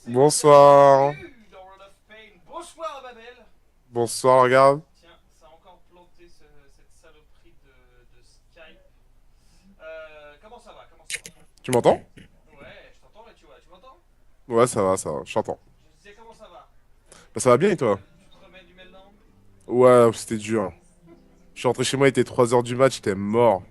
Bonsoir. Bienvenue dans World of Pain. Bonsoir Babel. Bonsoir, regarde. Tiens, ça a encore planté cette saloperie de Skype. Comment ça va? Comment ça va? Tu m'entends? Ouais, je t'entends là, tu vois. Tu m'entends? Ouais, ça va, je t'entends. Je disais comment ça va? Bah, ça va bien et toi? Tu te remets du Meldan? Ouais, c'était dur. Je suis rentré chez moi, il était 3 heures du match, j'étais mort.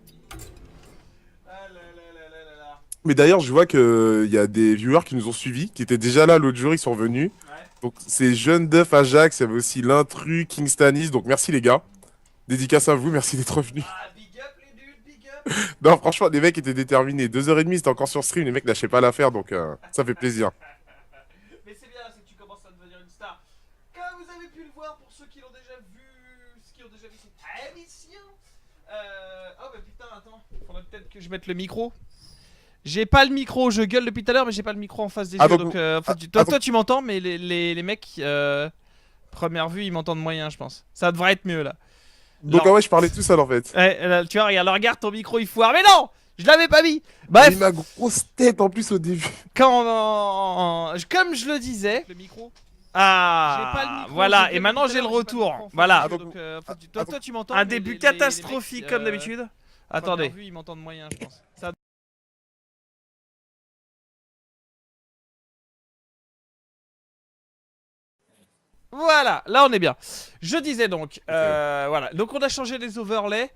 Ah là là là là là là. Mais d'ailleurs, je vois que il y a des viewers qui nous ont suivis, qui étaient déjà là l'autre jour, ils sont revenus. Ouais. Donc, c'est Jeune Duff Ajax, il y avait aussi l'Intrus, Kingstanis, donc merci les gars. Dédicace à vous, merci d'être revenus. Ah, big up les dudes, big up. Non, franchement, les mecs étaient déterminés. 2h30, c'était encore sur stream, les mecs lâchaient pas l'affaire, donc ça fait plaisir. Mais c'est bien, c'est que tu commences à devenir une star. Comme vous avez pu le voir pour ceux qui l'ont déjà vu, cette émission. Oh bah putain, attends, faudrait peut-être que je mette le micro. J'ai pas le micro, je gueule depuis tout à l'heure, mais j'ai pas le micro en face des Ah, yeux. donc, Donc, en fait, ah, toi, tu m'entends, mais les mecs, première vue, ils m'entendent moyen, je pense. Ça devrait être mieux là. donc, ah ouais, je parlais tout seul en fait. Ouais, là, tu vois, regarde, regarde ton micro, il foire. Mais non, je l'avais pas mis. J'ai Bref, ma grosse tête en plus au début. comme je le disais, le micro. Ah, J'ai pas le micro, voilà, j'ai et gueule maintenant depuis j'ai tout le à l'heure, j'ai pas le retour. micro en face Voilà, des yeux, Attends, donc, en fait, attends, toi tu m'entends. un mais début les catastrophique mecs, comme d'habitude. Attendez. Attendez. Ils m'entendent moyen, je pense. Ça... Voilà, là on est bien. Je disais donc, voilà. Donc on a changé les overlays.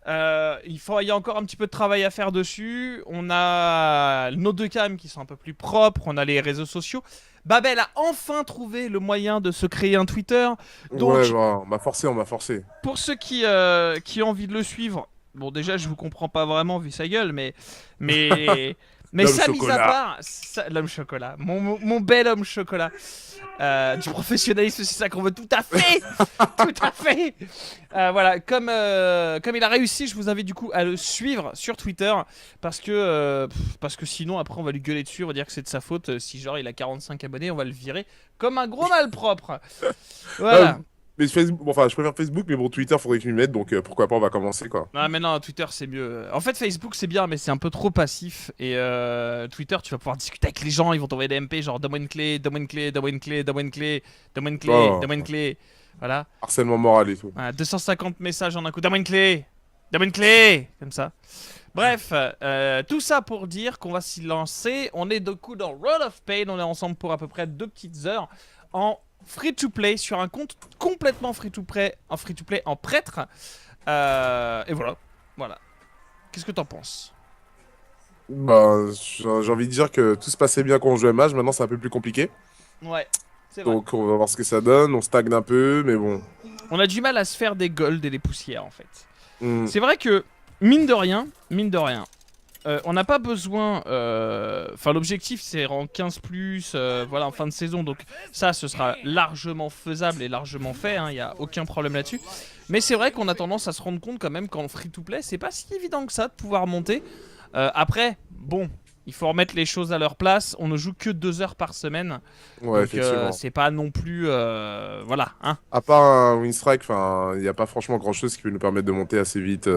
Il y a encore un petit peu de travail à faire dessus. On a nos deux cams qui sont un peu plus propres. On a les réseaux sociaux. Babel a enfin trouvé le moyen de se créer un Twitter. Donc, Ouais, bah, on m'a forcé, on m'a forcé. pour ceux qui ont envie de le suivre, bon déjà je vous comprends pas vraiment vu sa gueule, mais mais L'homme ça mis à chocolat. part, l'homme chocolat, mon bel homme chocolat, du professionnalisme, c'est ça qu'on veut tout à fait, tout à fait. Voilà, comme il a réussi, je vous invite du coup à le suivre sur Twitter parce que sinon après on va lui gueuler dessus, on va dire que c'est de sa faute. Si genre il a 45 abonnés, on va le virer comme un gros malpropre. Euh, Voilà. mais Facebook, bon, enfin, je préfère Facebook, mais bon, Twitter, faudrait que je m'y mette, donc pourquoi pas, on va commencer quoi. Ah mais non, Twitter c'est mieux. En fait Facebook c'est bien mais c'est un peu trop passif. Et Twitter tu vas pouvoir discuter avec les gens, ils vont t'envoyer des MP genre donne-moi une clé, donne-moi une clé, donne-moi une clé, donne-moi une clé, donne-moi une clé, Oh, donne-moi une clé. Voilà. harcèlement moral et tout. Voilà, 250 messages en un coup, donne-moi une clé, donne-moi une clé. Comme ça. Bref, tout ça pour dire qu'on va s'y lancer. On est du coup dans World of Pain, on est ensemble pour à peu près 2 petites heures en free-to-play sur un compte complètement free-to-play en prêtre. Et voilà. Voilà. Qu'est-ce que t'en penses? Bah, j'ai envie de dire que tout se passait bien quand on jouait Mage, maintenant c'est un peu plus compliqué. Ouais, c'est vrai. Donc on va voir ce que ça donne, on stagne un peu, mais bon. On a du mal à se faire des golds et des poussières en fait. Hmm, C'est vrai que, mine de rien, on n'a pas besoin. Enfin, l'objectif c'est rang 15, voilà, en fin de saison. Donc, ça, ce sera largement faisable et largement fait. Il n'y a aucun problème là-dessus. Mais c'est vrai qu'on a tendance à se rendre compte quand même qu'en free-to-play, c'est pas si évident que ça de pouvoir monter. Après, bon, il faut remettre les choses à leur place. On ne joue que 2 heures par semaine. ouais, Donc, effectivement. c'est pas non plus. Voilà, hein. À part un win strike, enfin, il n'y a pas franchement grand-chose qui peut nous permettre de monter assez vite.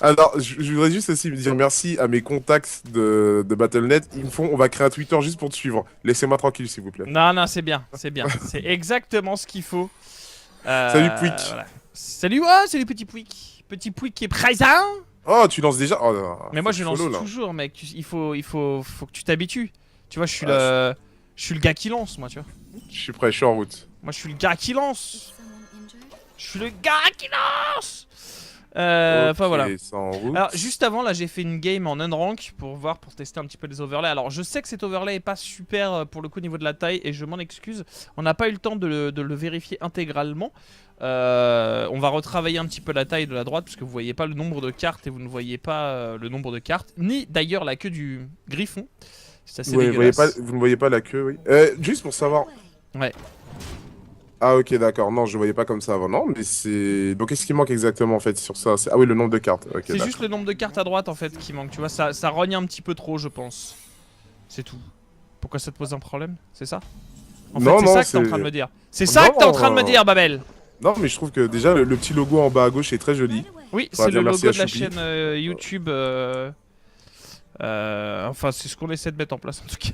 Alors, je voudrais juste aussi dire merci à mes contacts de Battle.net. Ils me font, on va créer un Twitter juste pour te suivre. Laissez-moi tranquille, s'il vous plaît. Non, non, c'est bien, c'est bien. C'est exactement ce qu'il faut. Salut Pouic. Voilà. Salut, ouais, salut petit Pouic. Petit Pouic qui est présent. Oh, tu lances déjà? Oh, non, Mais faut moi que je lance follow, là. toujours, mec. Faut que tu t'habitues. Tu vois, Ah, je suis le gars qui lance, moi, tu vois. je suis prêt, je suis en route. Moi, je suis le gars qui lance. Je suis le gars qui lance. Ok, Enfin voilà. c'est en route. Alors juste avant là j'ai fait une game en unrank pour tester un petit peu les overlays. Alors je sais que cet overlay est pas super pour le coup au niveau de la taille et je m'en excuse. On n'a pas eu le temps de le vérifier intégralement. On va retravailler un petit peu la taille de la droite parce que vous voyez pas le nombre de cartes et vous ne voyez pas le nombre de cartes. Ni d'ailleurs la queue du griffon. C'est assez Ouais, dégueulasse. vous ne voyez pas la queue, oui. Juste pour savoir. Ouais. Ah, ok, d'accord. Non, je voyais pas comme ça avant. Non, mais c'est. Donc, qu'est-ce qui manque exactement en fait sur ça? Ah, oui, le nombre de cartes. Ok, C'est d'accord. juste le nombre de cartes à droite en fait qui manque. Tu vois, ça rogne un petit peu trop je pense. C'est tout. Pourquoi ça te pose un problème? C'est ça? En fait, Non, c'est non, ça que t'es en c'est. train de me dire. C'est ça que t'es en train de me dire, Babel. Non, mais je trouve que déjà, le petit logo en bas à gauche est très joli. Oui, Faudra c'est le dire merci logo à de la Choupi. chaîne YouTube. Enfin, c'est ce qu'on essaie de mettre en place en tout cas.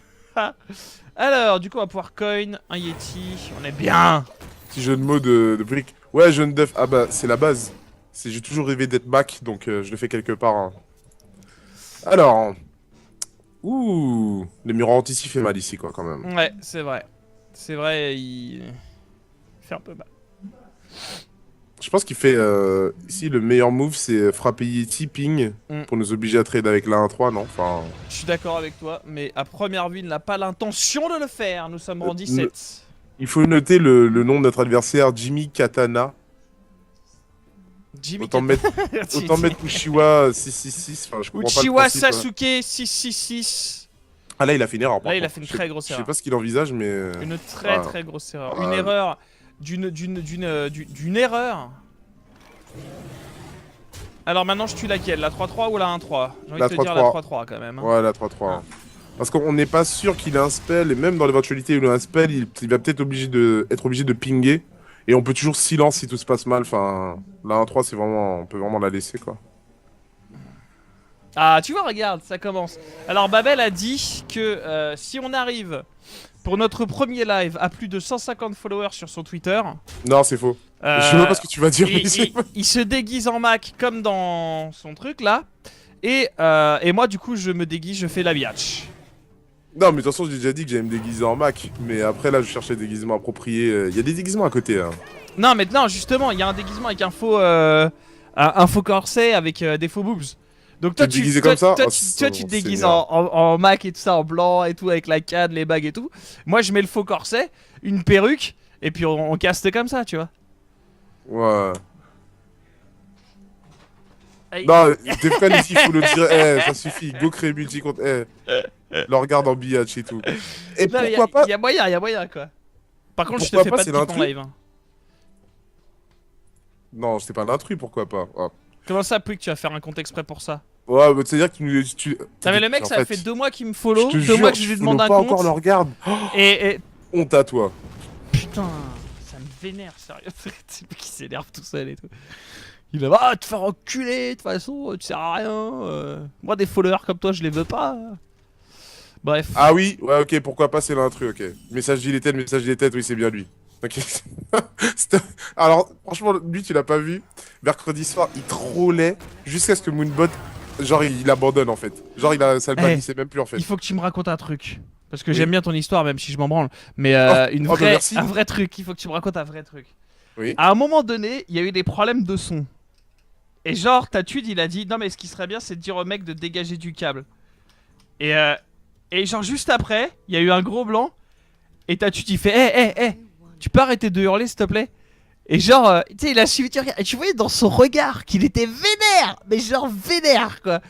Alors, du coup, on va pouvoir coin, un Yeti. On est bien. Petit jeu de mots de briques. Ouais, jeune def. Ah bah, c'est la base. J'ai toujours rêvé d'être Mac, donc je le fais quelque part. Hein. Alors. Ouh. Le mur anti fait mal ici, quoi, quand même. Ouais, c'est vrai. C'est vrai, il fait un peu mal. Je pense qu'il fait. Ici, le meilleur move, c'est frapper Yeti, ping, pour nous obliger à trade avec la 1-3, non? Enfin. Je suis d'accord avec toi, mais à première vue, il n'a pas l'intention de le faire. Nous sommes en 17. Il faut noter le nom de notre adversaire, Jimmy Katana. Jimmy Autant mettre Uchiwa 666. Enfin, je comprends Uchiwa pas le principe, Sasuke 666. Ah là, il a fait une erreur. Là, il a fait une très grosse Je sais erreur. pas ce qu'il envisage, mais. Une très très grosse erreur. Une erreur d'une erreur. Alors maintenant, je tue laquelle? La 3-3 ou la 1-3? J'ai envie de te dire la 3-3 quand même. Hein. Ouais, la 3-3. Ah. Parce qu'on n'est pas sûr qu'il ait un spell, et même dans l'éventualité où il a un spell, il va peut-être être obligé de pinguer. Et on peut toujours silence si tout se passe mal. Enfin, la 1-3, c'est vraiment. On peut vraiment la laisser, quoi. Ah, tu vois, regarde, ça commence. Alors, Babel a dit que si on arrive pour notre premier live à plus de 150 followers sur son Twitter. Non, c'est faux. Je sais pas ce que tu vas dire. Il se déguise en Mac comme dans son truc là. Et moi, du coup, je me déguise, je fais la biatch. Non, mais de toute façon, j'ai déjà dit que j'allais me déguiser en Mac. Mais après, là, je cherchais des déguisements appropriés. Il y a des déguisements à côté. Hein. Non, mais non, justement, il y a un déguisement avec un faux corset avec des faux boobs. Donc toi, tu te déguises en Mac et tout ça, en blanc et tout, avec la canne, les bagues et tout. Moi, je mets le faux corset, une perruque, et puis on caste comme ça, tu vois. Ouais. Non, t'es fan ici, il faut le dire. Eh, ça suffit. Go créer multi compte. Eh, le regarde en billage et tout. Et non, pourquoi pas? Il y a moyen quoi. Par contre, je te fais pas de type en live. Hein. Non, c'est pas l'intrus, pourquoi pas? Oh. Comment ça, que tu vas faire un compte exprès pour ça? Ouais, bah, c'est-à-dire que tu. Non, mais le mec, ça fait 2 mois qu'il me follow, 2 jure, mois que je lui demande un pas compte. Encore le regarde. Et. Honte à toi. Putain, ça me vénère, sérieux. C'est lui qui s'énerve tout seul et tout. Il va te faire enculer, de toute façon, tu sers à rien. Moi, des followers comme toi, je les veux pas. Bref. Ah oui, ouais, ok, pourquoi pas, c'est l'intrus, ok. Message d'illétête, oui, c'est bien lui. Ok. Alors, franchement, lui, tu l'as pas vu. Mercredi soir, il trollait jusqu'à ce que Moonbot, genre, il abandonne en fait. Genre, ça le bannissait même plus en fait. Il faut que tu me racontes un truc. Parce que j'aime bien ton histoire, même si je m'en branle. Mais un vrai truc, il faut que tu me racontes un vrai truc. Oui. À un moment donné, il y a eu des problèmes de son. Et genre, Tatude, il a dit non, mais ce qui serait bien, c'est de dire au mec de dégager du câble. Et genre, juste après, il y a eu un gros blanc. Et Tatude, il fait hé, tu peux arrêter de hurler, s'il te plaît? Et genre, tu sais, il a suivi, et tu voyais dans son regard qu'il était vénère. Mais genre, vénère, quoi.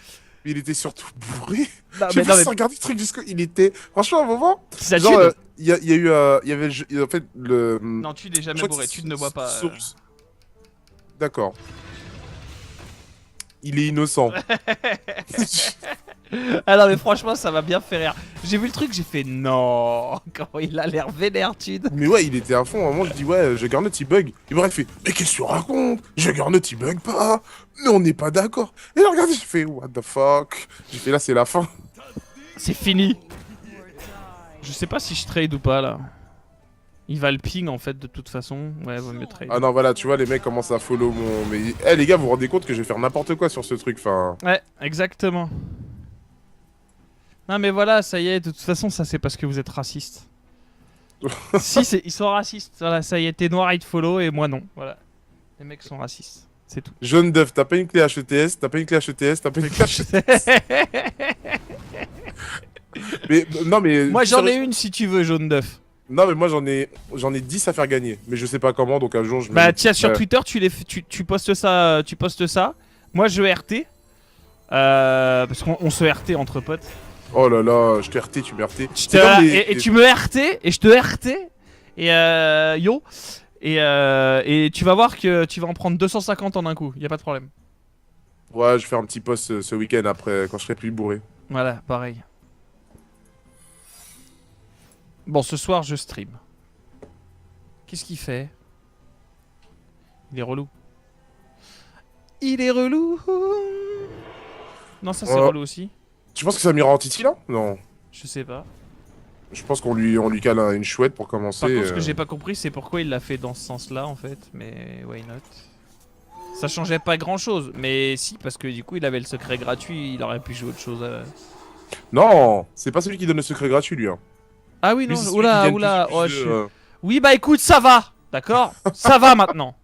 Il était surtout bourré. Non, j'ai pas regardé le truc jusqu'au. Il était. Franchement, à un moment. Genre, il y a eu. Il y avait. En fait, le. Non, tu n'es jamais bourré, tu ne vois pas. D'accord. Il est innocent. Ah non mais franchement ça m'a bien fait rire. J'ai vu le truc, j'ai fait non. Comment il a l'air vénère, Tude. Mais ouais, il était à fond. À un moment, je dis ouais, Juggernaut il bug. Et bref, il fait mais qu'est-ce que tu racontes? Juggernaut il bug pas. Mais on n'est pas d'accord. Et là, regardez, j'ai fait what the fuck. J'ai fait là, c'est la fin. C'est fini. Je sais pas si je trade ou pas là. Il va le ping en fait de toute façon. Ouais, vaut mieux trade. Ah non, voilà, tu vois, les mecs commencent à follow mon. Mais eh les gars, vous vous rendez compte que je vais faire n'importe quoi sur ce truc, enfin. Ouais, exactement. Non mais voilà, ça y est, de toute façon ça c'est parce que vous êtes raciste. Si, ils sont racistes, voilà, ça y est, t'es noir, ils te follow et moi non, voilà. Les mecs sont racistes, c'est tout. Jaune d'œuf, t'as pas une clé HETS, t'as pas une clé HETS, t'as pas une clé HETS. Mais non mais... Moi j'en ai une si tu veux, jaune d'œuf. Non mais moi j'en ai 10 à faire gagner, mais je sais pas comment, donc un jour je... Bah tiens, sur Twitter tu postes ça, moi je RT, parce qu'on se RT entre potes. Oh là là, je t'ai RT, tu m'as RT. Et tu me RT, et je te RT, et yo, et tu vas voir que tu vas en prendre 250 en un coup, y a pas de problème. Ouais, je vais faire un petit post ce week-end après, quand je serai plus bourré. Voilà, pareil. Bon, ce soir je stream. Qu'est-ce qu'il fait? Il est relou. Il est relou. Non, ça c'est relou aussi. Tu penses que ça m'ira en titi là? Non. Je sais pas. Je pense on lui cale une chouette pour commencer. Par contre, ce que j'ai pas compris, c'est pourquoi il l'a fait dans ce sens-là, en fait. Mais why not? Ça changeait pas grand-chose. Mais si, parce que du coup, il avait le secret gratuit. Il aurait pu jouer autre chose. Non, c'est pas celui qui donne le secret gratuit, lui. Hein. Ah oui, Lui, non. c'est celui qui Oula, gagne oula. plus Oh, de je jeux, suis... Oui, bah écoute, ça va. D'accord. Ça va maintenant.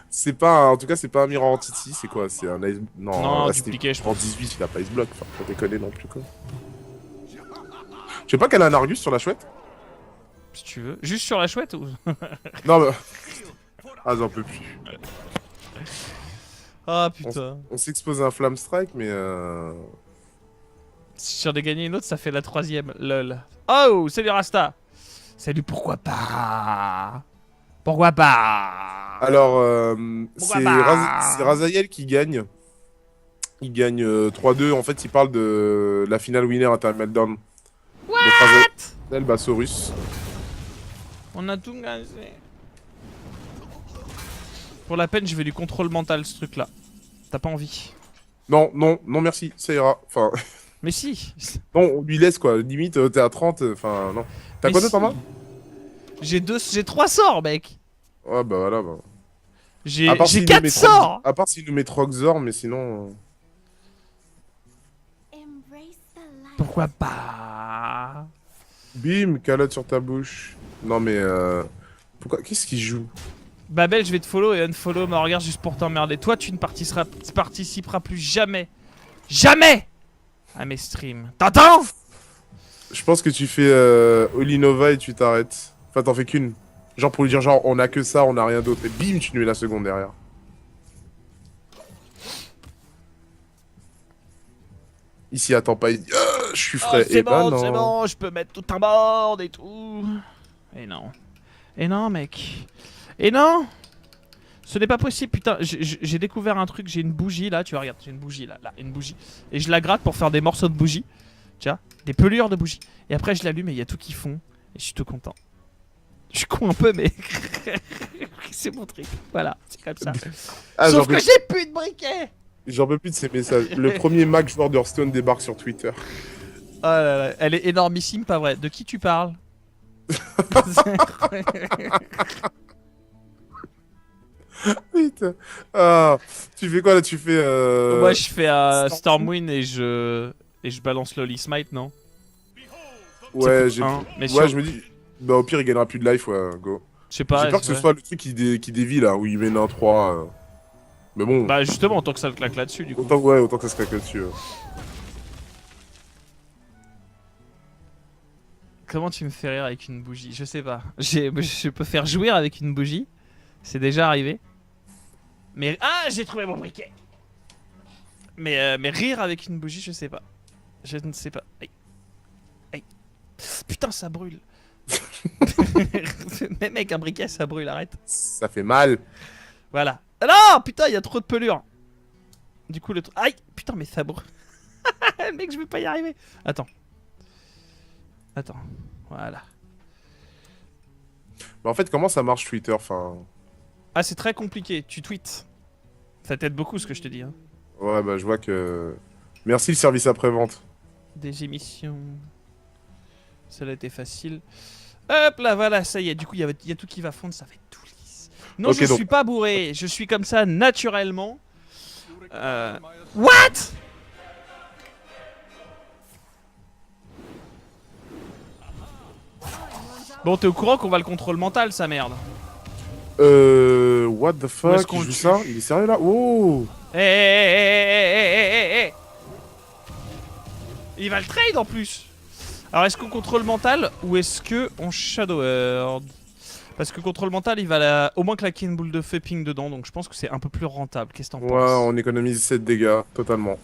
C'est pas, en tout cas, c'est pas un Mirror Entity, c'est quoi? C'est un Ice... Non, là, dupliqué, je en pense. 18, il a pas Ice Block, enfin, faut déconner non plus, quoi. Je sais pas qu'elle a un Argus sur la chouette? Si tu veux. Juste sur la chouette ou... Non, mais... Ah, j'en peux plus. Ah putain. On s'expose à un Flamme Strike, mais Si j'en ai gagné une autre, ça fait la 3ème. Lol. Oh, salut Rasta. Salut, pourquoi pas? Pourquoi pas? Alors, Pourquoi c'est pas Razael qui gagne. Il gagne 3-2. En fait, il parle de la finale winner à Meltdown. What? Razael bat Saurus. On a tout gagné. Pour la peine, je vais du contrôle mental, ce truc-là. T'as pas envie? Non, non, non, merci, ça ira. Enfin, Mais si. non, on lui laisse quoi. Limite, t'es à 30. Enfin, non. T'as Mais quoi d'autre en si. main? J'ai 3 sorts, mec. Ouais, bah voilà. Bah. J'ai À part s'il nous 4 met sorts. À part s'il nous met Troxor, mais sinon. Pourquoi pas? Bim, calotte sur ta bouche. Non, mais pourquoi? Qu'est-ce qu'il joue? Babel, je vais te follow et unfollow ma regarde juste pour t'emmerder. Toi, tu ne participeras plus jamais. Jamais à mes streams. T'entends? Je pense que tu fais Olinova et tu t'arrêtes. Enfin, t'en fais qu'une. Genre pour lui dire, genre, on a que ça, on a rien d'autre. Et bim, tu nous mets la seconde derrière. Ici, attends pas, il dit, je suis frais. C'est Et bah bon, non. c'est bon, je peux mettre tout un board et tout. Et non. Et non, mec. Et non. Ce n'est pas possible, putain. J'ai découvert un truc, j'ai une bougie là, tu vois, regarde, j'ai une bougie là, une bougie. Et je la gratte pour faire des morceaux de bougie. Tu vois, des pelures de bougie. Et après, je l'allume et il y a tout qui fond. Et je suis tout content. Je suis con un peu, mais c'est mon truc. Voilà, c'est comme ça. Ah, Sauf que j'ai plus de briquet. J'en peux plus de ces messages. Le premier Mac joueur d'Hearthstone débarque sur Twitter. Oh là là, elle est énormissime, pas vrai. De qui tu parles? Putain. Ah, tu fais quoi là? Tu fais. Moi, je fais Stormwind et je balance Loli Smite, non? Ouais, Mais ouais, je me dis. Bah, au pire, il gagnera plus de life, ouais, go. je sais pas. J'ai peur que ce soit le truc qui dévie là, où il mène un 3. Mais bon. Bah justement, autant que ça le claque là-dessus du coup. Autant que ça se claque là-dessus. Comment tu me fais rire avec une bougie? Je sais pas. Je peux faire jouir avec une bougie. C'est déjà arrivé. Mais ah, j'ai trouvé mon briquet. Mais rire avec une bougie, je sais pas. Je ne sais pas. Aïe. Aïe. Putain, ça brûle. Mais mec, un briquet, ça brûle, arrête. Ça fait mal. Voilà. Ah non, putain, il y a trop de pelure. Du coup, le truc. Aïe, putain, mais ça brûle. Mec, je vais pas y arriver. Attends. Voilà. Mais en fait, comment ça marche Twitter? Enfin. Ah, c'est très compliqué. Tu tweets. Ça t'aide beaucoup ce que je te dis. Hein. Ouais, bah, je vois que. Merci le service après-vente. Des émissions. Cela était facile. Hop là, voilà, ça y est. Du coup, il y a tout qui va fondre. Ça va être tout lisse. Non, Ok, je donc- suis pas bourré. Je suis comme ça naturellement. What? Bon, t'es au courant qu'on va le contrôle mental, sa merde. What the Où est-ce fuck? qu'on Il le joue tue ça? Il est sérieux là? Oh! Eh. Il va le trade en plus. Alors, est-ce qu'on contrôle mental ou est-ce que on shadow Herd? Parce que contrôle mental, il va au moins claquer une boule de feu ping dedans, donc je pense que c'est un peu plus rentable. Qu'est-ce que t'en Ouais, penses? on économise 7 dégâts, totalement.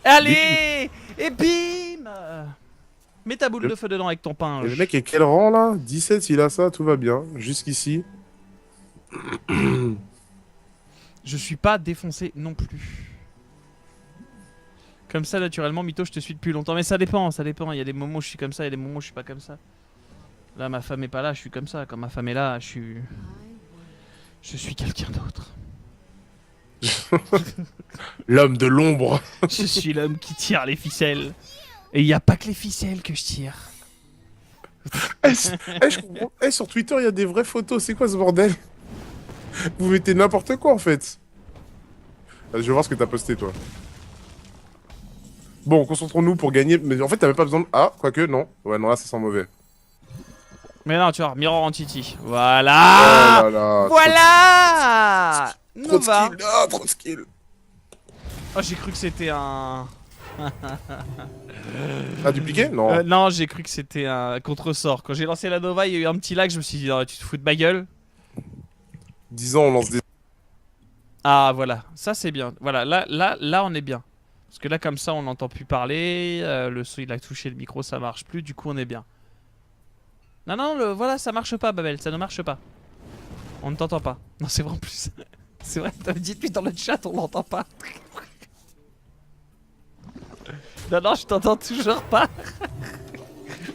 Allez! Et bim! Mets ta boule Le- de feu dedans avec ton pain. Et le mec est quel rang là? 17, il a ça, tout va bien. Jusqu'ici. Je suis pas défoncé non plus. Comme ça, naturellement, Mytho, je te suis depuis longtemps. Mais ça dépend. Il y a des moments où je suis comme ça, il y a des moments où je suis pas comme ça. Là, ma femme est pas là, je suis comme ça. Quand ma femme est là, je suis quelqu'un d'autre. L'homme de l'ombre. Je suis l'homme qui tire les ficelles. Et il n'y a pas que les ficelles que je tire. Je comprends. Sur Twitter, il y a des vraies photos. C'est quoi ce bordel? Vous mettez n'importe quoi en fait. Je vais voir ce que t'as posté toi. Bon, concentrons-nous pour gagner. Mais en fait, t'as même pas besoin de. Ah, quoique, non. Ouais, non, là, ça sent mauvais. Mais non, tu vois, Mirror Entity. Oh Voilà. là là. Voilà. Trop de Nova. skill. Ah, trop de skill. Oh, j'ai cru que c'était un. Ah, dupliqué? Non. Non, j'ai cru que c'était un contresort. Quand j'ai lancé la Nova, il y a eu un petit lag. Je me suis dit, oh, tu te fous de ma gueule. 10 ans, on lance des. Ah, voilà. Ça, c'est bien. Voilà, là, on est bien. Parce que là, comme ça, on n'entend plus parler. Le son, il a touché le micro, ça marche plus. Du coup, on est bien. Non, non, voilà, ça marche pas, Babel. Ça ne marche pas. On ne t'entend pas. Non, c'est vrai en plus. C'est vrai, dites-lui dans le chat, on l'entend pas. Non, non, je t'entends toujours pas.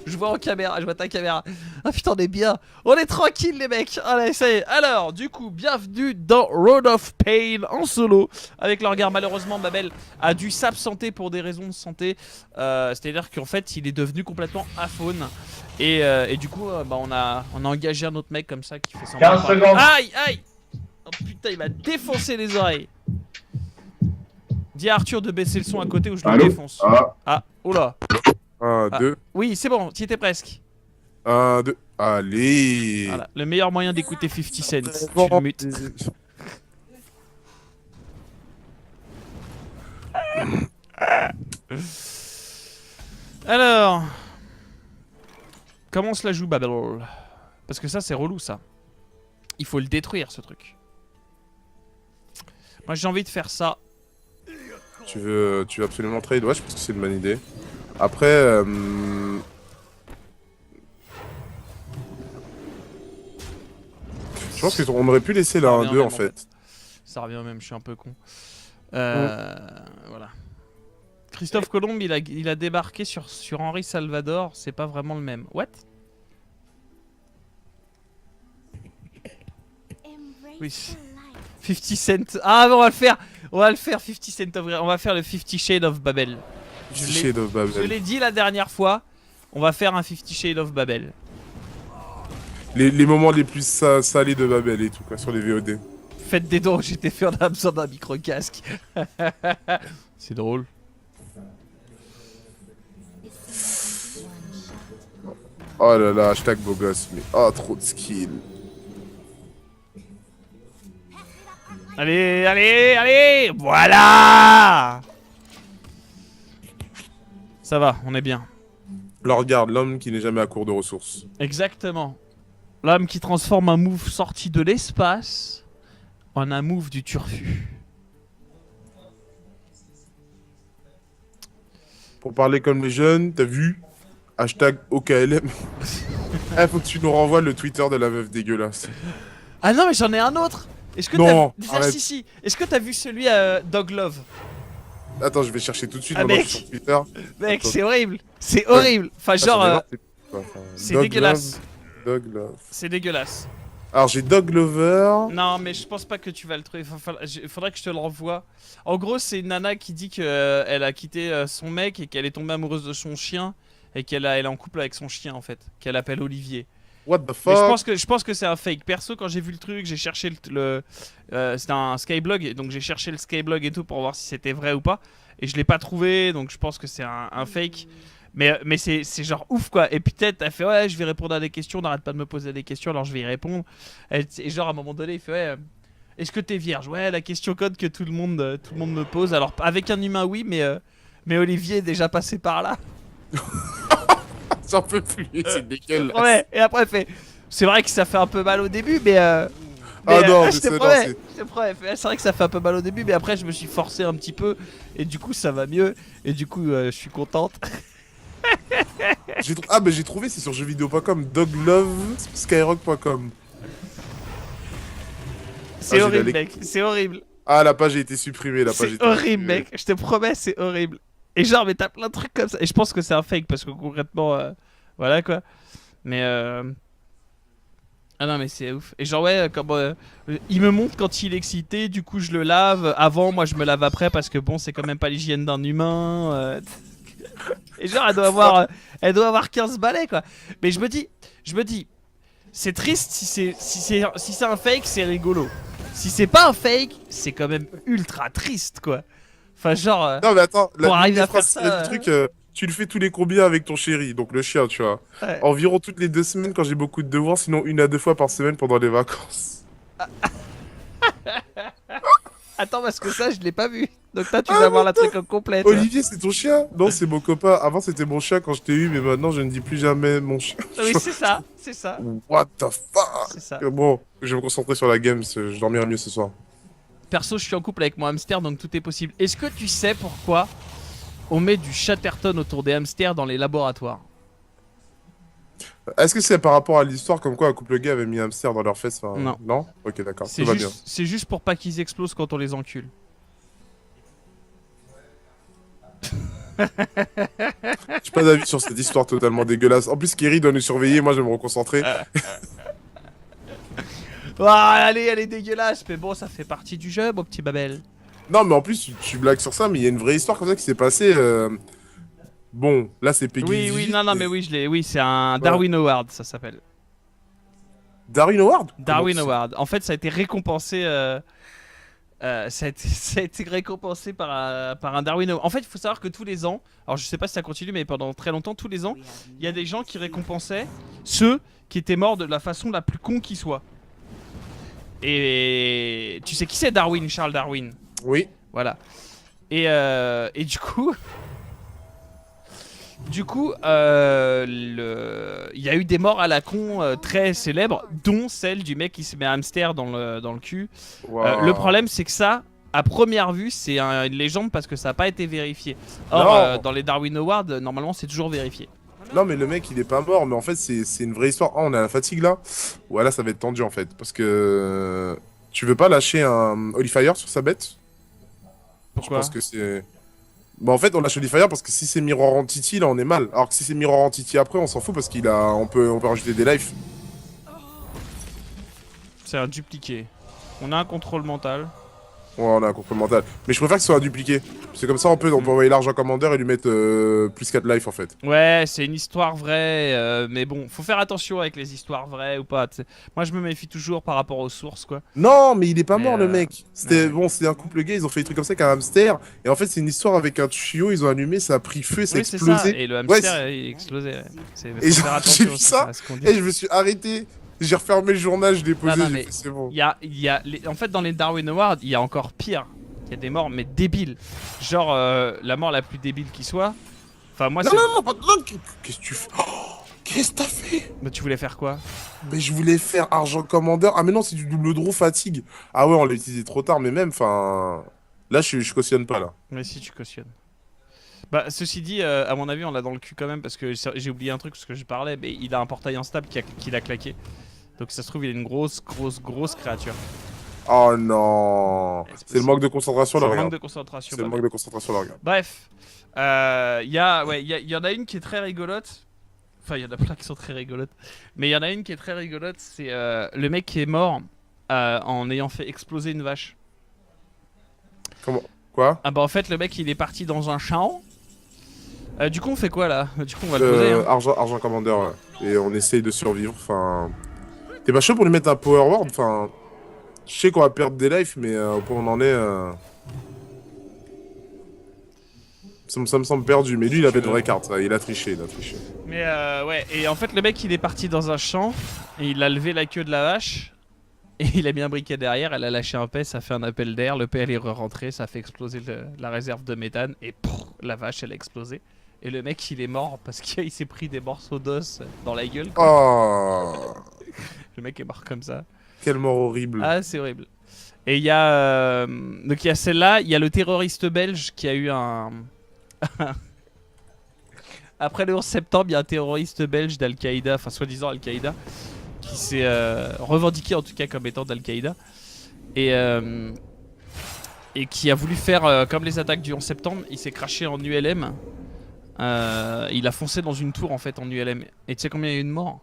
Je vois en caméra, je vois ta caméra. Ah putain, on est bien. On est tranquille, les mecs. Allez, ça y est. Alors, du coup, bienvenue dans Road of Pain en solo. Avec le regard, malheureusement, Babel a dû s'absenter pour des raisons de santé. C'est-à-dire qu'en fait, il est devenu complètement aphone. Et du coup, bah, on a engagé un autre mec comme ça qui fait semblant. 15 secondes. Aïe, aïe. Oh putain, il m'a défoncé les oreilles. Dis à Arthur de baisser le son à côté ou je le Allô. défonce. Ah, Ah, oula. 1, Ah. 2. Oui, c'est bon, tu étais presque. 1, 2. Allez. Voilà, le meilleur moyen d'écouter 50 Cent. Bon, Tu le mutes. Alors, comment on se la joue, Babel? Parce que ça, c'est relou, ça. Il faut le détruire, ce truc. Moi, j'ai envie de faire ça. Tu veux absolument trade? Ouais, je pense que c'est une bonne idée. Après, je pense qu'on aurait pu laisser la Ça revient 1-2 au même, en fait. Ça revient au même, je suis un peu con. Voilà. Christophe Colomb, il a débarqué sur Henri Salvador. C'est pas vraiment le même. What? Oui. 50 Cent. Ah, mais on va le faire. On va le faire, 50 Cent of... On va faire le 50 Shades of Babel. Shade of Je Babel. l'ai dit la dernière fois. On va faire un 50 Shades of Babel. Les moments les plus salés de Babel et tout, quoi, sur les VOD. Faites des dons, j'étais fait, on a besoin d'un micro-casque. C'est drôle. Oh là là, hashtag beau gosse, mais oh, trop de skill. Allez, allez, allez. Voilà. Ça va, on est bien. Là, regarde, l'homme qui n'est jamais à court de ressources. Exactement. L'homme qui transforme un move sorti de l'espace en un move du turfu. Pour parler comme les jeunes, t'as vu? Hashtag OKLM. Eh, faut que tu nous renvoies le Twitter de la meuf dégueulasse. Ah non, mais j'en ai un autre. Est-ce que Non, t'as... arrête. Si. Est-ce que t'as vu celui à Dog Love? Attends, je vais chercher tout de suite Ah, maintenant que mec. je suis sur Twitter. Mec, Attends. c'est horrible. C'est horrible. Enfin, genre, c'est Dog dégueulasse. Love, Dog Love. C'est dégueulasse. Alors j'ai Dog Lover. Non, mais je pense pas que tu vas le trouver. Faudrait que je te le renvoie. En gros, c'est une nana qui dit que elle a quitté son mec et qu'elle est tombée amoureuse de son chien et elle est en couple avec son chien en fait, qu'elle appelle Olivier. What the Mais fuck? je pense que c'est un fake. Perso, quand j'ai vu le truc, j'ai cherché c'était un Skyblog, et donc j'ai cherché le Skyblog et tout pour voir si c'était vrai ou pas. Et je l'ai pas trouvé, donc je pense que c'est un fake. Mais c'est genre ouf quoi. Et puis peut-être elle fait ouais, je vais répondre à des questions, n'arrête pas de me poser des questions, alors je vais y répondre. Et genre à un moment donné, il fait ouais, est-ce que t'es vierge? Ouais, la question code que tout le monde me pose. Alors avec un humain oui, mais Olivier est déjà passé par là. J'en peux plus, c'est dégueulasse. Ouais. Et après elle fait, c'est vrai que ça fait un peu mal au début, mais Ah non, mais je te c'est- non, promets, c'est- je te promets. C'est vrai que ça fait un peu mal au début, mais après je me suis forcé un petit peu et du coup ça va mieux et du coup je suis contente. Ah bah j'ai trouvé, c'est sur jeuxvideo.com, dogloveskyrock.com. C'est j'ai horrible, la mec. C'est horrible. Ah, la page a été supprimée, la page a C'est été horrible, supprimée. mec. Je te promets, c'est horrible. Et genre, mais t'as plein de trucs comme ça. Et je pense que c'est un fake parce que concrètement, voilà quoi. Mais ah non, mais c'est ouf. Et genre, ouais, comme il me montre quand il est excité, du coup, je le lave. Avant, moi, je me lave après parce que bon, c'est quand même pas l'hygiène d'un humain. Et genre, elle doit avoir 15 balais, quoi. Mais je me dis, c'est triste si c'est un fake, c'est rigolo. Si c'est pas un fake, c'est quand même ultra triste, quoi. Enfin, genre, Non, mais attends, pour l'une arriver des à faire phrases ça. du truc, tu le fais tous les combien avec ton chéri, donc le chien, tu vois. Ouais. Environ toutes les 2 semaines quand j'ai beaucoup de devoirs, sinon 1 à 2 fois par semaine pendant les vacances. Attends, parce que ça, je l'ai pas vu. Donc là, tu vas voir la truc en complète. Olivier, c'est ton chien? Non, c'est mon copain. Avant, c'était mon chien quand je t'ai eu, mais maintenant, je ne dis plus jamais mon chien. Oui, c'est ça, c'est ça, What the fuck? c'est ça. Bon, je vais me concentrer sur la game, je dormirai mieux ce soir. Perso, je suis en couple avec mon hamster, donc tout est possible. Est-ce que tu sais pourquoi on met du Chatterton autour des hamsters dans les laboratoires? Est-ce que c'est par rapport à l'histoire comme quoi un couple gay avait mis un hamster dans leurs fesses? Enfin, Non. Non? Ok, d'accord, tout va bien. C'est juste pour pas qu'ils explosent quand on les encule. J'ai pas d'avis sur cette histoire totalement dégueulasse. En plus, Kerry doit nous surveiller, moi je vais me reconcentrer. Ah, allez, elle est dégueulasse, mais bon, ça fait partie du jeu, mon petit Babel. Non, mais en plus, tu blagues sur ça, mais il y a une vraie histoire comme ça qui s'est passée. Bon, là c'est Peggy Oui, 18, non, mais oui, je l'ai. Oui, c'est un Darwin Award, ça s'appelle. Darwin Award? Darwin Comment Award. En fait, ça a été récompensé. Ça a été récompensé par un Darwin Award. En fait, il faut savoir que tous les ans, alors je sais pas si ça continue, mais pendant très longtemps, tous les ans, il y a des gens qui récompensaient ceux qui étaient morts de la façon la plus con qui soit. Et tu sais qui c'est Darwin, Charles Darwin? Oui. Voilà. Et du coup, il y a eu des morts à la con très célèbres, dont celle du mec qui se met un hamster dans le cul. Waouh. Le problème, c'est que ça, à première vue, c'est une légende parce que ça n'a pas été vérifié. Or, Non. dans les Darwin Awards, normalement, c'est toujours vérifié. Non, mais le mec il est pas mort, mais en fait c'est une vraie histoire. Ah, on a la fatigue là? Ouais, là ça va être tendu en fait. Parce que. Tu veux pas lâcher un Holy Fire sur sa bête? Je Pourquoi? pense que c'est. Bah en fait on lâche Holy Fire parce que si c'est Mirror Entity là on est mal. Alors que si c'est Mirror Entity après on s'en fout parce qu'il a. On peut rajouter des lives. C'est un dupliqué. On a un contrôle mental. Ouais, on a un contrôle mental. Mais je préfère que ce soit dupliqué. C'est comme ça on peut envoyer l'argent commandeur et lui mettre plus 4 life en fait. Ouais, c'est une histoire vraie, mais bon, faut faire attention avec les histoires vraies ou pas. T'sais. Moi, je me méfie toujours par rapport aux sources, quoi. Non, mais il est pas Mais, mort le mec. C'était ouais. bon, c'était un couple gay, ils ont fait des trucs comme ça avec un hamster. Et en fait, c'est une histoire avec un tuyau, ils ont allumé, ça a pris feu, ça a Oui, c'est ça. explosé. Et le Ouais, hamster, il explosait. Ouais. Et Faut faire j'ai attention vu aussi ça, à ce qu'on dit. et je me suis arrêté. J'ai refermé le journal, je l'ai posé, Non, j'ai mais fait c'est bon. En fait, dans les Darwin Awards, il y a encore pire. Il y a des morts, mais débiles. Genre, la mort la plus débile qui soit. Enfin, moi, Non, c'est. non, non, non, qu'est-ce que tu fais? Oh, qu'est-ce que t'as fait? Mais tu voulais faire quoi? Mais je voulais faire argent commandeur. Ah, mais non, c'est du double draw fatigue. Ah ouais, on l'a utilisé trop tard, mais même, enfin. Là, je cautionne pas là. Mais si, tu cautionnes. Bah, ceci dit, à mon avis, on l'a dans le cul quand même parce que j'ai oublié un truc parce que je parlais, mais il a un portail instable qu'il a claqué. Donc, ça se trouve, il est une grosse créature. Oh non. Ouais, C'est le manque de concentration C'est là, le manque regarde. de concentration. C'est le bah, manque de concentration là, regarde. Bref, il y en a une qui est très rigolote. Enfin, il y en a plein qui sont très rigolotes. Mais il y en a une qui est très rigolote. C'est le mec qui est mort en ayant fait exploser une vache. Comment? Quoi? Ah bah en fait, le mec il est parti dans un champ. Du coup, on fait quoi là? Du coup, on va le poser. Hein. Argent commandeur, ouais. Et on essaye de survivre. Enfin. T'es pas chaud pour lui mettre un power word? Enfin. Je sais qu'on va perdre des lives, mais au point où on en est. Ça me semble perdu, mais lui il avait de vraies cartes, il a triché, il a triché. Mais ouais, et en fait, le mec il est parti dans un champ et il a levé la queue de la vache. Et il a mis un briquet derrière, elle a lâché un paix, ça fait un appel d'air, le paix elle est rentré, ça fait exploser la réserve de méthane et la vache elle a explosé. Et le mec il est mort parce qu'il s'est pris des morceaux d'os dans la gueule. Quoi. Oh. Le mec est mort comme ça. Quelle mort horrible. Ah c'est horrible. Et il y a donc il y a celle-là, il y a le terroriste belge qui a eu un après le 11 septembre, il y a un terroriste belge d'Al-Qaïda, enfin soi-disant Al-Qaïda, qui s'est revendiqué en tout cas comme étant d'Al-Qaïda et qui a voulu faire comme les attaques du 11 septembre. Il s'est craché en ULM. Il a foncé dans une tour en fait en ULM. Et tu sais combien il y a eu de morts?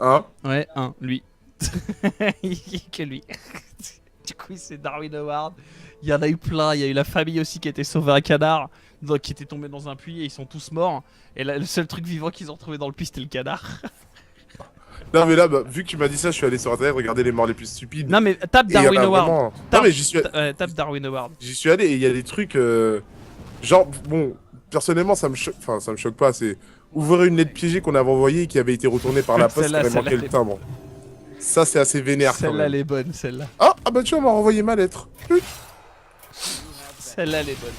Hein? Ouais, lui. Que lui. Du coup, c'est Darwin Award. Il y en a eu plein. Il y a eu la famille aussi qui était sauvée un canard. qui étaient tombés dans un puits et ils sont tous morts. Et là, le seul truc vivant qu'ils ont retrouvé dans le puits, c'était le canard. Non, mais là, bah, vu que tu m'as dit ça, je suis allé sur internet regarder les morts les plus stupides. Non, mais tape Et il y en Darwin a Award. vraiment. Non, Tape, mais tape Darwin Award. j'y suis allé et il y a des trucs. Genre, bon, personnellement, ça me choque. Enfin, ça me choque pas. C'est ouvrir une lettre piégée qu'on avait envoyée et qui avait été retournée par la poste, qui Celle-là, avait manqué celle-là, le timbre. Ça, c'est assez vénère quand Celle-là, elle même. est bonne, celle-là. Ah bah tu vois, on m'a renvoyé ma lettre. Celle-là, elle est bonne.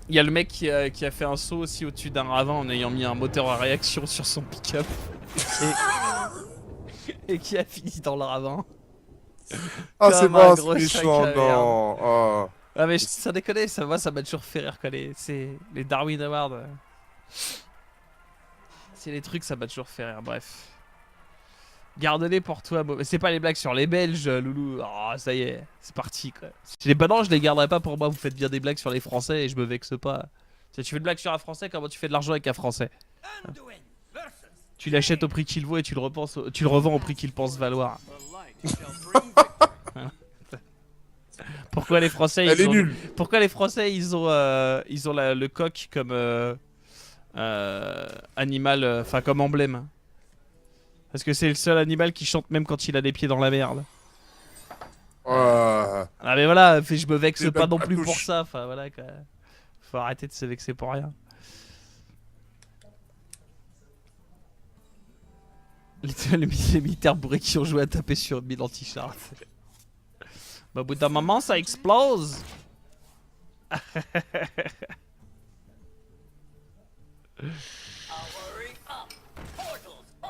Il y a le mec qui a fait un saut aussi au-dessus d'un ravin en ayant mis un moteur à réaction sur son pick-up. Et qui a fini dans le ravin. Ah, c'est Comme un pas gros c'est sac méchant, à merde. non. Ah. Ah mais ça déconne, ça m'a toujours fait rire quoi, les Darwin Awards. C'est les trucs, ça m'a toujours fait rire, bref. Garde-les pour toi, c'est pas les blagues sur les Belges, loulou. Oh, ça y est, c'est parti quoi. Les non, je les garderai pas pour moi, vous faites bien des blagues sur les Français et je me vexe pas. Si tu fais de blagues sur un Français, comment tu fais de l'argent avec un Français? Tu l'achètes au prix qu'il vaut et tu le revends au prix qu'il pense valoir. Pourquoi les Français Elle est nulle. Pourquoi les Français ils ont le coq comme animal, enfin comme emblème? Parce que c'est le seul animal qui chante même quand il a les pieds dans la merde. Ah. Ah mais voilà, je me vexe Des pas blagues non à plus touche. pour ça, enfin voilà quoi. Faut arrêter de se vexer pour rien. Les militaires bourrés qui ont joué à taper sur 1000 anti-chars. Bah au bout d'un moment ça explose.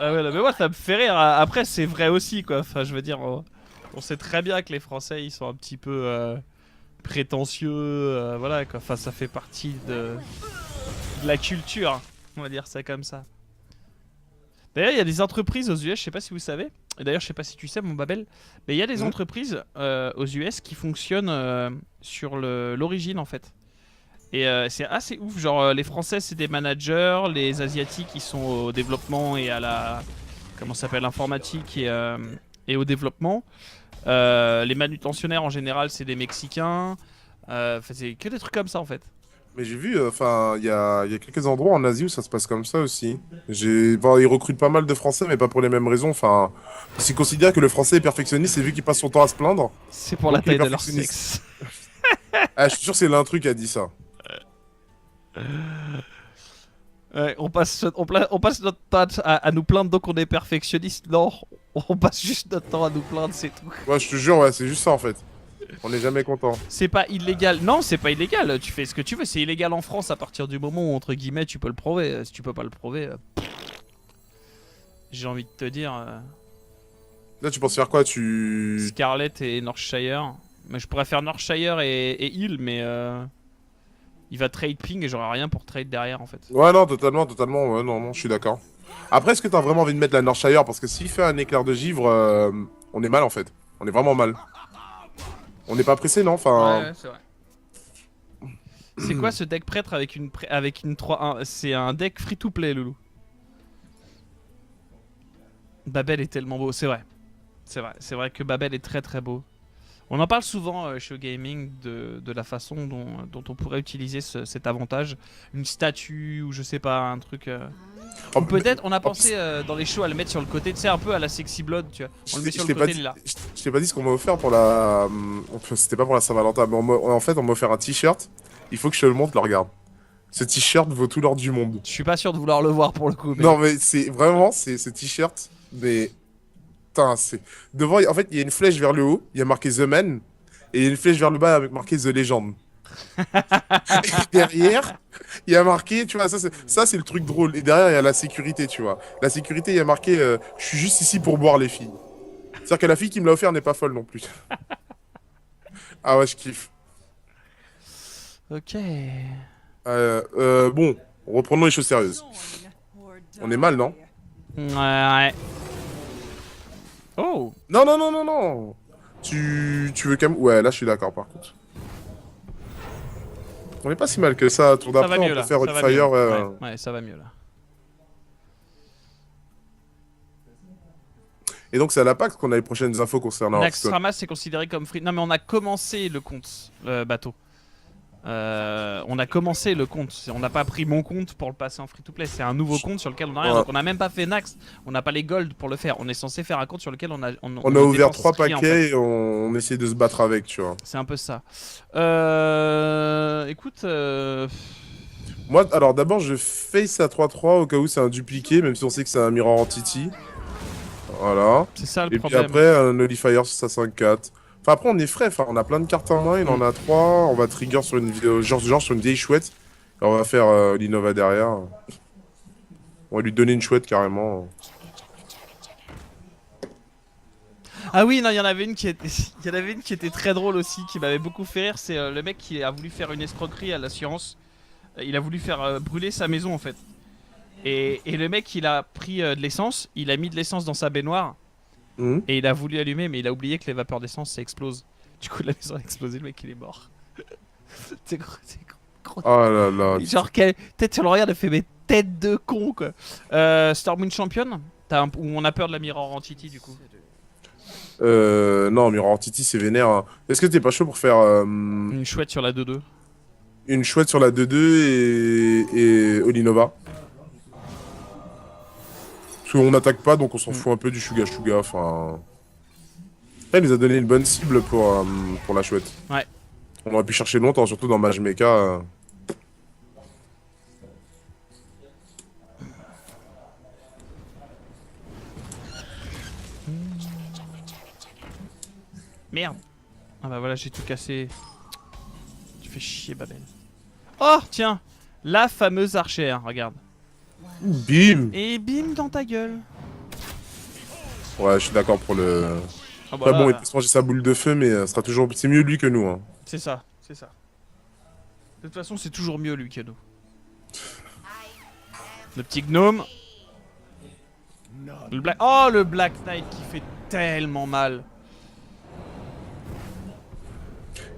Ah ouais, non, mais moi ça me fait rire. Après c'est vrai aussi quoi. Enfin je veux dire, on sait très bien que les Français ils sont un petit peu prétentieux, voilà quoi. Enfin ça fait partie de la culture, on va dire ça comme ça. D'ailleurs il y a des entreprises aux US, je sais pas si vous savez. Et d'ailleurs je sais pas si tu sais mon Babel, mais il y a des entreprises aux US qui fonctionnent sur l'origine en fait. Et c'est assez ouf, genre les Français c'est des managers, les Asiatiques ils sont au développement et à la, comment ça s'appelle, informatique et au développement. Les manutentionnaires en général c'est des Mexicains, c'est que des trucs comme ça en fait. Mais j'ai vu, enfin, il y a quelques endroits en Asie où ça se passe comme ça aussi. Bon, ils recrutent pas mal de Français, mais pas pour les mêmes raisons. Enfin, parce qu'ils considèrent que le Français est perfectionniste et vu qu'il passe son temps à se plaindre. C'est pour la Donc, il est taille de leur perfectionniste. sexe. Ah, je suis sûr que c'est l'intrus qui a dit ça. Ouais, on passe notre temps à nous plaindre donc on est perfectionniste. Non, on passe juste notre temps à nous plaindre, c'est tout. Ouais, je te jure, ouais, c'est juste ça en fait. On n'est jamais content. C'est pas illégal. Non, c'est pas illégal. Tu fais ce que tu veux. C'est illégal en France à partir du moment où, entre guillemets, tu peux le prouver. Si tu peux pas le prouver, j'ai envie de te dire Là, tu penses faire quoi? Tu. Scarlett et Northshire. Mais je pourrais faire Northshire et Hill, mais il va trade ping et j'aurai rien pour trade derrière en fait. Ouais, non, totalement, totalement. Ouais, non, non, je suis d'accord. Après, est-ce que t'as vraiment envie de mettre la Northshire? Parce que s'il fait un éclair de givre, on est mal en fait. On est vraiment mal. On n'est pas pressé, non? Enfin. Ouais, c'est vrai. C'est quoi ce deck prêtre avec une 3-1? C'est un deck free to play, loulou. Babel est tellement beau, c'est vrai. C'est vrai que Babel est très très beau. On en parle souvent chez Gaming de la façon dont on pourrait utiliser cet avantage. Une statue ou je sais pas, un truc. Oh, Ou peut-être on a pensé dans les shows à le mettre sur le côté, tu sais, un peu à la Sexy Blood, tu vois. On le met sur le côté là. Je t'ai pas dit ce qu'on m'a offert pour la. C'était pas pour la Saint-Valentin, mais en fait, on m'a offert un t-shirt. Il faut que je te le montre, le regarde. Ce t-shirt vaut tout l'or du monde. Je suis pas sûr de vouloir le voir pour le coup. Mais... Non, mais c'est vraiment, c'est ce t-shirt, mais. Putain, c'est. Devant, en fait, il y a une flèche vers le haut, il y a marqué The Man, et il y a une flèche vers le bas avec marqué The Legend. Et derrière, il y a marqué, tu vois, ça c'est le truc drôle. Et derrière, il y a la sécurité, tu vois. La sécurité, il y a marqué je suis juste ici pour boire les filles. C'est-à-dire que la fille qui me l'a offert n'est pas folle non plus. Ah ouais, je kiffe. Ok. Bon, reprenons les choses sérieuses. On est mal, non? Ouais. Oh. Non, non, non, non, non. Tu veux quand même. Ouais, là, je suis d'accord, par contre. On est pas si mal que ça. Tour Ça va d'après, on mieux peut là. faire Ça une va fire. mieux. Ouais, ça va mieux là. Et donc, c'est à la PAX qu'on a les prochaines infos concernant Hearthstone. Naxxramas c'est considéré comme free. Non, mais on a commencé le compte, le bateau. On a commencé le compte, on n'a pas pris mon compte pour le passer en free-to-play, c'est un nouveau compte sur lequel on a rien, Ouais. donc on n'a même pas fait Nax, on n'a pas les gold pour le faire, on est censé faire un compte sur lequel on a On a ne ouvert dépense 3 rien, en fait. paquets et on essaie de se battre avec, tu vois. C'est un peu ça. Écoute, Moi, alors d'abord, je face à 3-3 au cas où c'est un dupliqué, même si on sait que c'est un Mirror Entity. Voilà. c'est ça le Et puis problème. après, un Nullifier sur sa 5-4. Enfin, après, on est frais, enfin, on a plein de cartes en main, il en a 3. On va trigger sur une vidéo, genre sur une vieille chouette. Et on va faire l'Innova derrière. On va lui donner une chouette carrément. Ah oui, non, il y en avait une qui était, il y en avait une qui était très drôle aussi, qui m'avait beaucoup fait rire. C'est le mec qui a voulu faire une escroquerie à l'assurance. Il a voulu faire brûler sa maison en fait. Et le mec, il a pris de l'essence, il a mis de l'essence dans sa baignoire Mhm. et il a voulu allumer, mais il a oublié que les vapeurs d'essence ça explose. Du coup, la maison a explosé, le mec il est mort. c'est gros. Oh là là. Genre, peut-être sur le regard, il a fait mes têtes de con quoi. Stormwind Champion, où on a peur de la Mirror Entity du coup. Non, Mirror Entity, c'est vénère. Hein. Est-ce que t'es pas chaud pour faire Une chouette sur la 2-2. une chouette sur la 2-2 et Olinova? Parce qu'on n'attaque pas, donc on s'en fout un peu du Shuga Shuga. Enfin. Après, il nous a donné une bonne cible pour la chouette. Ouais. On aurait pu chercher longtemps, surtout dans Mage Mecha. Merde. Ah bah voilà, j'ai tout cassé. Tu fais chier, Babel. Oh, tiens. La fameuse archère, regarde. Bim! Et bim dans ta gueule. Ouais, je suis d'accord pour le. Ah Après, bah bon, là, il peut se manger sa boule de feu, mais ce sera toujours. C'est mieux lui que nous. Hein. c'est ça, c'est ça. De toute façon, c'est toujours mieux lui que nous. Le petit gnome. Le Black Knight qui fait tellement mal.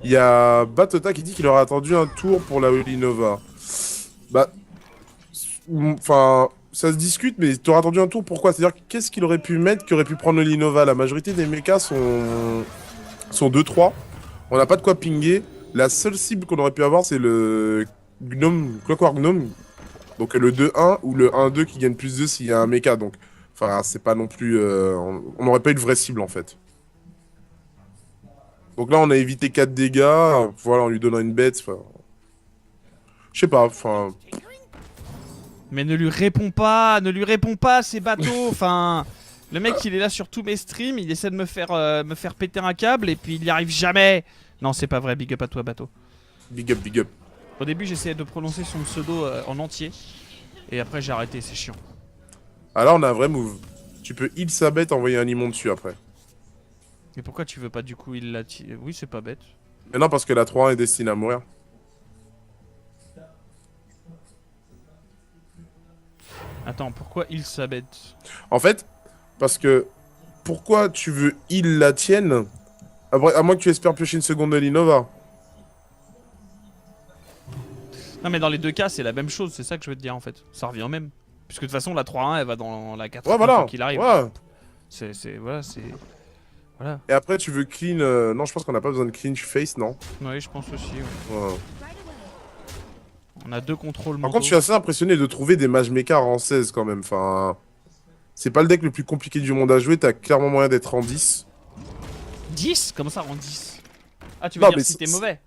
Il y a Batota qui dit qu'il aurait attendu un tour pour la Olinova. Bah. Enfin. Ça se discute, mais t'aurais attendu un tour, pourquoi? C'est-à-dire, qu'est-ce qu'il aurait pu mettre qui aurait pu prendre l'Innova? La majorité des mechas sont 2-3. On n'a pas de quoi pinguer. La seule cible qu'on aurait pu avoir, c'est le Gnome, Clockwork Gnome. Donc le 2-1 ou le 1-2 qui gagne plus 2 s'il y a un mecha. Donc, enfin, c'est pas non plus. On n'aurait pas eu de vraie cible en fait. Donc là, on a évité 4 dégâts. Voilà, en lui donnant une bête. Enfin. Je sais pas, enfin. Mais ne lui réponds pas, ces bateaux. Enfin, le mec, il est là sur tous mes streams, il essaie de me faire péter un câble et puis il n'y arrive jamais. Non, c'est pas vrai. Big up à toi, bateau. Big up, big up. Au début, j'essayais de prononcer son pseudo en entier. Et après, j'ai arrêté, c'est chiant. Ah là, on a un vrai move. Tu peux heal sa bête, envoyer un limon dessus après. Mais pourquoi tu veux pas du coup il l'a Oui, c'est pas bête. Mais non, parce que la 3-1 est destinée à mourir. Attends, pourquoi il sa bête? En fait, parce que pourquoi tu veux heal la tienne après, à moins que tu espères piocher une seconde de l'Innova. Non, mais dans les deux cas, c'est la même chose, c'est ça que je veux te dire en fait. Ça revient au même. Puisque de toute façon, la 3-1 elle va dans la 4-1 Ouais, voilà. qu'il arrive. Ouais. Voilà, c'est. Voilà. Et après, tu veux clean. Non, je pense qu'on n'a pas besoin de clean face, non. Oui, je pense aussi. Ouais. Ouais. On a deux contrôles Par mentaux. contre, je suis assez impressionné de trouver des mages mecha en 16 quand même. Enfin. C'est pas le deck le plus compliqué du monde à jouer, t'as clairement moyen d'être en 10. 10? Comment ça rend 10? Ah, tu veux Non, dire mais si t'es mauvais?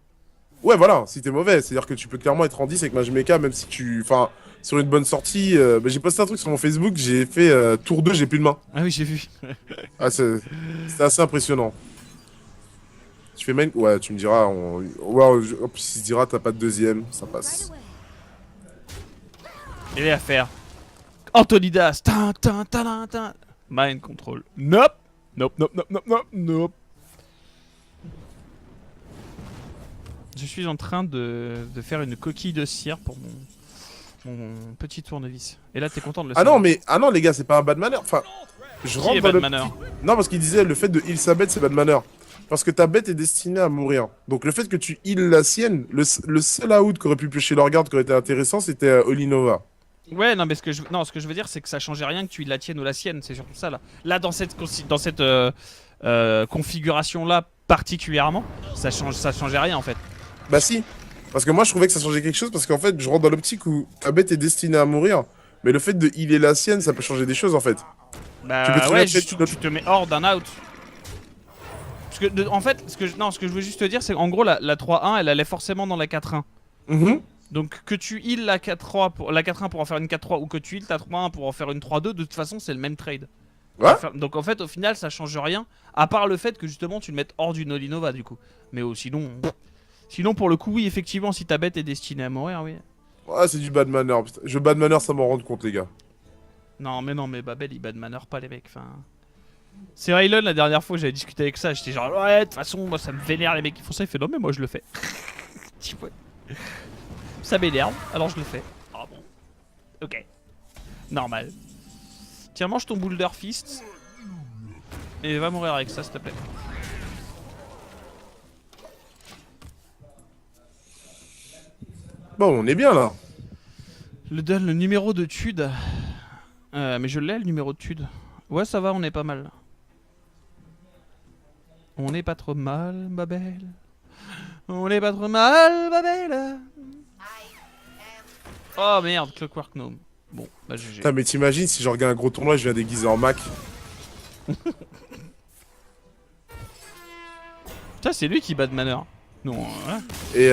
Ouais, voilà, si t'es mauvais. C'est-à-dire que tu peux clairement être en 10 avec mage mecha, même si tu. Enfin, sur une bonne sortie. Bah, j'ai posté un truc sur mon Facebook, j'ai fait tour 2, j'ai plus de main. Ah oui, j'ai vu. Ah, c'était assez impressionnant. Tu fais main. Ouais, tu me diras. Ouais, en plus, il se dira, t'as pas de deuxième, ça passe. Et les affaires. Antonidas. Mind control. Nope. Nope, nope, nope, nope, nope, nope. Je suis en train de faire une coquille de cire pour mon petit tournevis. Et là, t'es content de le Ah savoir. non, mais. Ah non, les gars, c'est pas un bad manner. Enfin. Je Qui rentre est dans bad le. manner? Non, parce qu'il disait le fait de heal sa bête, c'est bad manner. Parce que ta bête est destinée à mourir. Donc le fait que tu heal la sienne, le seul out qu'aurait pu piocher leur garde qui aurait été intéressant, c'était Olinova. Ouais, non, mais ce que je veux dire, c'est que ça changeait rien que tu la tiennes ou la sienne. C'est surtout ça, là. Là, dans cette configuration-là, particulièrement, ça changeait rien, en fait. Bah si. Parce que moi, je trouvais que ça changeait quelque chose, parce qu'en fait, je rentre dans l'optique où ta bête est destinée à mourir, mais le fait de healer la sienne, ça peut changer des choses, en fait. Tu peux Bah très ouais, bien tuer une autre- tu te mets hors d'un out. Parce que, en fait, ce que je voulais juste te dire, c'est qu'en gros, la 3-1, elle allait forcément dans la 4-1. Mhm. Donc que tu heal la 4-3 pour la 4-1 pour en faire une 4-3 ou que tu heal ta 3-1 pour en faire une 3-2, de toute façon, c'est le même trade. Ouais. Donc en fait, au final, ça change rien, à part le fait que justement, tu le mettes hors du Nolinova, du coup. Mais sinon... Sinon, pour le coup, oui, effectivement, si ta bête est destinée à mourir, oui. Ouais, c'est du bad manner. Putain. Je bad manner sans m'en rendre compte, les gars. Non, mais Babel, il bad manner pas les mecs, enfin... C'est Raylan, la dernière fois, j'avais discuté avec ça, j'étais genre, ouais, de toute façon, moi, ça me vénère les mecs qui font ça. Il fait, non, mais moi, je le fais. Tu vois. Ça m'énerve, alors je le fais. Ah bon. Ok. Normal. Tiens, mange ton Boulder Fist. Et va mourir avec ça, s'il te plaît. Bon, on est bien, là. Le numéro de Tude. Mais je l'ai, le numéro de Tude. Ouais, ça va, on est pas mal. On n'est pas trop mal, ma belle. On n'est pas trop mal, ma belle. Oh merde, Clockwork Gnome. Bon, bah GG. Putain, mais t'imagines si je regarde un gros tournoi, je viens déguisé en Mac. Putain, c'est lui qui bat de manner. Non, ouais. Et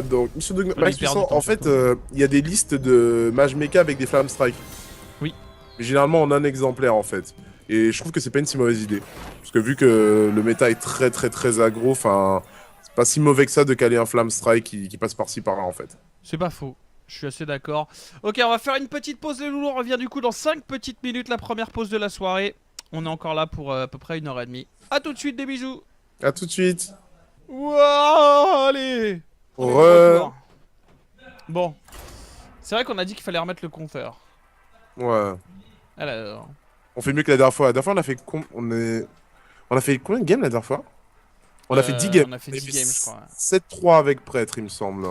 donc, Monsieur de Max hyper Puissant, du temps, en fait, il y a des listes de mage mecha avec des flammes strike. Oui. Mais généralement en un exemplaire, en fait. Et je trouve que c'est pas une si mauvaise idée. Parce que vu que le méta est très aggro, enfin, c'est pas si mauvais que ça de caler un flamme strike qui passe par-ci par-là, en fait. C'est pas faux. Je suis assez d'accord. Ok, on va faire une petite pause les loulous. On revient du coup dans 5 petites minutes, la première pause de la soirée. On est encore là pour à peu près 1h30. A tout de suite, des bisous. À tout de suite. Wouah, allez. On est de retour. Bon. C'est vrai qu'on a dit qu'il fallait remettre le compteur. Ouais. Alors. On fait mieux que la dernière fois. La dernière fois, on a fait on a fait combien de games la dernière fois? On a fait 10 games. On a fait 10 games, je crois. 7-3 avec prêtre, il me semble.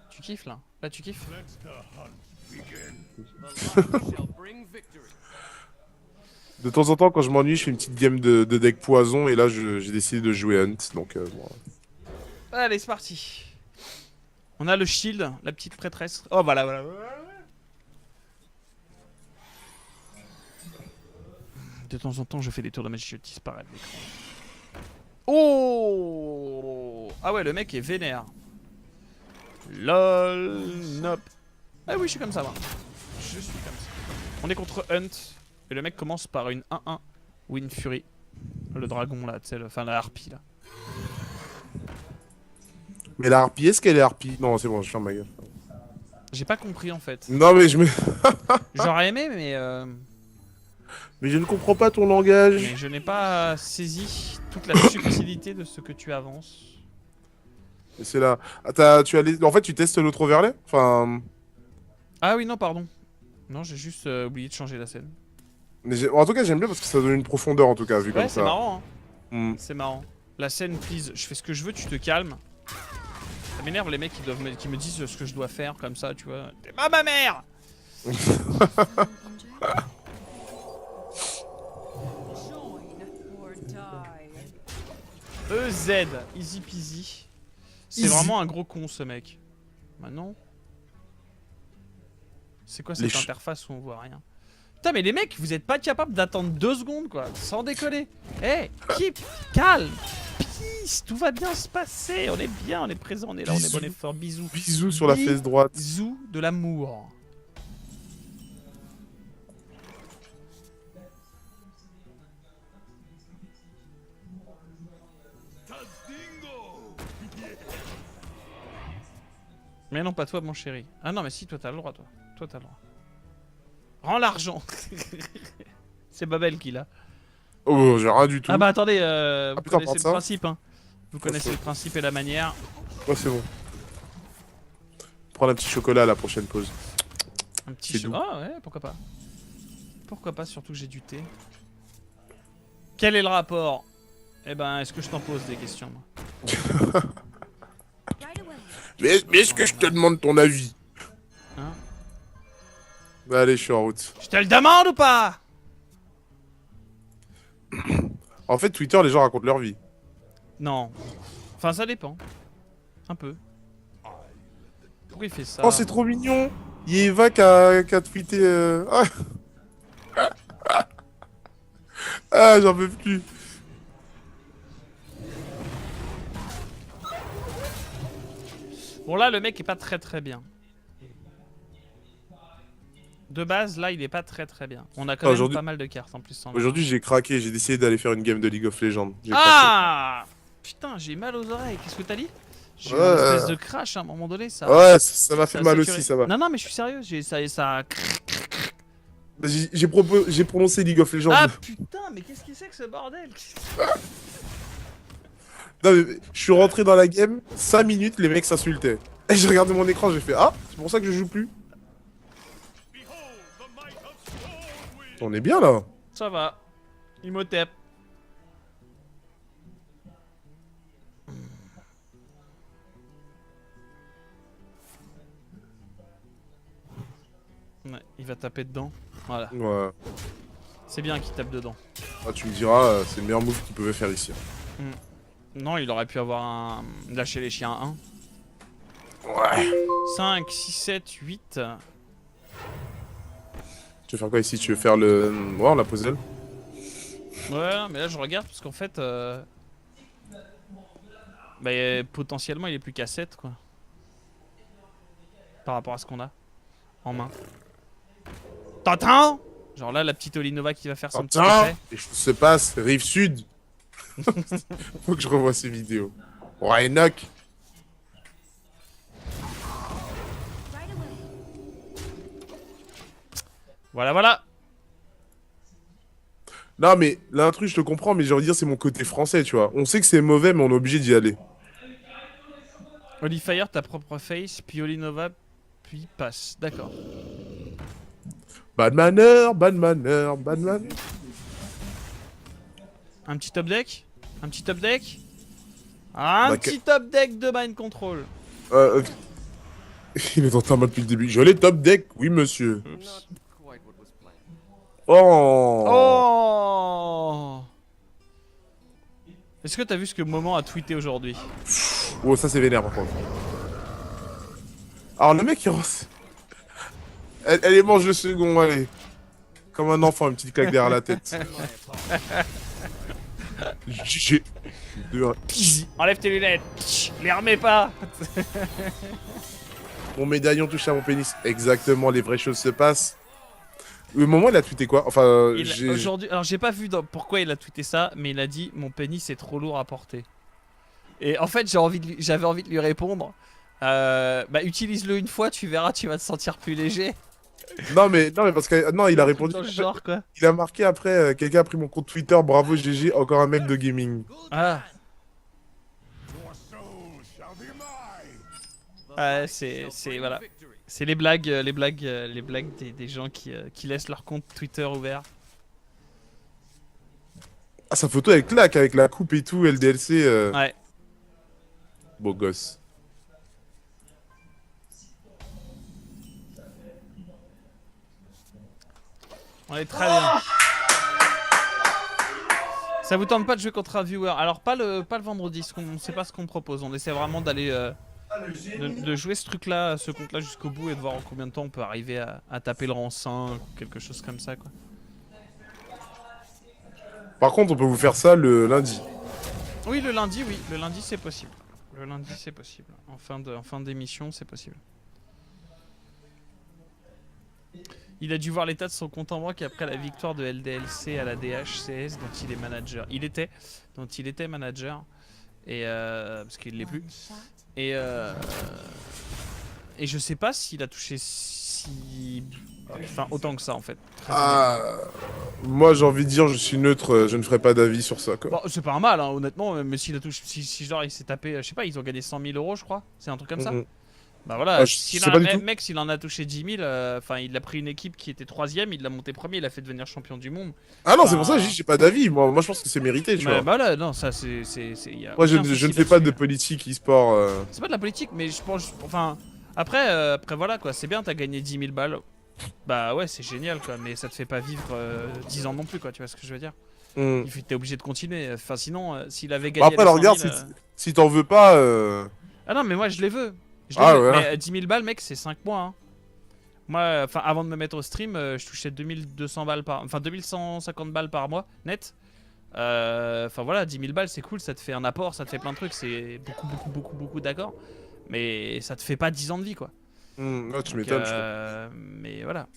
Tu kiffes là? Là tu kiffes? De temps en temps, quand je m'ennuie, je fais une petite game de deck poison et là, j'ai décidé de jouer Hunt. Donc, voilà. Allez, c'est parti. On a le shield, la petite prêtresse. Oh, voilà. De temps en temps, je fais des tours de magie, je disparais de l'écran. Oh! Ah ouais, le mec est vénère. LOL, nope. Ah oui, je suis comme ça, moi. Je suis comme ça. On est contre Hunt. Et le mec commence par une 1-1 Wind Fury. Le dragon là, tu sais, enfin la harpie là. Mais la harpie, est-ce qu'elle est harpie? Non, c'est bon, je ferme ma gueule. J'ai pas compris en fait. Non, mais J'aurais aimé, mais je ne comprends pas ton langage. mais je n'ai pas saisi toute la subtilité de ce que tu avances. C'est là. Ah, En fait, tu testes l'autre overlay? Enfin. Ah oui, non, pardon. Non, j'ai juste oublié de changer la scène. Mais en tout cas, j'aime bien parce que ça donne une profondeur, en tout cas, vu comme Ouais, ça. c'est marrant, hein. Hmm. C'est marrant. La scène, please, je fais ce que je veux, tu te calmes. Ça m'énerve les mecs qui me disent ce que je dois faire comme ça, tu vois. T'es pas ma mère. EZ, easy peasy. C'est Easy. vraiment un gros con ce mec. Maintenant. C'est quoi cette interface où on voit rien? Putain, mais les mecs, vous êtes pas capables d'attendre 2 secondes quoi, sans déconner. Eh, keep, calme, peace, tout va bien se passer. On est bien, on est présent, on est là, on est bon et fort. Bisous. Bisous sur la fesse droite. Bisous de l'amour. Mais non, pas toi, mon chéri. Ah non, mais si, toi t'as le droit, toi. Toi t'as le droit. Rends l'argent. C'est Babel qui l'a. Oh, j'ai rien du tout. Ah bah attendez, vous putain, connaissez le ça. principe, hein. Vous connaissez le principe et la manière. Ouais, c'est bon. Prendre un petit chocolat à la prochaine pause. Un petit C'est doux. Ah ouais, pourquoi pas. Pourquoi pas, surtout que j'ai du thé. Quel est le rapport? Eh ben, est-ce que je t'en pose des questions, moi? Mais est-ce que je te demande ton avis? Hein? Bah allez, je suis en route. Je te le demande ou pas? En fait, Twitter, les gens racontent leur vie. Non. Enfin, ça dépend. Un peu. Pourquoi il fait ça? Oh, c'est trop mignon. Il y a Eva qui a tweeté. Ah, ah, j'en peux plus. Bon, là, le mec est pas très bien. De base, là, il est pas très bien. On a quand Ah, même pas mal de cartes en plus. Sans aujourd'hui, j'ai craqué. J'ai décidé d'aller faire une game de League of Legends. J'ai craqué. ah putain, j'ai mal aux oreilles. Qu'est-ce que t'as dit? J'ai eu Ouais. un espèce de crash à un moment donné. Ça, Ouais, ça m'a fait ça a mal saturé. aussi, ça va. Non, non, mais je suis sérieux. Ça... J'ai prononcé League of Legends. Ah putain, mais qu'est-ce que c'est que ce bordel? Non, mais je suis rentré dans la game, 5 minutes, les mecs s'insultaient. Et j'ai regardé mon écran, j'ai fait ah, c'est pour ça que je joue plus. On est bien là. Ça va. Imhotep. Ouais, il va taper dedans. Voilà. Ouais. C'est bien qu'il tape dedans. Ah, tu me diras, c'est le meilleur move qu'il pouvait faire ici. Non, il aurait pu avoir un... lâcher les chiens à 1. Ouais. 5, 6, 7, 8. Tu veux faire quoi ici? Tu veux faire le... Ouais, on l'a posé. Ouais, mais là je regarde parce qu'en fait... bah, potentiellement il est plus qu'à 7 quoi. Par rapport à ce qu'on a en main. Tintin! Genre là la petite Olinova qui va faire son petit Attends, effet. les choses se passent, rive sud. Faut que je revoie ces vidéos. Ouais, Enoch. Voilà, voilà. Non, mais l'intrus, je te comprends, mais j'ai envie de dire, c'est mon côté français, tu vois. On sait que c'est mauvais, mais on est obligé d'y aller. Olifire, ta propre face, puis Olinova, puis passe. D'accord. Bad manner, bad manner, bad manner. Un petit top deck? Un petit top deck? Un Bah, petit top deck de mind control. Euh, Il est en train depuis le début. Je l'ai top deck, oui monsieur. Oups. Oh, Oh! Est-ce que t'as vu ce que Moment a tweeté aujourd'hui? Oh, ça c'est vénère par contre. Alors le mec il elle est mange le second, allez. Comme un enfant, une petite claque derrière la tête. GG. 2-1. Enlève tes lunettes. Les remets pas. Mon médaillon touche à mon pénis. Exactement, les vraies choses se passent. Le moment, il a tweeté quoi? Enfin, Aujourd'hui, alors j'ai pas vu pourquoi il a tweeté ça, mais il a dit mon pénis est trop lourd à porter. Et en fait, j'avais envie de lui répondre. Bah utilise-le une fois, tu verras, tu vas te sentir plus léger. Non mais parce que non, il a répondu. Dans le genre quoi. Il a marqué après, quelqu'un a pris mon compte Twitter, bravo GG, encore un mec de gaming. Ah. C'est voilà. C'est les blagues des gens qui laissent leur compte Twitter ouvert. Ah, sa photo avec claque, avec la coupe et tout, LDLC. Ouais. Beau gosse. On est très bien. Ça vous tente pas de jouer contre un viewer? Alors pas le vendredi, on sait pas ce qu'on propose. On essaie vraiment d'aller de jouer ce truc-là, ce compte-là jusqu'au bout et de voir en combien de temps on peut arriver à taper le rang 5 ou quelque chose comme ça quoi. Par contre, on peut vous faire ça le lundi. Oui, le lundi c'est possible. Le lundi c'est possible. En fin d'émission c'est possible. Il a dû voir l'état de son compte en banque après la victoire de LDLC à la DHCS dont il est manager. Dont il était manager. Et parce qu'il l'est plus. Et je sais pas s'il a touché enfin autant que ça en fait. Ah, moi j'ai envie de dire, je suis neutre, je ne ferai pas d'avis sur ça quoi. Bon, c'est pas un mal hein, honnêtement, mais s'il a touché, si genre il s'est tapé, je sais pas, ils ont gagné 100 000 euros je crois, c'est un truc comme ça. Bah voilà, je s'il sais a pas un du tout. mec, s'il en a touché 10 000, enfin il a pris une équipe qui était 3ème, il l'a monté premier, il a fait devenir champion du monde. Ah non, Enfin, c'est pour ça que j'ai pas d'avis. Moi je pense que c'est mérité, tu vois. Bah là, non, ça c'est. Moi je ne fais pas de politique e-sport. C'est pas de la politique, mais je pense. Enfin, après voilà quoi, c'est bien, t'as gagné 10 000 balles. Bah ouais, c'est génial quoi, mais ça te fait pas vivre 10 ans non plus quoi, tu vois ce que je veux dire. Hmm. T'es obligé de continuer. Enfin, sinon, s'il avait Bon, gagné après, les alors 100 000... regarde, si t'en veux pas. Ah non, mais moi, je les veux. Je les Ah veux. ouais. Mais 10 000 balles, mec, c'est 5 mois. Hein. Moi, enfin, avant de me mettre au stream, je touchais 2200 balles par... Enfin, 2150 balles par mois, net. Enfin, voilà, 10 000 balles, c'est cool. Ça te fait un apport, ça te fait plein de trucs. C'est beaucoup d'accord. Mais ça te fait pas 10 ans de vie, quoi. Là, tu Donc, m'étonnes. mais voilà.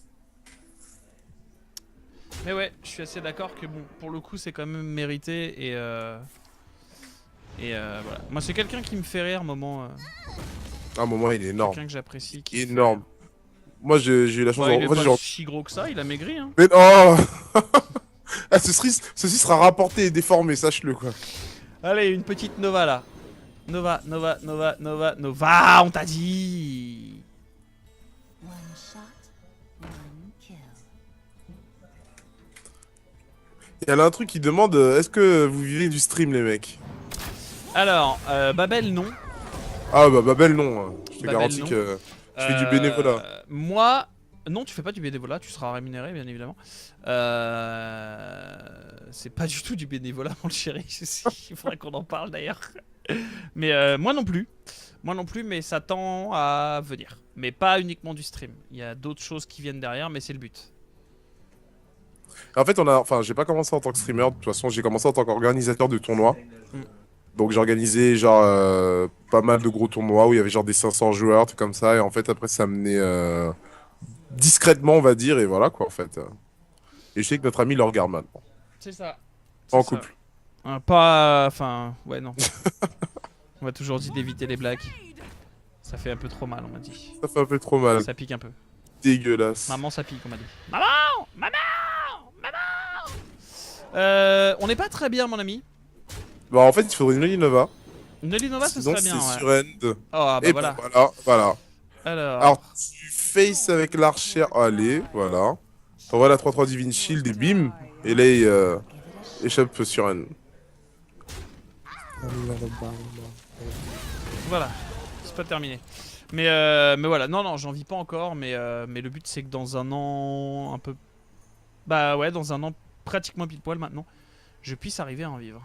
Mais ouais, je suis assez d'accord que bon, pour le coup, c'est quand même mérité et voilà. Moi, c'est quelqu'un qui me fait rire, moment. À un moment, il est énorme. Quelqu'un que j'apprécie. Qui me fait Énorme. rire. Moi, j'ai eu la chance Ouais, il de. est En fait, pas j'ai. si gros que ça, il a maigri, hein. Mais oh ah, ceci sera rapporté et déformé, sache-le quoi. Allez, une petite Nova là. Nova, on t'a dit. One shot, one kill. Il y a un truc qui demande est-ce que vous vivez du stream, les mecs? Alors, Babel, non. Ah bah Babel, non. Je te Babel, garantis non. que tu fais du bénévolat. Moi, non, tu fais pas du bénévolat, tu seras rémunéré, bien évidemment. C'est pas du tout du bénévolat, mon chéri. Il faudrait qu'on en parle d'ailleurs. Mais moi non plus. Moi non plus, mais ça tend à venir. Mais pas uniquement du stream. Il y a d'autres choses qui viennent derrière, mais c'est le but. En fait, enfin, j'ai pas commencé en tant que streamer. De toute façon, j'ai commencé en tant qu'organisateur de tournois. Mm. Donc, j'ai organisé genre pas mal de gros tournois où il y avait genre des 500 joueurs, tout comme ça. Et en fait, après, ça menait discrètement, on va dire. Et voilà quoi, en fait. Et je sais que notre ami le regarde maintenant. C'est ça. En couple. Pas. Enfin, ouais, non. On m'a toujours dit d'éviter les blagues. Ça fait un peu trop mal, on m'a dit. Ça fait un peu trop mal. Ça pique un peu. Dégueulasse. Maman, ça pique, on m'a dit. Maman, on n'est pas très bien, mon ami. Bah, en fait, il faudrait une Lenovo. Une Nova, ça Sinon, serait bien, c'est ouais. sur End. Oh, bah Et voilà. voilà. Alors. Alors, tu face avec l'archer. Allez, voilà. T'envoies la 3-3 Divine Shield et bim. Et là, il échappe sur N. Voilà, c'est pas terminé. Mais voilà, non, j'en vis pas encore, mais le but c'est que dans un an, un peu... Bah ouais, dans un an, pratiquement pile poil maintenant, je puisse arriver à en vivre.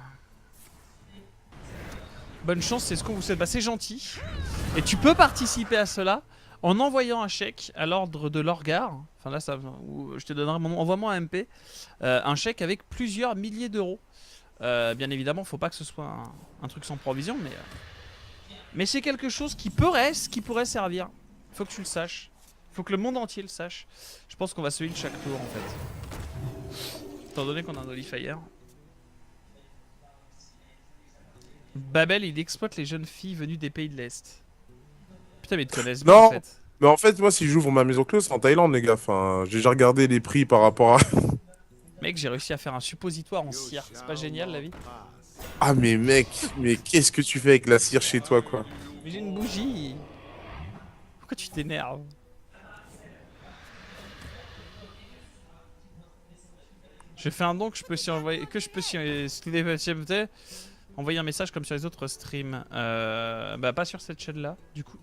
Bonne chance, c'est ce qu'on vous souhaite. Bah c'est gentil. Et tu peux participer à cela en envoyant un chèque à l'ordre de l'Orgar. Enfin là, je te donnerai mon nom. Envoie-moi un MP. Un chèque avec plusieurs milliers d'euros. Bien évidemment, faut pas que ce soit un truc sans provision, mais c'est quelque chose qui pourrait servir. Faut que tu le saches. Faut que le monde entier le sache. Je pense qu'on va se heal chaque tour en fait. Étant donné qu'on a un Olifier. Babel, il exploite les jeunes filles venues des pays de l'Est. Putain, mais ils te connaissent bien Non. en fait. Mais en fait, moi, si j'ouvre ma maison close, c'est en Thaïlande, les gars. Enfin, j'ai déjà regardé les prix par rapport à. Mec, j'ai réussi à faire un suppositoire en cire. C'est pas génial la vie? Ah, mais mec, mais qu'est-ce que tu fais avec la cire chez toi, quoi? Mais j'ai une bougie. Pourquoi tu t'énerves? Je fais un don que je peux envoyer, envoyer un message comme sur les autres streams. Bah pas sur cette chaîne là, du coup.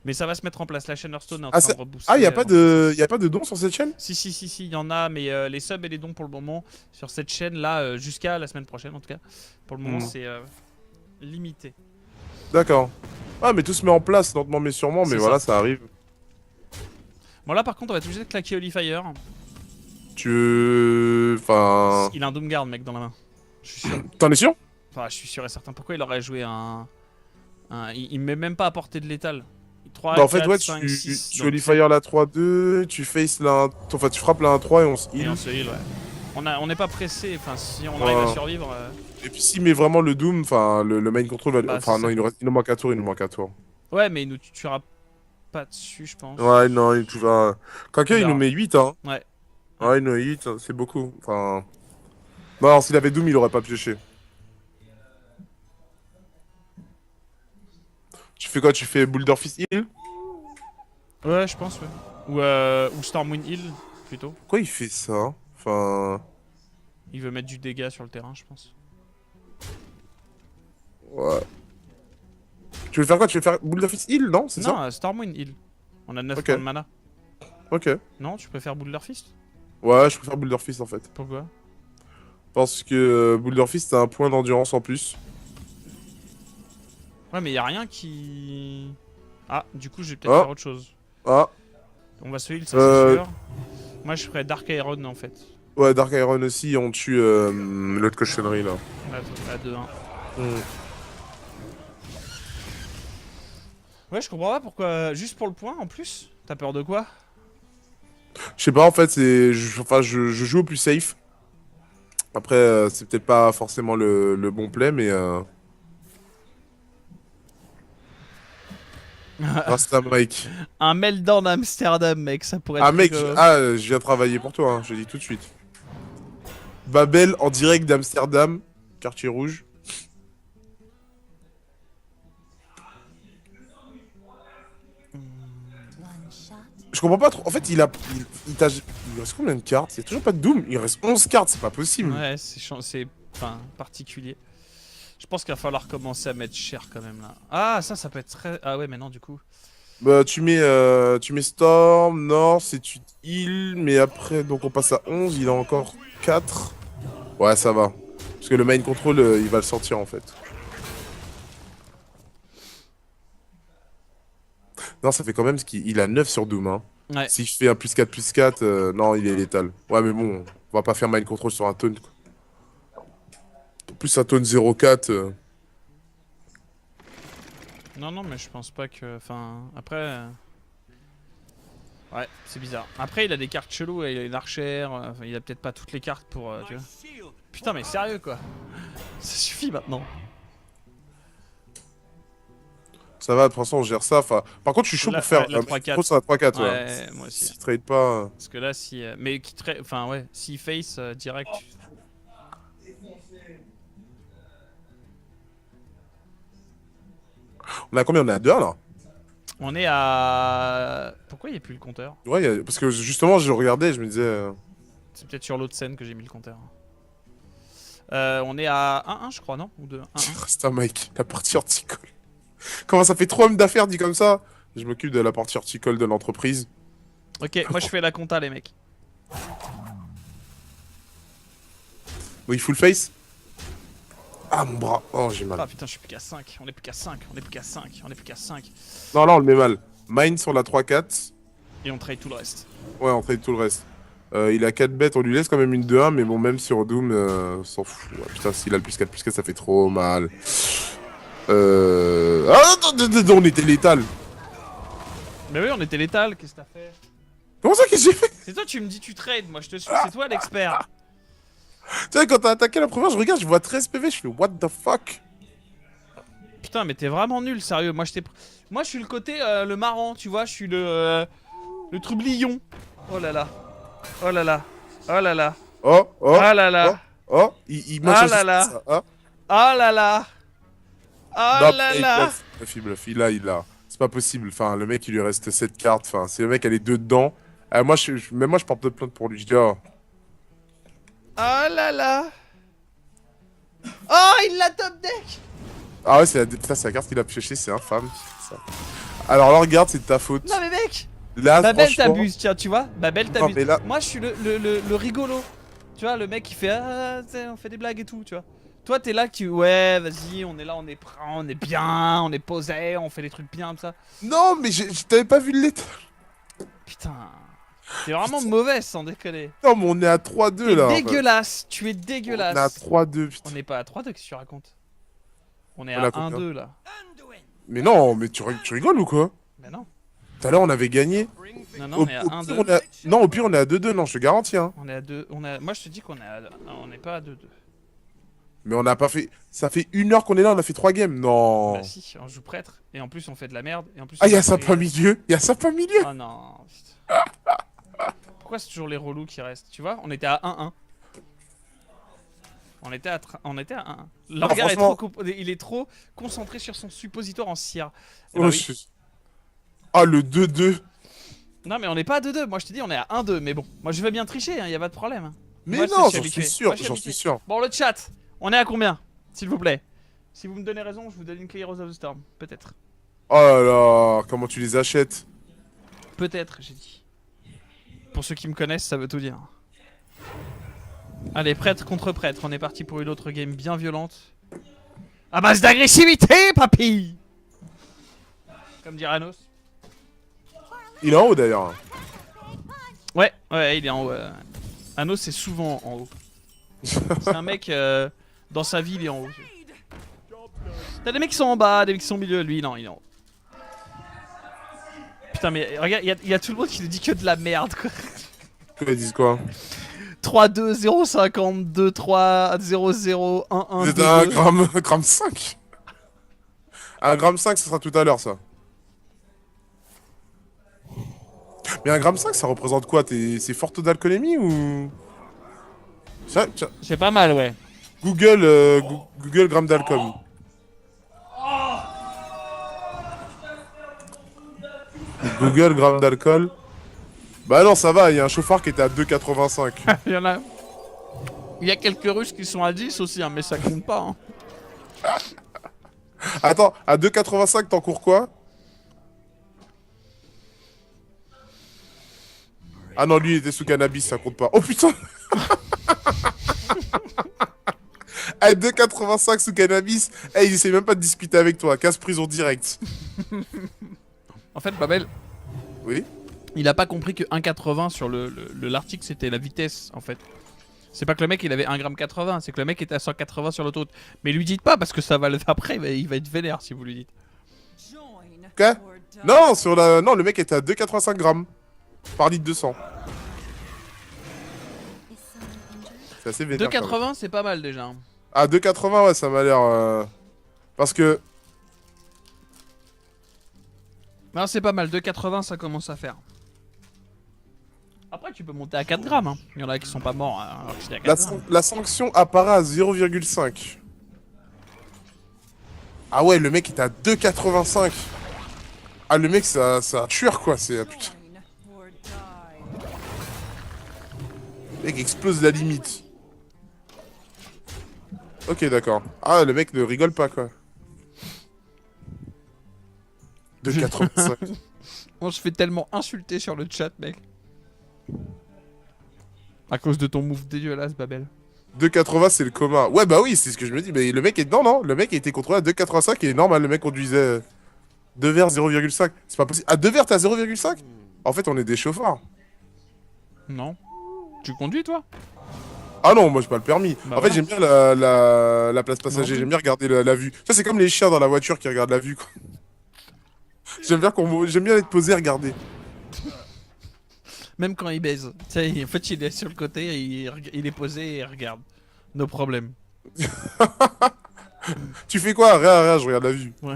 Mais ça va se mettre en place. La chaîne Hearthstone est en train de rebooster. Ah, y a pas de dons sur cette chaîne? Si, il y en a, mais les subs et les dons pour le moment sur cette chaîne là, jusqu'à la semaine prochaine en tout cas. Pour le moment, c'est limité. D'accord. Ah, mais tout se met en place lentement mais sûrement, mais voilà, ça arrive. Bon, là par contre, on va être obligé de claquer Olifier. Enfin. Il a un Doomguard, mec, dans la main. Je suis sûr. T'en es sûr? Enfin, je suis sûr et certain. Pourquoi il aurait joué il met même pas à portée de létal. 3, Bah, en fait, 4, ouais, 5, 6, tu Olifier la 3-2, tu face la 1... Enfin, tu frappes la 1-3 et on se heal. Et on se heal, ouais. On n'est pas pressé, enfin, si on arrive à survivre... Et puis s'il met vraiment le Doom, enfin, le main control va... Bah, enfin, non, il nous manque un tour, Ouais, mais il nous tuera pas dessus, je pense. Ouais, non, il tuera... Quoique, il nous met 8, hein. Ouais. Ouais, il nous met 8, c'est beaucoup. Enfin... Non, alors, s'il avait Doom, il aurait pas pioché. Tu fais quoi? Tu fais Boulder Fist Heal? Ouais, je pense, ouais. Ou Stormwind Hill, plutôt. Pourquoi il fait ça? Enfin... Il veut mettre du dégât sur le terrain, je pense. Ouais. Tu veux faire quoi? Tu veux faire Boulder Fist Heal, non? C'est ça? Non, Stormwind Hill. On a 9 Ok. points de mana. Ok. Non, tu préfères Boulder Fist? Ouais, je préfère Boulder Fist en fait. Pourquoi? Parce que Boulder Fist a un point d'endurance en plus. Ouais, mais y a rien qui. Ah, du coup, je vais peut-être Oh. faire autre chose. Ah, On va Soil, ça Euh. c'est sûr. Moi, je ferais Dark Iron en fait. ouais, Dark Iron aussi, on tue l'autre cochonnerie là. À 2-1. Hmm. Ouais, je comprends pas pourquoi. Juste pour le point en plus. T'as peur de quoi? Je sais pas, en fait, enfin, je joue au plus safe. Après, c'est peut-être pas forcément le bon play, mais Rasta Mike. Un meltdown à Amsterdam, mec, ça pourrait être Ah mec, rigolo. je viens travailler pour toi, hein, je le dis tout de suite. Babel en direct d'Amsterdam, quartier rouge. One shot. Je comprends pas trop. En fait, il reste combien de cartes? Il y a toujours pas de Doom. Il reste 11 cartes, c'est pas possible. Ouais, c'est enfin particulier. Je pense qu'il va falloir commencer à mettre cher quand même là. Ah, ça peut être très. Ah ouais, mais non, du coup. Bah, tu mets Storm, North et tu heal, mais après, donc on passe à 11, il a encore 4. Ouais, ça va. Parce que le Mind Control, il va le sortir en fait. Non, ça fait quand même ce qu'il a 9 sur Doom, hein. Ouais. Si je fais un plus 4, non, il est létal. Ouais, mais bon, on va pas faire Mind Control sur un taunt, quoi. En plus, un taunt 0,4. Non, non, mais je pense pas que. Enfin, après. Ouais, c'est bizarre. Après, il a des cartes cheloues, il a une archère. Enfin, il a peut-être pas toutes les cartes pour. Tu vois. Putain, mais sérieux quoi. Ça suffit maintenant. Ça va, de toute façon, on gère ça. Enfin, par contre, je suis chaud La- pour faire ouais, la un 3-4. Mind Control sur la 3-4, ouais. Ouais, moi aussi. S'il trade pas. Parce que là, si. Mais qui traite. Enfin, ouais, s'il face direct. On a combien? On est à 2 là? On est à. Pourquoi il n'y a plus le compteur? Ouais, parce que justement, je regardais, je me disais. C'est peut-être sur l'autre scène que j'ai mis le compteur. On est à 1-1, je crois, non? Ou 2 1-1. Reste un Mike, la partie horticole. Comment ça fait 3 hommes d'affaires dit comme ça? Je m'occupe de la partie horticole de l'entreprise. Ok, moi je fais la compta, les mecs. Oui, full face. Ah, mon bras. Oh, j'ai mal. Ah putain, je suis plus qu'à 5. On est plus qu'à 5. On est plus qu'à 5. On est plus qu'à 5. Non, là, on le met mal. Mine sur la 3-4. Et on trade tout le reste. Ouais, on trade tout le reste. Il a 4 bêtes, on lui laisse quand même une 2-1, mais bon, même sur Doom, on s'en fout. Ouais, putain, s'il a le plus 4, ça fait trop mal. Ah, attends, on était létal. Mais oui, on était létal. Qu'est-ce que t'as fait? Comment ça, qu'est-ce que j'ai fait? C'est toi, tu me dis tu trades. Moi je te suis. C'est toi l'expert. Tu sais, quand t'as attaqué la première, je regarde, je vois 13 PV, je fais what the fuck? Putain, mais t'es vraiment nul, sérieux. Moi je suis le côté le marrant, tu vois. Je suis le trublion. Oh là là. Oh là là. Oh là là. Oh, oh, Ah là là. oh, il m'a Ah changé là là. ça, hein. Oh là là. Oh Non, là il là. bluff, il a. C'est pas possible. Enfin, le mec, il lui reste 7 cartes. Enfin, si le mec, elle est deux dedans. Moi, même moi, je porte de plainte pour lui. Je dis, oh. Oh là là. Oh, il l'a top deck. Ah ouais, putain, c'est la carte qu'il a pioché, c'est infâme. Ça. Alors là, regarde, c'est de ta faute. Non mais mec. Là, Babel franchement... t'abuse, tiens, tu vois. Babel Non, t'abuse. mais là- Moi, je suis le rigolo. Tu vois, le mec qui fait ah, t'sais, on fait des blagues et tout, tu vois. Toi, t'es là, ouais, vas-y, on est là, on est prêt, on est bien, on est posé, on fait des trucs bien comme ça. Non, mais je t'avais pas vu le l'état. Putain, t'es vraiment mauvais, sans déconner. Non, mais on est à 3-2 T'es là. dégueulasse, tu es On est à dégueulasse. 3-2, putain. On n'est pas à 3-2, qu'est-ce que tu racontes? On est On à a combien 1-2 là. Mais non, mais tu rigoles ou quoi? Mais non, Tout à l'heure, on avait gagné. non, non, on est à Pire, 1-2. Non, au pire, on est à 2-2, non, je te garantis, hein. On est à 2, moi je te dis qu'on est à... On n'est pas à 2-2. Mais on n'a pas fait... Ça fait 1 heure qu'on est là, on a fait 3 games. Non. Bah si, on joue prêtre, et en plus on fait de la merde, et en plus... Ah, on y'a fait ça des- pas milieu. Y'a ça pas milieu. Oh non, putain. Pourquoi c'est toujours les relous qui restent? Tu vois, on était à 1-1. On était à 1-1. Le regard est franchement- il est trop concentré sur son suppositoire en cire. Eh Oh, bah oui. Ah, le 2-2. Non mais on n'est pas à 2-2, moi je te dis on est à 1-2, mais bon. Moi je vais bien tricher, y a pas de problème. Mais Moi, non, je j'en habitué. suis sûr, Moi, je suis j'en habitué. suis sûr. Bon, le chat, on est à combien? S'il vous plaît. Si vous me donnez raison, je vous donne une clé Heroes of the Storm. Peut-être. Oh là là, comment tu les achètes? Peut-être, j'ai dit. Pour ceux qui me connaissent, ça veut tout dire. Allez, prêtre contre prêtre, on est parti pour une autre game bien violente. À base d'agressivité, papy. Comme dit Ranos. Il est en haut d'ailleurs. Ouais, il est en haut. Anos, c'est souvent en haut. C'est un mec, dans sa vie, il est en haut. T'as des mecs qui sont en bas, des mecs qui sont au milieu, lui, non, il est en haut. Putain, mais regarde, il y a tout le monde qui nous dit que de la merde, quoi. Ils disent quoi? 3, 2, 0, 50, 2, 3, 0, 0, 1, 1, 2, C'est un 2. gramme 5. Un gramme 5, ça sera tout à l'heure, ça. Mais un gramme 5, ça représente quoi? C'est fort taux d'alcoolémie ou... Ça, tiens, C'est pas mal, ouais. Google gramme d'alcool. Google gramme d'alcool. Bah non, ça va, il y a un chauffard qui était à 2,85. Il y en a. Il y a quelques Russes qui sont à 10 aussi, hein, mais ça compte pas. Hein. Attends, à 2,85, t'en cours quoi? Ah non, lui, il était sous cannabis, ça compte pas. Oh putain! À 2,85 sous cannabis, il essaie même pas de discuter avec toi. Casse prison direct. En fait, Babel, Oui? il a pas compris que 1,80 sur l'article c'était la vitesse en fait. C'est pas que le mec il avait 1,80 g, c'est que le mec était à 180 sur l'autoroute. Mais lui dites pas parce que ça va le après, il va être vénère si vous lui dites. Quoi? Non, non, le mec était à 2,85 grammes par litre de sang. Is someone injured? C'est assez vénère. quand même. 2,80 c'est pas mal déjà. Ah, 2,80, ouais, ça m'a l'air... Parce que... Non, c'est pas mal, 2,80 ça commence à faire. Après tu peux monter à 4 grammes, hein. Il y en a qui sont pas morts alors que j'étais à 4 grammes. La sanction apparaît à 0,5. Ah ouais, le mec était à 2,85. Ah, le mec, c'est un tueur, quoi. C'est... Putain, le mec explose la limite. Ok, d'accord. Ah, le mec ne rigole pas, quoi. 2,85. On se fait tellement insulter sur le chat, mec. À cause de ton move dégueulasse, Babel. 2,80, c'est le coma. Ouais, bah oui, c'est ce que je me dis. Mais le mec est... Non, non, le mec a été contrôlé à 2,85 et normal, le mec conduisait 2 verres 0,5. C'est pas possible. À 2 verres, t'as 0,5? En fait, on est des chauffards. Non. Tu conduis, toi? Ah non, moi j'ai pas le permis. Bah En fait, voilà. j'aime bien la place passager, Non. j'aime bien regarder la vue. Ça, c'est comme les chiens dans la voiture qui regardent la vue, quoi. J'aime bien être posé et regarder. Même quand il baise. Tu sais, en fait, il est sur le côté, il est posé et il regarde. Nos problèmes. Tu fais quoi? Rien, rien, je regarde la vue. Ouais.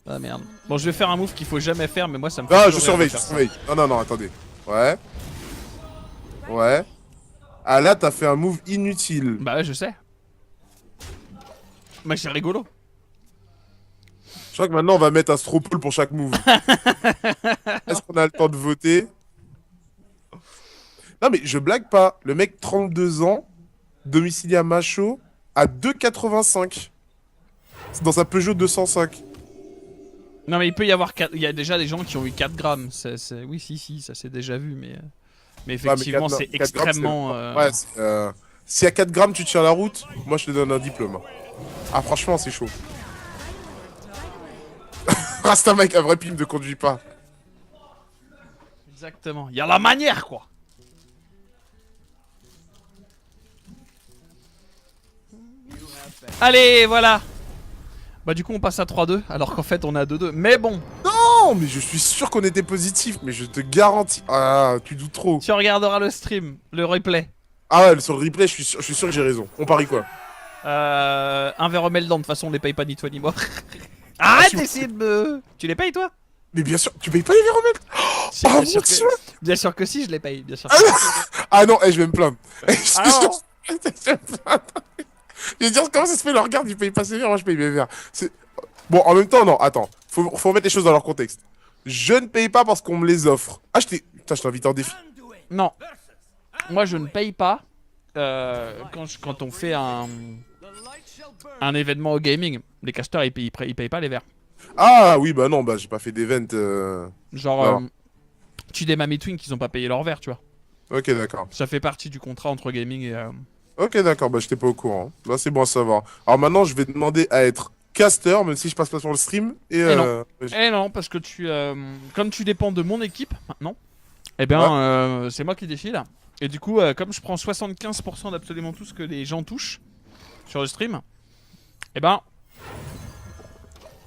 Ah merde. Bon, je vais faire un move qu'il faut jamais faire, mais moi ça me fait Ah, toujours je rire surveille, de je faire ça. surveille. Non, non, non, attendez. Ouais. Ouais. Ah là, t'as fait un move inutile. Bah ouais, je sais. Mais c'est rigolo. Je crois que maintenant, on va mettre un straw poll pour chaque move. Est-ce qu'on a le temps de voter? Non, mais je blague pas. Le mec, 32 ans, domicilié à Machaut, à 2,85. C'est dans sa Peugeot 205. Non mais il peut y avoir il y a déjà des gens qui ont eu 4 grammes. Oui, si, ça s'est déjà vu, mais effectivement Ouais, mais c'est 4 grammes, extrêmement. Ouais, si à 4 grammes tu tiens la route, moi je te donne un diplôme. Ah, franchement, c'est chaud. Rasta mec, un vrai pim ne conduit pas. Exactement. Il y a la manière quoi. Allez, voilà. Bah du coup on passe à 3-2 alors qu'en fait on est à 2-2. Mais bon, Non, mais je suis sûr qu'on était positif, mais je te garantis. Ah, tu doutes trop. tu regarderas le stream, le replay. Ah ouais, sur le replay, je suis sûr que j'ai raison. On parie quoi? Un verre au Meldan, de toute façon on les paye pas ni toi ni moi. Arrête si- d'essayer de me... Tu les payes toi? Mais bien sûr, tu payes pas les verres Si, Oh bien, mon sûr Dieu! bien sûr que si, je les paye, bien sûr. Ah non, je vais me plaindre. Je Ah te non. jure, je vais me plaindre. Je vais dire comment ça se fait, leur regarde, ils payent pas ses verres, moi je paye mes verres. Bon, en même temps, non, attends. Faut remettre les choses dans leur contexte. Je ne paye pas parce qu'on me les offre. Ah, Putain, je t'invite en défi. Non. Moi je ne paye pas quand on fait un événement au gaming. Les casteurs ils payent pas les verres. Ah oui, bah non, bah j'ai pas fait d'event. Genre, Non. tu des Mami Twin qui ont pas payé leur verre, tu vois. Ok, d'accord. Ça fait partie du contrat entre gaming et... Ok, d'accord, bah j'étais pas au courant. Là, c'est bon à savoir. Alors maintenant, je vais demander à être caster, même si je passe pas sur le stream. Et Eh non. Eh non, parce que comme tu dépends de mon équipe, maintenant, eh bien, Ouais. c'est moi qui décide. Et du coup, comme je prends 75% d'absolument tout ce que les gens touchent sur le stream, eh ben,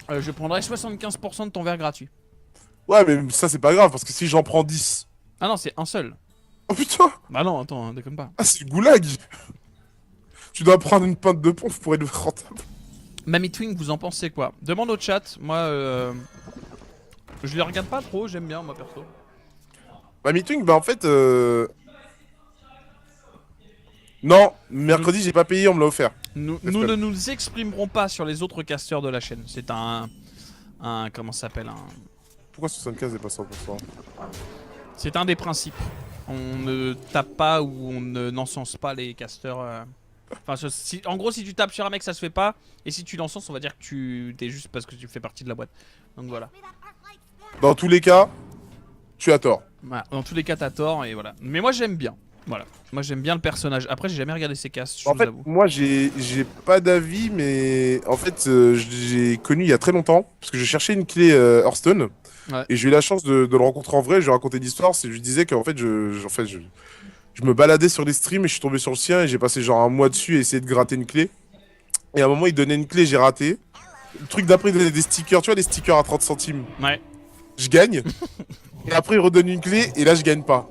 je prendrai 75% de ton verre gratuit. Ouais, mais ça, c'est pas grave, parce que si j'en prends 10. Ah non, c'est un seul. Oh putain! Bah non, attends, hein, déconne pas. Ah, c'est le goulag! Tu dois prendre une pinte de pompe pour être rentable. Mamie Twink, vous en pensez quoi? Demande au chat. Moi, je les regarde pas trop, j'aime bien, moi perso. Bah, Meeting, bah en fait. Non, mercredi, j'ai pas payé, on me l'a offert. Nous ne nous exprimerons pas sur les autres casteurs de la chaîne. C'est un comment ça s'appelle Pourquoi 75 et pas 100%? C'est un des principes. On ne tape pas ou on n'encense pas les casteurs. Enfin, en gros, si tu tapes sur un mec, ça se fait pas. Et si tu l'encenses, on va dire que tu t'es juste parce que tu fais partie de la boîte. Donc voilà. Dans tous les cas, tu as tort. Voilà. Dans tous les cas, t'as tort et voilà. Mais moi, j'aime bien. Voilà. Moi, j'aime bien le personnage. Après, j'ai jamais regardé ses castes, je En vous fait, avoue. moi, j'ai pas d'avis, mais en fait, j'ai connu il y a très longtemps, parce que je cherchais une clé Hearthstone, Ouais. et j'ai eu la chance de le rencontrer en vrai. Je lui ai raconté l'histoire, c'est je lui disais qu'en fait, je me baladais sur les streams et je suis tombé sur le sien et j'ai passé genre un mois dessus à essayer de gratter une clé. Et à un moment, il donnait une clé, j'ai raté. Le truc d'après, il donnait des stickers, tu vois, des stickers à 30 centimes. Ouais. Je gagne. Et après, il redonne une clé et là, je gagne pas.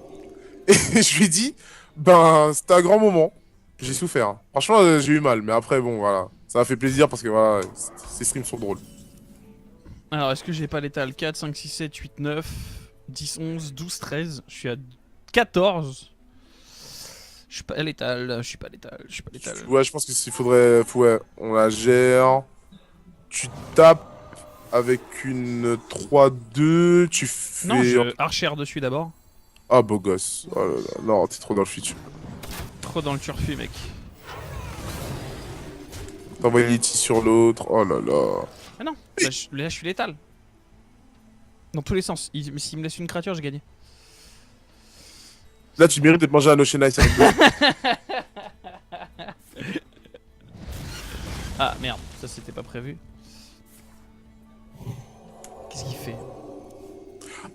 Et je lui ai dit, ben, c'était un grand moment. J'ai souffert, hein. Franchement, j'ai eu mal. Mais après, bon, voilà. Ça m'a fait plaisir parce que voilà, ces streams sont drôles. Alors, est-ce que j'ai pas l'étal? 4, 5, 6, 7, 8, 9, 10, 11, 12, 13. Je suis à 14. Je suis pas létal, je suis pas létal, je suis pas létal. Ouais, je pense qu'il faudrait. Ouais, on la gère. Tu tapes avec une 3-2. Tu fais. Non, je archer dessus d'abord. Ah, beau gosse. Oh là là. Non, t'es trop dans le futur. Trop dans le turfu, mec. T'envoies Letty sur l'autre. Oh là là. Ah non, là, je suis létal. Dans tous les sens. S'il me laisse une créature, j'ai gagné. Là, tu mérites de te manger un Ocean Ice avec deux. Ah merde, ça c'était pas prévu. Qu'est-ce qu'il fait?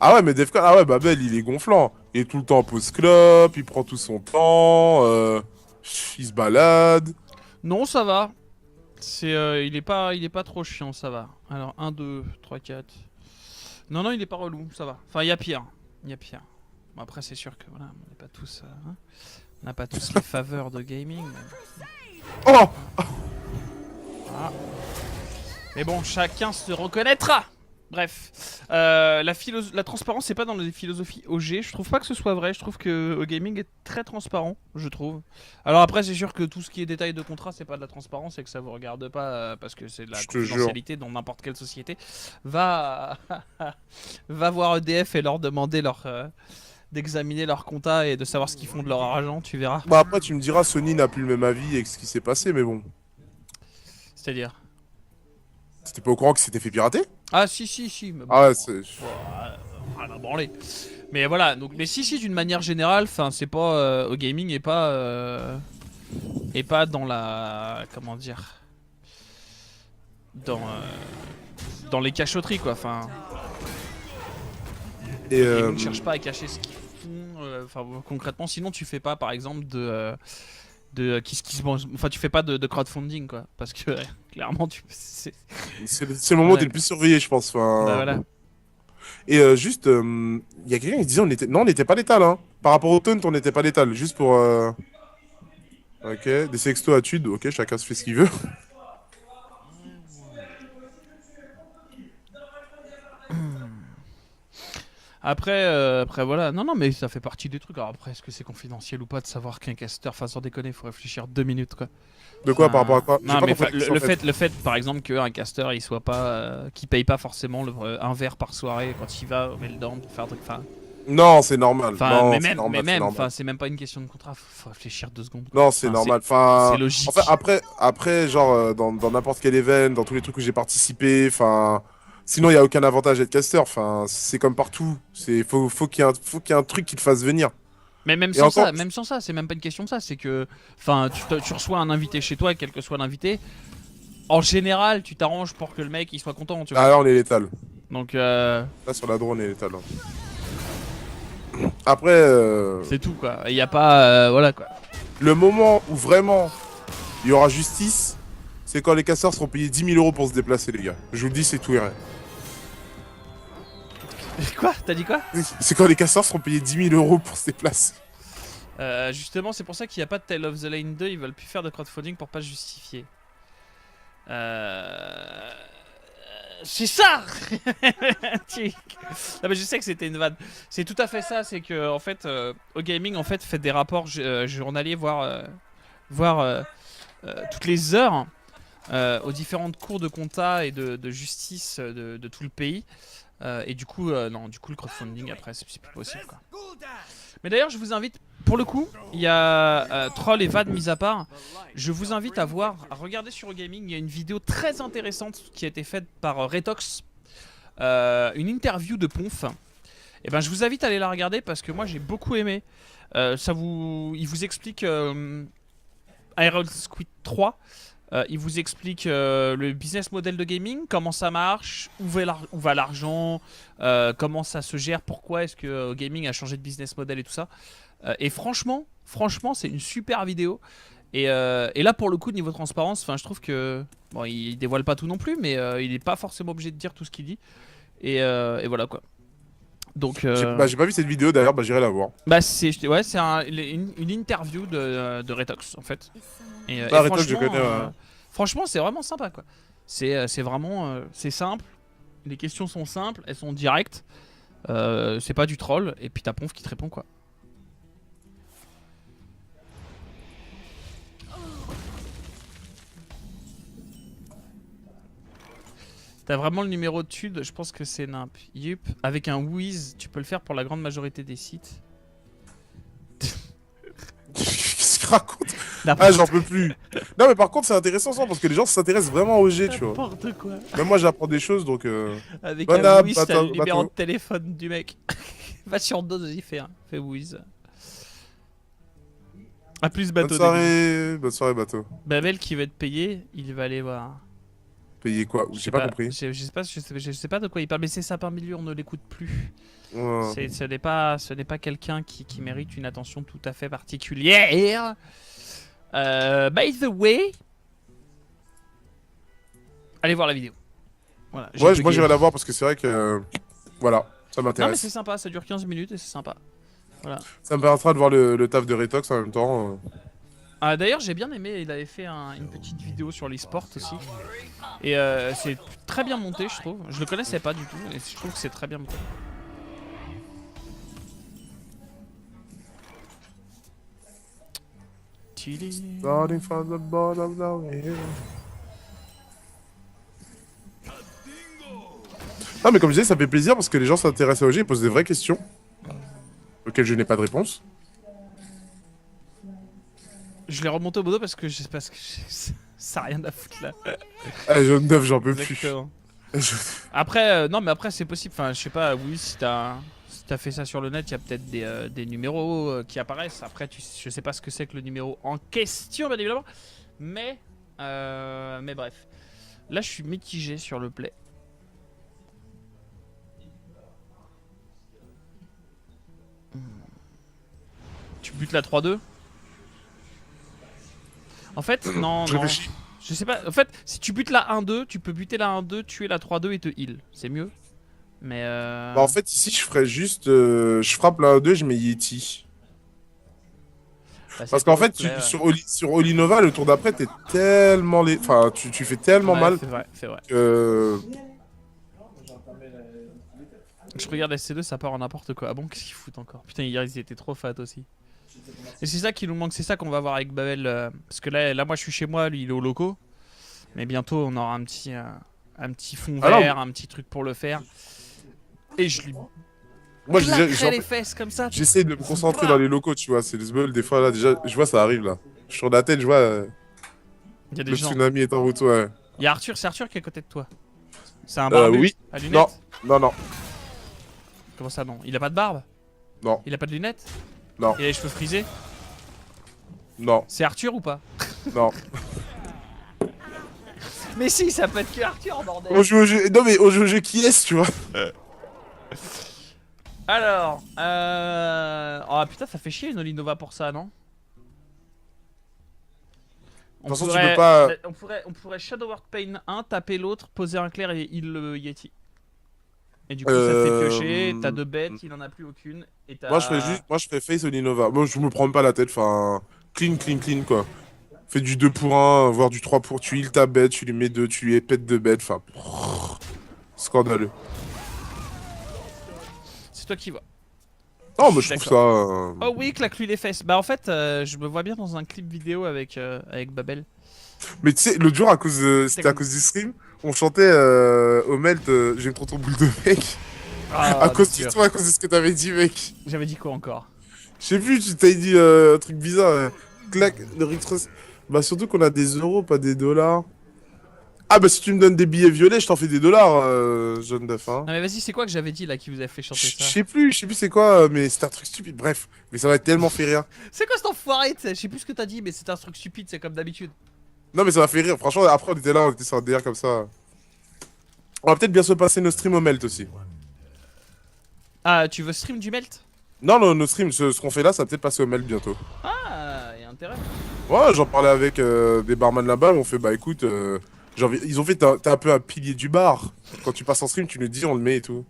Ah ouais, mais Defcon, ah ouais, Babel, il est gonflant. Il est tout le temps en pause clope, il prend tout son temps, il se balade. Non, ça va. Il est pas trop chiant, ça va. Alors 1, 2, 3, 4. Non, non, il est pas relou, ça va. Enfin, il y a pire. Il y a pire. Bon, après, c'est sûr que voilà, on n'est pas tous. Hein, on n'a pas tous les faveurs de gaming. Oh! Voilà. Mais bon, chacun se reconnaîtra. Bref, la transparence, c'est pas dans les philosophies OG. Je trouve pas que ce soit vrai. Je trouve que au gaming est très transparent, je trouve. Alors après, c'est sûr que tout ce qui est détail de contrat, c'est pas de la transparence et que ça vous regarde pas parce que c'est de la Je te jure. confidentialité dans n'importe quelle société. Va voir EDF et leur demander d'examiner leur compta et de savoir ce qu'ils font de leur argent. Tu verras. Bah après, tu me diras, Sony n'a plus le même avis avec ce qui s'est passé, mais bon. C'est-à-dire. T'étais pas au courant qu'il s'était fait pirater? Ah si. Mais bon, Ah ouais, c'est. rien à branler. Mais voilà, donc mais si d'une manière générale, enfin c'est pas au gaming et pas dans la comment dire dans les cachotteries quoi. Enfin, Et ils ne cherchent pas à cacher ce qu'ils font. Enfin concrètement, sinon tu fais pas par exemple enfin tu fais pas de crowdfunding quoi, parce que clairement c'est le moment où t'es le plus surveillé, je pense. Enfin... Bah voilà. Et juste, il y a quelqu'un qui disait on n'était pas létal, hein. Par rapport au taunt, on n'était pas létal. Juste pour. Ok, des sextos à tude, ok, chacun se fait ce qu'il veut. Après voilà, non mais ça fait partie des trucs. Alors après, est-ce que c'est confidentiel ou pas de savoir qu'un caster, enfin sans déconner, faut réfléchir 2 minutes quoi. De quoi, par rapport à quoi? J'ai Non pas mais compris la question, en fait. le fait par exemple qu'un caster il soit pas, qu'il paye pas forcément un verre par soirée quand il va au Meltdown pour faire un truc, enfin. Non, c'est normal. Enfin, Non, mais c'est même, normal, c'est normal. enfin c'est même pas une question de contrat, faut réfléchir 2 secondes. Non, c'est Enfin, normal. Enfin, c'est logique. enfin, après, genre, dans n'importe quel event, dans tous les trucs où j'ai participé, enfin, sinon il y a aucun avantage d'être caster. Enfin, c'est comme partout. Faut qu'il y ait un truc qui te fasse venir. Mais même Et sans encore- ça, même sans ça, c'est même pas une question de ça. C'est que, enfin, tu reçois un invité chez toi, quel que soit l'invité. En général, tu t'arranges pour que le mec il soit content, tu vois. Ah là, on est létal. Donc, Là, sur la drone, on est létal. Hein. Après, c'est tout quoi. Il y a pas, voilà quoi. le moment où vraiment il y aura justice, c'est quand les casseurs seront payés 10 000 € pour se déplacer, les gars. Je vous le dis, c'est tout et rien. Quoi? T'as dit quoi? C'est quand les casseurs seront payés 10 000 € pour se déplacer. Justement, c'est pour ça qu'il n'y a pas de Tale of the Lane 2. Ils veulent plus faire de crowdfunding pour pas se justifier. C'est ça. Non mais je sais que c'était une vanne. C'est tout à fait ça. C'est que en fait, au gaming, en fait, faites des rapports journaliers, voire toutes les heures aux différentes cours de compta et de justice de tout le pays. Et du coup, non, du coup, le crowdfunding après, c'est plus possible quoi. Mais d'ailleurs, je vous invite, pour le coup, il y a troll et vannes mis à part. Je vous invite à regarder sur Gaming. Il y a une vidéo très intéressante qui a été faite par Retox, une interview de Ponf. Et ben, je vous invite à aller la regarder parce que moi j'ai beaucoup aimé. Il vous explique Iron Squid 3. Il vous explique le business model de gaming, comment ça marche, où va l'argent, comment ça se gère, pourquoi est-ce que gaming a changé de business model et tout ça. Et franchement, c'est une super vidéo. Et là, pour le coup, niveau transparence, je trouve que bon, il dévoile pas tout non plus, mais il est pas forcément obligé de dire tout ce qu'il dit. Et voilà quoi. Donc, J'ai pas vu cette vidéo d'ailleurs, bah j'irai la voir. bah c'est une interview de Retox en fait. Et Bah, Retox, je franchement, connais. franchement, c'est vraiment sympa quoi. C'est vraiment c'est simple. Les questions sont simples, elles sont directes. C'est pas du troll. Et puis t'as Ponf qui te répond quoi. T'as vraiment le numéro de TUD, je pense que c'est nimp. Yup, avec un Wiz, tu peux le faire pour la grande majorité des sites. Qu'est-ce qu'il raconte? Ah, j'en peux plus. Non, mais par contre, c'est intéressant ça parce que les gens s'intéressent vraiment au G, tu vois. N'importe quoi. Même moi, j'apprends des choses donc. Avec Bonne un app, Wiz, t'as bateau, le numéro de bateau. téléphone du mec. Va sur Dose, y fais Wiz. A plus bateau. Bonne soirée, bateau. Babel qui va être payé, il va aller voir. Payer quoi? J'ai pas compris. Je sais pas de quoi il parle, mais c'est Sapin Milieu, on ne l'écoute plus. Ouais. Ce n'est pas quelqu'un qui mérite une attention tout à fait particulière. By the way, allez voir la vidéo. Voilà, Ouais, bugué. moi j'irai la voir parce que c'est vrai que. Voilà, ça Non mais m'intéresse. c'est sympa, ça dure 15 minutes et c'est sympa. Voilà. Ça me permettra de voir le taf de Retox en même temps. Ah, d'ailleurs, j'ai bien aimé, il avait fait une petite vidéo sur l'e-sport aussi. Et c'est très bien monté, je trouve. Je le connaissais pas du tout, et je trouve que c'est très bien monté. Starting from the bottom down here. Ah, mais comme je disais, ça fait plaisir parce que les gens s'intéressent au jeu et posent des vraies questions auxquelles je n'ai pas de réponse. Je l'ai remonté au boulot parce que ça a rien à foutre là. Ah, jaune d'œuf, j'en peux plus. Exactement. Je- Après, non, mais après c'est possible. Enfin, je sais pas. Oui, si t'as fait ça sur le net, il y a peut-être des numéros qui apparaissent. Après, je sais pas ce que c'est que le numéro en question, bien évidemment. Mais bref. Là, je suis mitigé sur le play. Tu butes la 3-2. En fait, non, Je non. réfléchis. Je sais pas. En fait, si tu butes la 1-2, tu peux buter la 1-2, tuer la 3-2 et te heal. C'est mieux. Mais Bah, en fait, ici, je ferais juste. Je frappe la 2, je mets Yeti. bah, c'est Parce qu'en pour fait, le play, ouais. sur Olinova, le tour d'après, t'es tellement. Enfin, tu fais tellement Ouais, mal c'est vrai, c'est vrai. que. Je regarde SC2, ça part en n'importe quoi. Ah bon, qu'est-ce qu'ils foutent encore? Putain, hier ils étaient trop fat aussi. Et c'est ça qui nous manque, c'est ça qu'on va voir avec Babel. Parce que là, moi je suis chez moi, lui il est au locaux. Mais bientôt on aura un petit fond Ah non. vert, un petit truc pour le faire. Et je lui Moi, claquerai les fesses comme ça. j'essaie de me concentrer dans les locaux, tu vois. C'est les smells, des fois, là, déjà, je vois, ça arrive, là. Je suis sur la tête, je vois. Il y a des Le gens. tsunami est en route, ouais. Il y a Arthur, c'est Arthur qui est à côté de toi. C'est un barbu Oui. à lunettes. Non, non, non. Comment ça non? Il a pas de barbe? Non. Il a pas de lunettes? Non, Il a les cheveux frisés. non, C'est Arthur ou pas? non. Mais si, ça peut être que Arthur, bordel. On joue au jeu... Non mais on joue au jeu qui est, tu vois. Alors, oh putain, ça fait chier une Olinova pour ça, non? De toute façon, tu peux pas... On pourrait Shadow Word Pain 1, taper l'autre, poser un clair et il le Yeti. Et du coup, ça te fait piocher, t'as 2 bêtes, il en a plus aucune. Et t'as... Moi je ferais face Olinova. Moi je me prends pas la tête, enfin... Clean, clean, clean quoi. Fais du 2 pour 1, voire du 3 pour... Tu heal ta bête, tu lui mets 2, tu lui pètes 2 bêtes, enfin... Scandaleux. C'est toi qui vois. Non, mais je trouve ça... Oh oui, claque-lui les fesses. Bah en fait, je me vois bien dans un clip vidéo avec Babel. Mais tu sais, l'autre jour, c'était à cause du stream, on chantait au melt J'aime trop ton boule de mec. Ah, à cause dur. de toi, à cause de ce que t'avais dit, mec. J'avais dit quoi encore? Je sais plus, tu t'avais dit un truc bizarre. Clac, le retro... Bah surtout qu'on a des euros, pas des dollars. Ah bah si tu me donnes des billets violets, je t'en fais des dollars, jeune d'œuf, hein. Non mais vas-y, c'est quoi que j'avais dit là qui vous a fait chanter Je ça? sais plus c'est quoi, mais c'était un truc stupide, bref. Mais ça m'a tellement fait rire. C'est quoi cet enfoiré? Je sais plus ce que t'as dit, mais c'est un truc stupide, c'est comme d'habitude. Non mais ça m'a fait rire, franchement, après on était là, on était sur un délire comme ça. On va peut-être bien se passer nos streams au melt aussi. Ah, tu veux stream du melt? Non, nos streams, ce qu'on fait là, ça va peut-être passer au melt bientôt. Ah, y'a intérêt. Ouais, j'en parlais avec des barman là-bas, on fait bah écoute, ils ont fait, t'es un peu un pilier du bar. Quand tu passes en stream, tu nous dis, on le met et tout.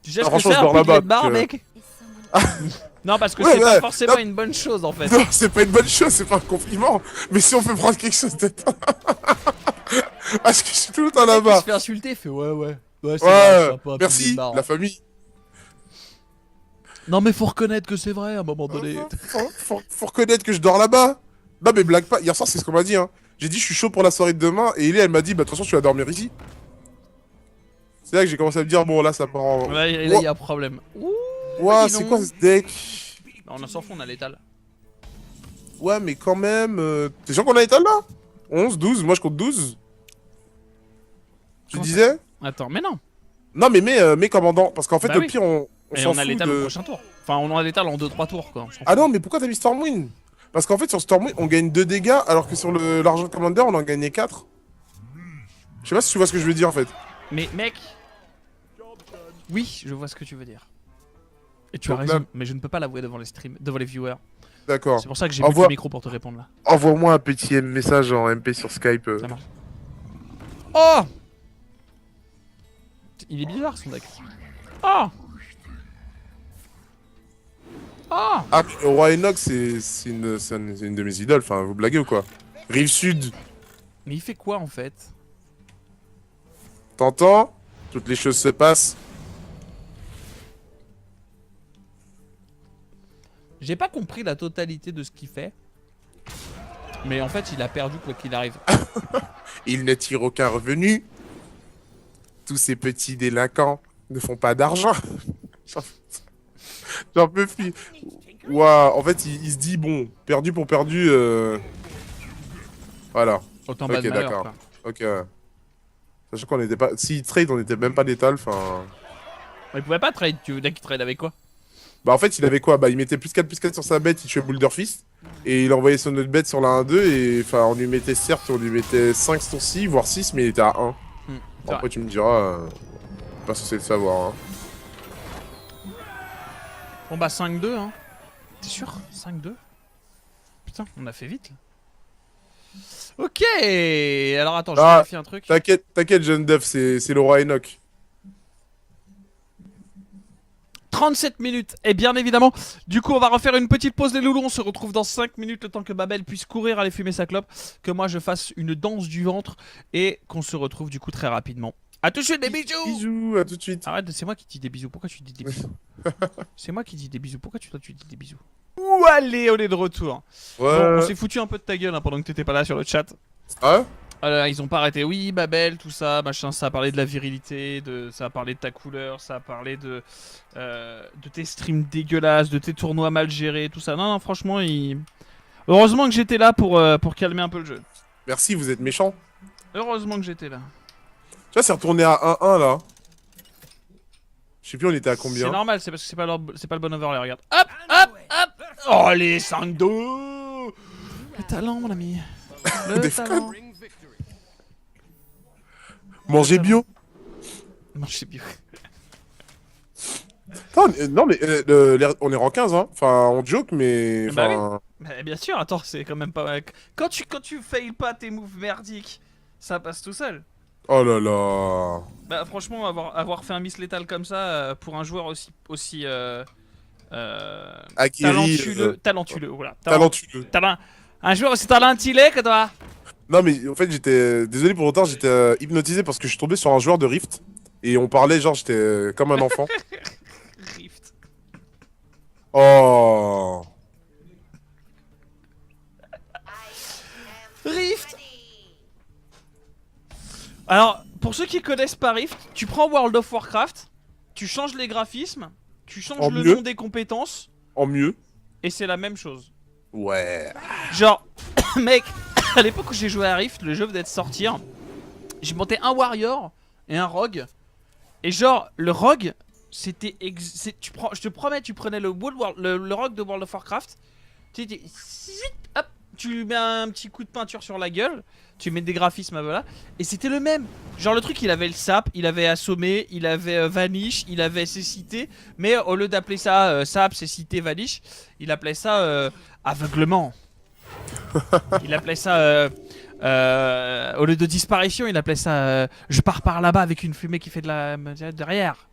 Tu sais Ah, ce que franchement, c'est je un dors pilier là-bas, de bar, donc, mec? Is someone Non, parce que Ouais, c'est pas ouais. forcément Non. une bonne chose en fait. Non, c'est pas une bonne chose, c'est pas un compliment. Mais si on peut prendre quelque chose de... Parce que je suis tout le temps Le mec, il là-bas. se fait insulter, il fait ouais, ouais. Ouais, c'est vrai, c'est Ouais, un peu un pilier merci, de bar, la hein. famille. Non, mais faut reconnaître que c'est vrai à un moment donné. Faut reconnaître que je dors là-bas. Non mais blague pas, hier soir c'est ce qu'on m'a dit hein. J'ai dit je suis chaud pour la soirée de demain et elle m'a dit bah de toute façon tu vas dormir ici. C'est là que j'ai commencé à me dire bon là ça part en... Ouais, et là, il y a un problème. Ouh, Ouah, dis c'est donc. quoi ce deck? On s'en fout, on a l'étal. Ouais mais quand même... T'es sûr qu'on a l'étal là? 11, 12, moi je compte 12. Tu Comment ça disais? Attends, mais non. Non mais commandant, parce qu'en fait Bah au oui. pire on Et s'en on a fout l'étal de... au prochain tour. Enfin, on a l'étal en 2-3 tours quoi. On s'en Ah fout. non mais pourquoi t'as mis Stormwind? Parce qu'en fait sur Stormwind on gagne 2 dégâts alors que sur l'argent commander on en gagnait 4. Je sais pas si tu vois ce que je veux dire en fait. Mais mec. Oui, je vois ce que tu veux dire. Et tu as Donc raison, là- mais je ne peux pas l'avouer devant les streams, devant les viewers. D'accord. C'est pour ça que j'ai Envoie- mis le micro pour te répondre là. Envoie-moi un petit message en MP sur Skype. Ça marche. Oh! Il est bizarre son deck. Oh! Oh! Ah, mais le roi Enoch, c'est une de mes idoles. Enfin, vous blaguez ou quoi? Rive Sud, Mais il fait quoi en fait? t'entends? Toutes les choses se passent. J'ai pas compris la totalité de ce qu'il fait. Mais en fait, il a perdu quoi qu'il arrive. Il ne tire aucun revenu. Tous ces petits délinquants ne font pas d'argent. J'en peux plus. Ouah, en fait, il se dit, bon, perdu pour perdu. Voilà. Autant Ok, bas de malheur, d'accord. quoi. Ok. Sachant qu'on n'était pas... Si trade, on n'était même pas létal, enfin... Il pouvait pas trade, tu veux dire qu'il trade avec quoi? Bah en fait il avait quoi? Bah il mettait plus 4 sur sa bête, il tuait Boulder Fist. Et il envoyait son autre bête sur la 1-2 et enfin on lui mettait certes, on lui mettait 5 sur voire 6 mais il était à 1. C'est Après tu me diras, pas censé le savoir hein. Bon bah 5-2 hein. T'es sûr? 5-2? Putain, on a fait vite là. Ok. Alors attends, je Ah, vérifie un truc. T'inquiète jeune dev, c'est le roi Enoch. 37 minutes, et bien évidemment, du coup on va refaire une petite pause les loulous, on se retrouve dans 5 minutes le temps que Babel puisse courir aller fumer sa clope, que moi je fasse une danse du ventre, et qu'on se retrouve du coup très rapidement. A tout de suite, des bisous. Bisous, à tout de suite. Arrête, c'est moi qui dis des bisous, pourquoi tu dis des bisous? C'est moi qui dis des bisous, pourquoi tu dis des bisous? Ouh allez, on est de retour. Ouais. Bon, on s'est foutu un peu de ta gueule hein, pendant que t'étais pas là sur le chat. Ah ouais? Alors, ils ont pas arrêté. Oui, Babel, tout ça, machin. Ça a parlé de la virilité, ça a parlé de ta couleur, ça a parlé de tes streams dégueulasses, de tes tournois mal gérés, tout ça. Non, non, franchement, heureusement que j'étais là pour calmer un peu le jeu. Merci, vous êtes méchants. Heureusement que j'étais là. Tu vois, c'est retourné à 1-1 là. Je sais plus, on était à C'est combien. normal, c'est parce que c'est pas le bon overlay, regarde. Hop, hop, hop. Oh, les 5-2. Le talent, mon ami. Le Des talent. Manger bio. Non, je sais plus. Non, mais on est rang 15, hein. Enfin, on joke, mais. Bah Enfin. Mais bien sûr, attends, c'est quand même pas. Quand tu failles pas tes moves merdiques, ça passe tout seul. Oh là là. Bah franchement, avoir fait un miss létal comme ça pour un joueur aussi Aguerri. talentueux, voilà. Talentueux. Un joueur aussi talentueux que toi. Non, mais en fait, j'étais. Désolé pour autant, j'étais hypnotisé parce que je suis tombé sur un joueur de Rift. Et on parlait, genre, j'étais comme un enfant. Rift. Oh. Rift. Alors, pour ceux qui connaissent pas Rift, tu prends World of Warcraft, tu changes les graphismes, tu changes En le mieux. nom des compétences, En mieux. et c'est la même chose. Ouais. Genre, mec, à l'époque où j'ai joué à Rift, le jeu venait de sortir, j'ai monté un warrior et un rogue. Et genre, le rogue, c'était. Je te promets, tu prenais le rogue de World of Warcraft, hop, tu lui mets un petit coup de peinture sur la gueule, tu mets des graphismes, voilà, et c'était le même. Genre, le truc, il avait le sap, il avait assommé, il avait vanish, il avait cécité, mais au lieu d'appeler ça sap, cécité, vanish, il appelait ça aveuglement. Il appelait ça. Au lieu de disparition, il appelait ça je pars par là-bas avec une fumée qui fait de la derrière.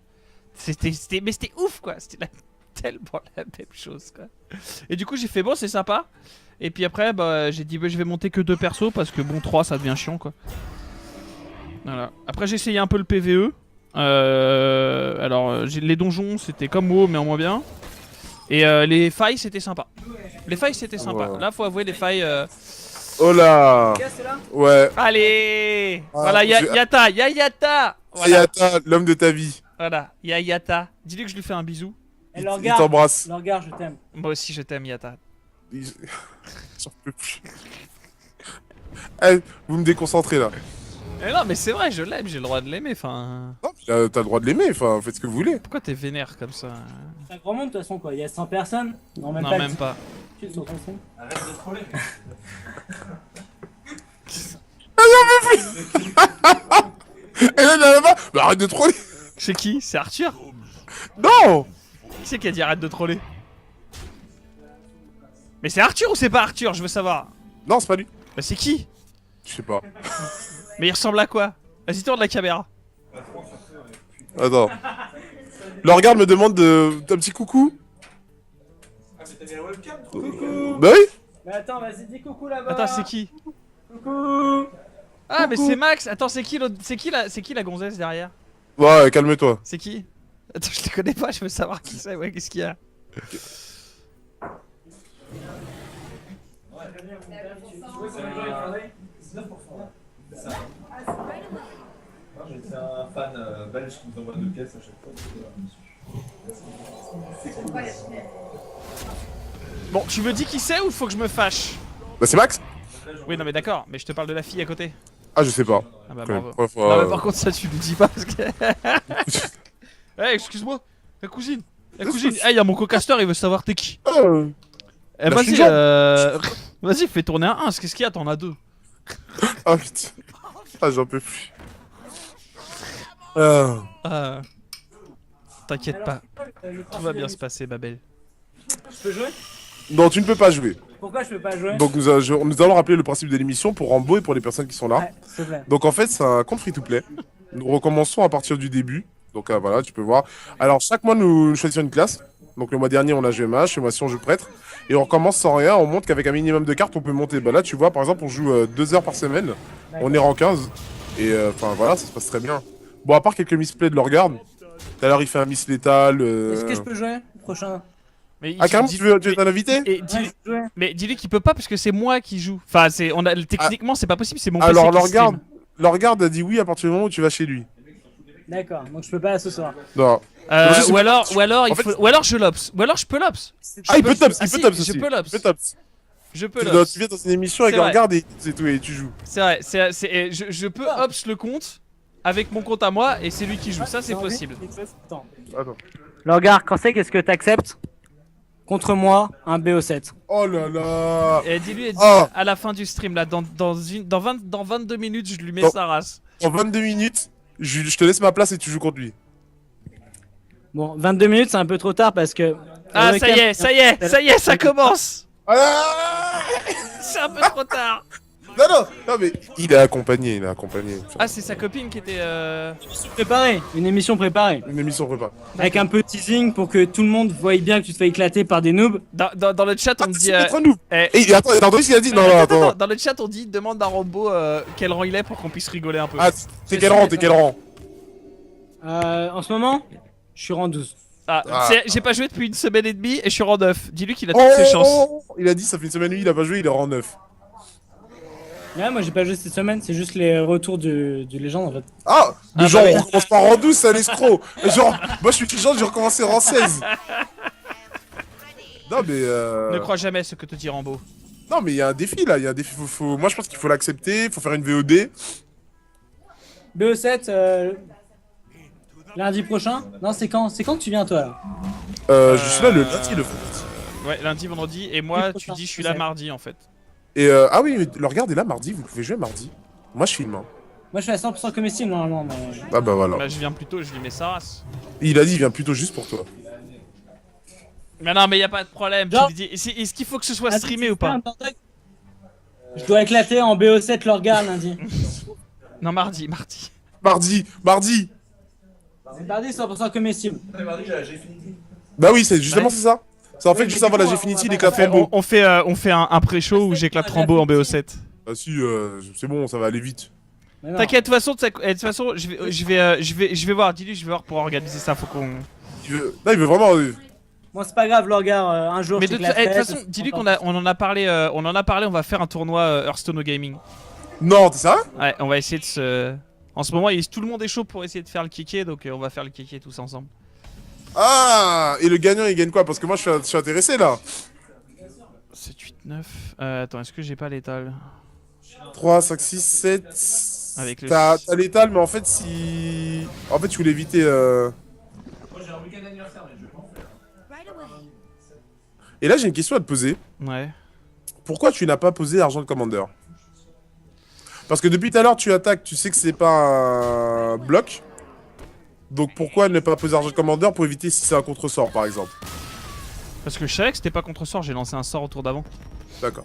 Mais c'était ouf quoi, c'était tellement la même chose quoi. Et du coup j'ai fait bon c'est sympa. Et puis après bah j'ai dit bah, je vais monter que 2 persos parce que bon 3 ça devient chiant quoi. Voilà. Après j'ai essayé un peu le PVE. Alors les donjons c'était comme WoW mais en moins bien. Et les failles c'était sympa. Les failles c'était sympa. Ouais. Là faut avouer les failles. Oh là. Ouais. Allez, Ah, voilà, je- Yata. Voilà, Ayata, l'homme de ta vie. voilà, Yata. Dis-lui que je lui fais un bisou. Et Il le il regard, t'embrasse. le regard, je t'aime. Moi aussi, je t'aime, Yata. Il- J'en peux plus. Eh, vous me déconcentrez là. Mais non, mais c'est vrai, je l'aime, j'ai le droit de l'aimer. Enfin, Non, t'as le droit de l'aimer, enfin, faites ce que vous voulez. pourquoi t'es vénère comme ça? C'est un grand monde de toute façon quoi, il y a 100 personnes. Non, même Non, pas. même pas. Tu sur ton son. Et là, là-bas, bah, arrête de troller. C'est qui? C'est Arthur? Non. Qui c'est qui a dit arrête de troller? Mais c'est Arthur ou c'est pas Arthur? Je veux savoir. Non, c'est pas lui. Bah, c'est qui? Je sais pas. Mais il ressemble à quoi? Vas-y, tourne la caméra. Attends. Le regard me demande d'un petit coucou. Bah oui. Mais attends, vas-y, dis coucou là-bas. Attends, c'est qui? Coucou. Ah, mais c'est Max. Attends, c'est qui l'autre? C'est qui la gonzesse derrière? Ouais, calme-toi. C'est qui? Attends, je te connais pas, je veux savoir qui c'est, ouais, qu'est-ce qu'il y a? C'est un fan belge qui nous envoie 2 pièces à chaque fois. Bon, tu me dis qui c'est ou faut que je me fâche? Bah c'est Max. Oui, non mais d'accord, mais je te parle de la fille à côté. Ah, je sais pas. Ah bah Quand même. bravo. Ouais, faut, Non mais par contre ça tu le dis pas parce que... Eh, excuse-moi, la cousine. La cousine, eh y'a mon co-caster, il veut savoir t'es qui. Eh Bah, je suis vas-y, genre. vas-y fais tourner un 1, qu'est-ce qu'il y a, t'en as 2. Ah putain. Ah, j'en peux plus. T'inquiète pas, tout va bien se passer ma belle. Je peux jouer? Non, tu ne peux pas jouer. Pourquoi je peux pas jouer? Donc nous allons rappeler le principe de l'émission pour Rambo et pour les personnes qui sont là. Ouais, s'il te plaît. Donc en fait, c'est un compte free-to-play. Nous recommençons à partir du début. Donc voilà, tu peux voir. Alors chaque mois, nous choisissons une classe. Donc le mois dernier, on a joué mage, ce mois-ci, on joue prêtre. Et on recommence sans rien, on montre qu'avec un minimum de cartes, on peut monter. Bah là, tu vois, par exemple, on joue 2 heures par semaine. On est rang 15. Et enfin voilà, ça se passe très bien. Bon, à part quelques misplays de l'orgard. Tout à l'heure, il fait un miss létal. Est-ce que je peux jouer? Prochain. Mais Ah, carrément, tu es un invité? Et Ouais, je peux jouer. mais dis-lui qu'il peut pas parce que c'est moi qui joue. Enfin, techniquement c'est pas possible, c'est mon Alors, PC qui l'orgard stream. l'orgard a dit oui à partir du moment où tu vas chez lui. D'accord, donc je peux pas ce soir. Non. Non, je sais Ou pas. alors, En fait, ou alors je l'ops. Ou alors je peux l'ops. Ah, il peut tops, Ah il peut si, tops je aussi. peux l'ops. Il peut tops. Je peux Tu l'ops. viens dans une émission avec C'est vrai. l'orgard et c'est tout, et tu joues. C'est vrai, je peux ops le compte avec mon compte à moi et c'est lui qui joue. Ça, c'est J'ai envie- possible. Attends. Attends. Lorgar, quand c'est qu'est-ce que t'acceptes contre moi un BO7? Oh là là. Et dis-lui Oh. à la fin du stream, là, dans 22 minutes, je lui mets Oh. sa race. En 22 minutes, je te laisse ma place et tu joues contre lui. Bon, 22 minutes, c'est un peu trop tard parce que. Ah, le ça y est, ça y est, ça y est, ça commence. Ah C'est un peu trop tard. non, mais il est accompagné, Ah, c'est sa copine qui était. Préparé, une émission préparée. Une émission prépa. Avec un peu de teasing pour que tout le monde voie bien que tu te fais éclater par des noobs. Dans le chat, on me dit. C'est contre nous. eh, Et attends, t'as entendu ce qu'il a dit? Non, non, attends. Dans le chat, on dit demande à Rambo quel rang il est pour qu'on puisse rigoler un peu. Ah, t'es quel rang? T'es quel rang? En ce moment, je suis rang 12. Ah, Ah. j'ai pas joué depuis une semaine et demie et je suis rang 9. Dis-lui qu'il a toutes ses chances. Il a dit ça fait une semaine et demie, il a pas joué, il est rang 9. Ouais, moi j'ai pas joué cette semaine, c'est juste les retours du légende en fait. Ah, mais Ah, genre bah oui. on recommence pas rang 12, c'est un escroc. Et genre, moi je suis genre, j'ai recommencé rang 16. Non mais Ne crois jamais ce que te dit Rambo. Non mais il y a un défi là, il y a un défi, moi je pense qu'il faut l'accepter, faut faire une VOD. BO7, lundi prochain. Non, c'est quand que tu viens toi là? Je suis là le lundi, le vendredi. Ouais, lundi, vendredi. Et moi, tu dis je suis là mardi en fait. Et ah oui, mais le regard est là mardi, vous pouvez jouer mardi. Moi je filme. Hein. Moi je suis à 100% comestible normalement. Mais... Ah bah voilà. Bah, je viens plus tôt, je lui mets sa race. Il a dit il vient plutôt juste pour toi. Mais non, mais y a pas de problème. Tu Genre- lui dis, est-ce qu'il faut que ce soit Ah, streamé tu ou fais pas un bordel. Je dois éclater en BO7 Lorgar lundi. Non, mardi. Mardi. C'est mardi 100% comestible. Mardi, j'ai fini. Bah oui, c'est justement Ouais. c'est ça. C'est en Oui, fait mais juste du avant la coup, j'ai on fini, va il pas- éclate On fait, Rambo. on fait un pré-show où j'éclate Rambo en BO7. Ah si, c'est bon, ça va aller vite. Mais non. T'inquiète, de toute façon, je vais voir. Dis-lui, je vais voir pour organiser ça. Faut qu'on. Là il veut vraiment. Moi c'est pas grave Lorgar, un jour Mais je de toute façon, dis-lui qu'on on en a parlé. On va faire un tournoi Hearthstone au gaming. Non, t'es ça? Ouais, on va essayer de se. En ce moment, tout le monde est chaud pour essayer de faire le kéké, donc on va faire le kéké tous ensemble. Ah, et le gagnant il gagne quoi? Parce que moi je suis intéressé là. 7, 8, 9. Attends, est-ce que j'ai pas l'étal? 3, 5, 6, 7. Avec le T'as six. l'étal, mais en fait si. En fait je voulais éviter. Moi, j'ai un week-end anniversaire, mais je vais pas en faire. Right away. Et là j'ai une question à te poser. Ouais. Pourquoi tu n'as pas posé argent de Commander? Parce que depuis tout à l'heure tu attaques, tu sais que c'est pas un bloc. Donc pourquoi ne pas poser argent de Commander pour éviter si c'est un contre-sort par exemple? Parce que je savais que c'était pas contre sort, j'ai lancé un sort au tour d'avant. D'accord.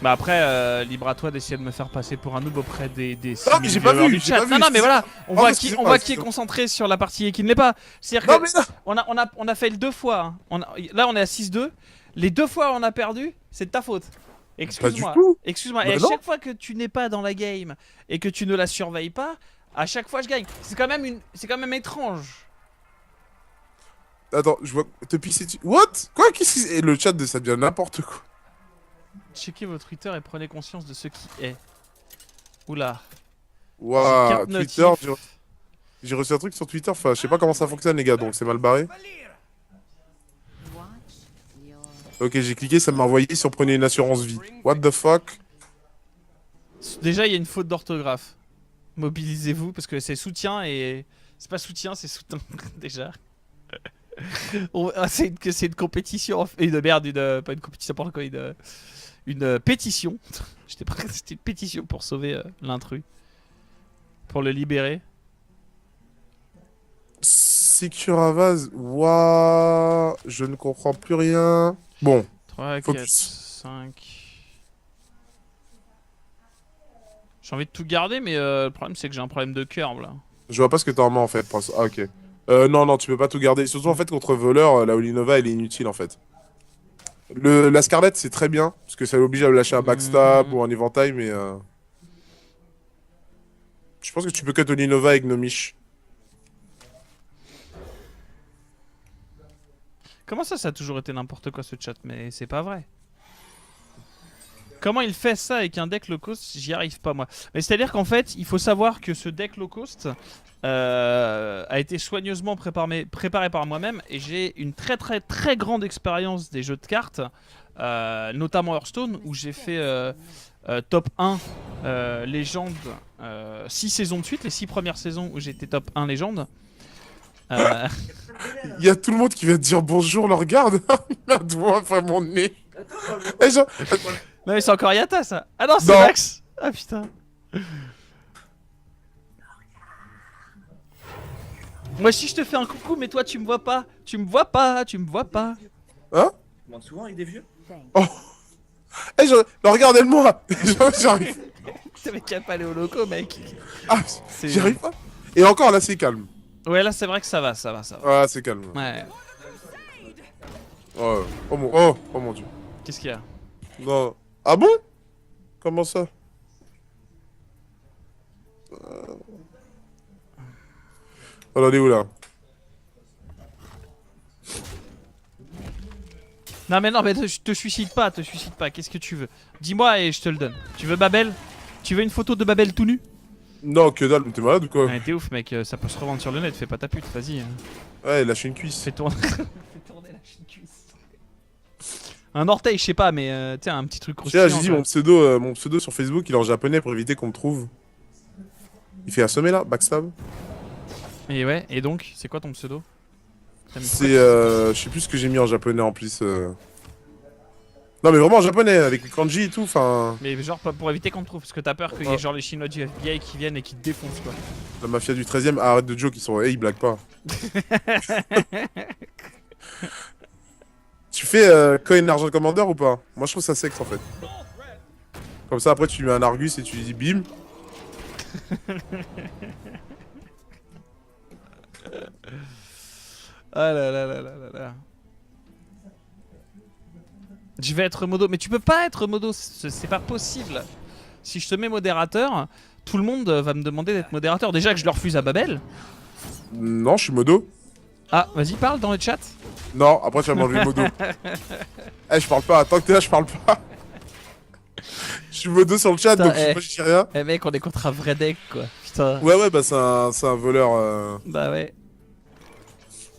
Bah après, libre à toi d'essayer de me faire passer pour un noob auprès des Non, mais j'ai pas viewers vu, du j'ai chat. pas vu, Non, non, mais voilà, on Oh, voit excusez-moi, qui est excusez-moi. concentré sur la partie et qui ne l'est pas. C'est-à-dire Non que mais là. on a fait le 2 fois. Hein. Là, on est à 6-2. Les 2 fois où on a perdu, c'est de ta faute. Excuse-moi. tout. Excuse-moi. Bah Et à non. chaque fois que tu n'es pas dans la game et que tu ne la surveilles pas, à chaque fois je gagne. C'est quand même étrange. Attends, je vois te pisser dessus. What? Quoi? Qu'est-ce que c'est? Et le chat de ça devient n'importe quoi. Checkez vos Twitter et prenez conscience de ce qui est. Oula. Waouh, Carte Twitter, notif. j'ai reçu un truc sur Twitter, enfin je sais pas comment ça fonctionne les gars, donc c'est mal barré. Watch your Ok, j'ai cliqué, ça m'a envoyé si on prenait une assurance vie. What the fuck? Déjà, il y a une faute d'orthographe. Mobilisez-vous parce que c'est soutien et c'est pas soutien, c'est soutien déjà. C'est une compétition, une merde, pas une compétition, n'importe quoi, une pétition. J'étais prêt, c'était une pétition pour sauver l'intrus, pour le libérer. Securavaz, waouh, je ne comprends plus rien. Bon, 3, 4, Focus. 5. J'ai envie de tout garder, mais le problème c'est que j'ai un problème de curve là. je vois pas ce que t'as en main en fait. Ah ok. Non, tu peux pas tout garder. Surtout en fait contre voleur, la Olinova elle est inutile en fait. La Scarlett c'est très bien, parce que ça l'oblige à lâcher un backstab ou un éventail, mais je pense que tu peux cut Olinova avec Nomish. Comment ça a toujours été n'importe quoi ce chat, mais c'est pas vrai. Comment il fait ça avec un deck low cost, j'y arrive pas moi. Mais c'est-à-dire qu'en fait, il faut savoir que ce deck low cost a été soigneusement préparé par moi-même et j'ai une très grande expérience des jeux de cartes, notamment Hearthstone où j'ai fait top 1 légende 6 saisons de suite, les 6 premières saisons où j'étais top 1 légende. Euh, Il y a tout le monde qui vient te dire bonjour, le regarde. Merde, moi, enfin mon nez. Eh, genre... Non mais c'est encore Yata ça. Ah non, c'est Non. Max. Ah putain. Moi si je te fais un coucou mais toi tu me vois pas. Tu me vois pas, tu me vois pas. Hein? Tu demandes souvent avec des vieux? Oh. Eh, regardez-moi. J'arrive. T'avais qu'à pas aller au loco mec. Ah, C'est- j'y arrive pas. Et encore, là, c'est calme. Ouais là c'est vrai que ça va, ça va, ça va. Ah, c'est calme. Ouais. Oh, oh mon dieu. Qu'est-ce qu'il y a? Non. Ah bon? Comment ça? On en est où là? Non mais non mais te suicide pas, te suicide pas. Qu'est-ce que tu veux? Dis-moi et je te le donne. Tu veux Babel? Tu veux une photo de Babel tout nu? Non, que dalle, mais t'es malade ou quoi? Ouais, t'es ouf mec, ça peut se revendre sur le net, fais pas ta pute, vas-y. Ouais, lâche une cuisse. Fais tourner, fais tourner la chaîne cuisse. Un orteil, je sais pas, mais tu sais, un petit truc croustillant. J'ai dit quoi. mon pseudo sur Facebook, il est en japonais pour éviter qu'on me trouve. Il fait assommer là, backstab. Et ouais, et donc, c'est quoi ton pseudo? T'as mis C'est je sais plus ce que j'ai mis en japonais en plus. Non mais vraiment en japonais, avec les kanji et tout, enfin... Mais genre pour éviter qu'on te trouve, parce que t'as peur qu'il y ait Ouais. genre les Chinois du FBI qui viennent et qui te défoncent quoi. La mafia du 13ème, arrête de joke, ils sont... ils blaguent pas. Tu fais Coin Argent Commander ou pas? Moi je trouve ça sexe en fait. Comme ça après tu lui mets un Argus et tu lui dis bim. Ah là là là là là là. Je vais être modo, mais tu peux pas être modo, c'est pas possible. Si je te mets modérateur, tout le monde va me demander d'être modérateur. Déjà que je le refuse à Babel. Non, je suis modo. Ah, vas-y, parle dans le chat. Non, après tu vas m'enlever le modo. Eh, je parle pas, tant que t'es là, je parle pas. Je suis modo sur le chat, Putain, donc moi je dis rien. Eh mec, on est contre un vrai deck quoi. Putain. Ouais, bah c'est un voleur. Bah ouais.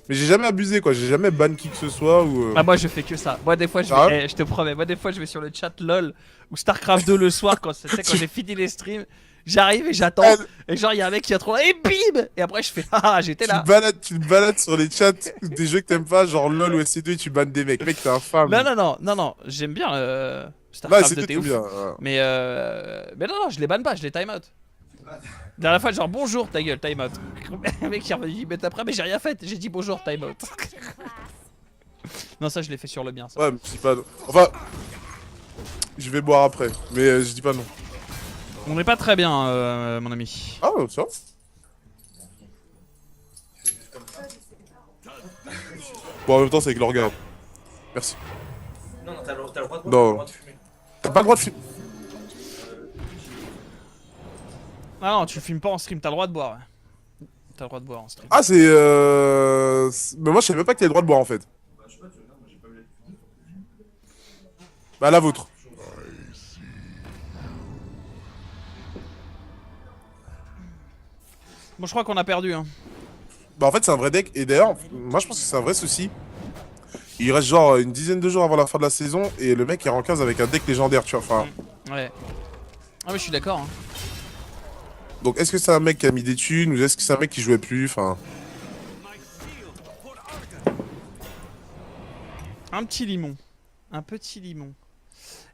Mais j'ai jamais abusé quoi, j'ai jamais ban qui que ce soit ou. Ah moi je fais que ça. Moi des fois je Ah vais, je te promets, moi des fois je vais sur le chat LOL ou Starcraft 2 le soir quand tu sais, quand j'ai fini les streams, j'arrive et j'attends et genre il y a un mec qui a trop et bim et après je fais ah j'étais là. Tu te balades sur les chats des jeux que t'aimes pas, genre LOL ou SC2 et tu bannes des mecs. Mec, t'es infâme. Non, j'aime bien Bah, Starcraft c'est 2 tout, t'es t'aimes ouf. bien. Ouais. Mais non, je les banne pas, je les time out. La dernière fois genre bonjour ta gueule time out. Le mec il est revenu 10 minutes après mais j'ai rien fait, j'ai dit bonjour time out. Non ça je l'ai fait sur le bien ça. Ouais, mais je dis pas. Enfin. Je vais boire après, mais je dis pas non. On n'est pas très bien mon ami. Ah, ça va. Bon, en même temps, c'est avec l'organe. Merci. Non, non, t'as le droit de boire, Non. t'as le droit de fumer. T'as pas le droit de fumer. Ah non, tu filmes pas en stream, t'as le droit de boire. Ouais. T'as le droit de boire en stream. Ah, c'est. Mais moi, je savais même pas que t'avais le droit de boire en fait. Bah, je sais pas, tu regardes, moi j'ai pas vu les. Bah, la vôtre. Bon, je crois qu'on a perdu. Hein. Bah, en fait, c'est un vrai deck. Et d'ailleurs, moi, je pense que c'est un vrai souci. Il reste genre une dizaine de jours avant la fin de la saison. Et le mec est en 15 avec un deck légendaire, tu vois. Enfin. Ouais. Ah, mais je suis d'accord. Hein. Donc, est-ce que c'est un mec qui a mis des thunes ou est-ce que c'est un mec qui jouait plus? Enfin. Un petit limon. Un petit limon.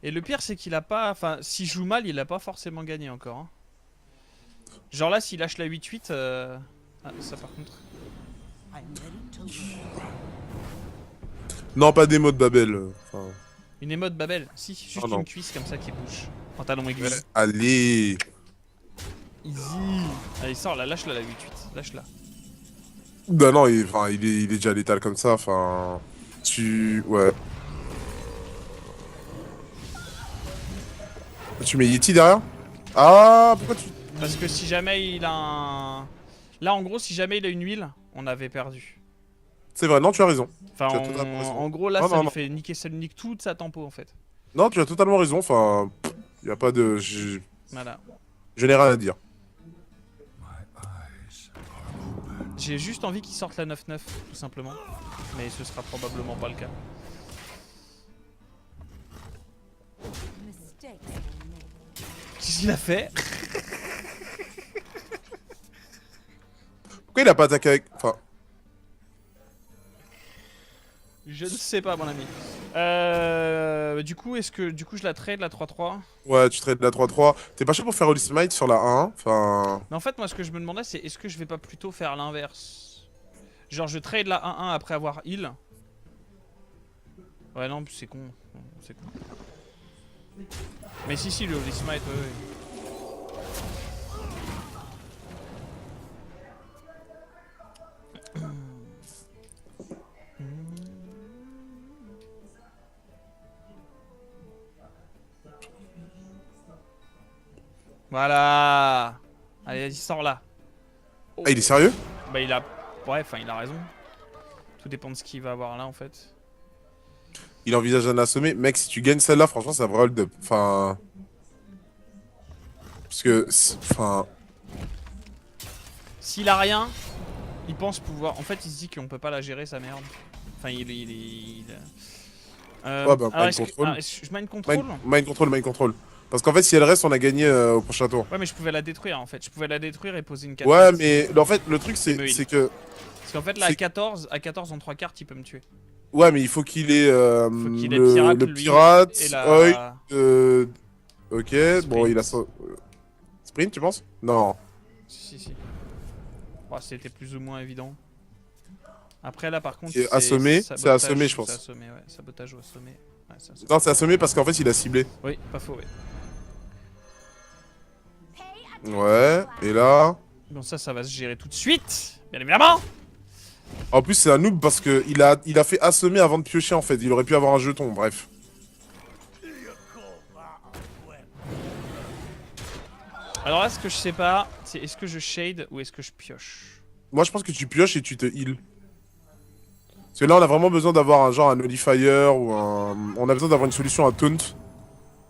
Et le pire, c'est qu'il a pas. Enfin, s'il joue mal, il a pas forcément gagné encore. Hein. Genre là, s'il lâche la 8-8. Ah, ça par contre. Non, pas des mots de Babel. Enfin. Une émote Babel. Si, juste Oh non. une cuisse comme ça qui bouge. Pantalon aiguille. Ouais, allez. Easy. Allez, sors là, lâche-la la 8-8. Lâche-la. Bah non, il est déjà létal comme ça, enfin... Ouais. Tu mets Yeti derrière? Ah, pourquoi tu... Parce que si jamais il a un. Là, en gros, si jamais il a une huile, on avait perdu. C'est vrai, non, tu as raison. Enfin, Tu as totalement raison. en gros, là, Non, ça non, lui non. fait niquer, ça lui nique toute sa tempo en fait. Non, tu as totalement raison, enfin... Y a pas de... Voilà. Je n'ai rien à dire. J'ai juste envie qu'il sorte la 9-9, tout simplement. Mais ce sera probablement pas le cas. Mistakes were made. Qu'est-ce qu'il a fait? Pourquoi il a pas attaqué avec... Enfin, Je ne sais pas, mon ami. Du coup, est-ce que je la trade la 3-3? ouais, tu trades la 3-3. T'es pas chaud pour faire Holy Smite sur la 1? Enfin... Mais en fait, moi, ce que je me demandais, c'est est-ce que je vais pas plutôt faire l'inverse? Genre, je trade la 1-1 après avoir heal. Ouais, non, c'est con. C'est con. Mais si, le Holy Smite, ouais. Voilà. Allez, vas-y, sors là. Ah, il est sérieux? Bah, il a... Ouais, enfin, il a raison. Tout dépend de ce qu'il va avoir là, en fait. Il envisage un assommé. Mec, si tu gagnes celle-là, franchement, ça va hold up. Enfin... Parce que... Enfin... S'il a rien, il pense pouvoir... En fait, il se dit qu'on peut pas la gérer, sa merde. Enfin, il... Ouais, bah, alors, mind control. je mind control. Mind control. Parce qu'en fait, si elle reste, on a gagné au prochain tour. Ouais, mais je pouvais la détruire, en fait. Je pouvais la détruire et poser une 4. Ouais, mais en fait, le truc, c'est me heal. que... Parce qu'en fait, là, à 14 en 3 cartes, il peut me tuer. Ouais, mais il faut qu'il ait, Faut qu'il ait pirate, le lui, pirate, et la... œil, ok, bon, Sprint. il a son... Sprint, tu penses? Non. Si. Bon, c'était plus ou moins évident. Après, là, par contre, Et assommé, c'est sabotage, assommé, je pense. C'est assommé, ouais. Sabotage ou assommé. Ouais, c'est assommé. Non, c'est assommé parce qu'en fait, il a ciblé. Oui, pas faux, oui. Ouais, et là... Bon, ça va se gérer tout de suite, bien évidemment. En plus, c'est un noob parce que il a fait assommer avant de piocher, en fait. Il aurait pu avoir un jeton, bref. Alors là, ce que je sais pas, c'est est-ce que je shade ou est-ce que je pioche? Moi, je pense que tu pioches et tu te heal. Parce que là, on a vraiment besoin d'avoir un genre un nullifier ou un... On a besoin d'avoir une solution à taunt.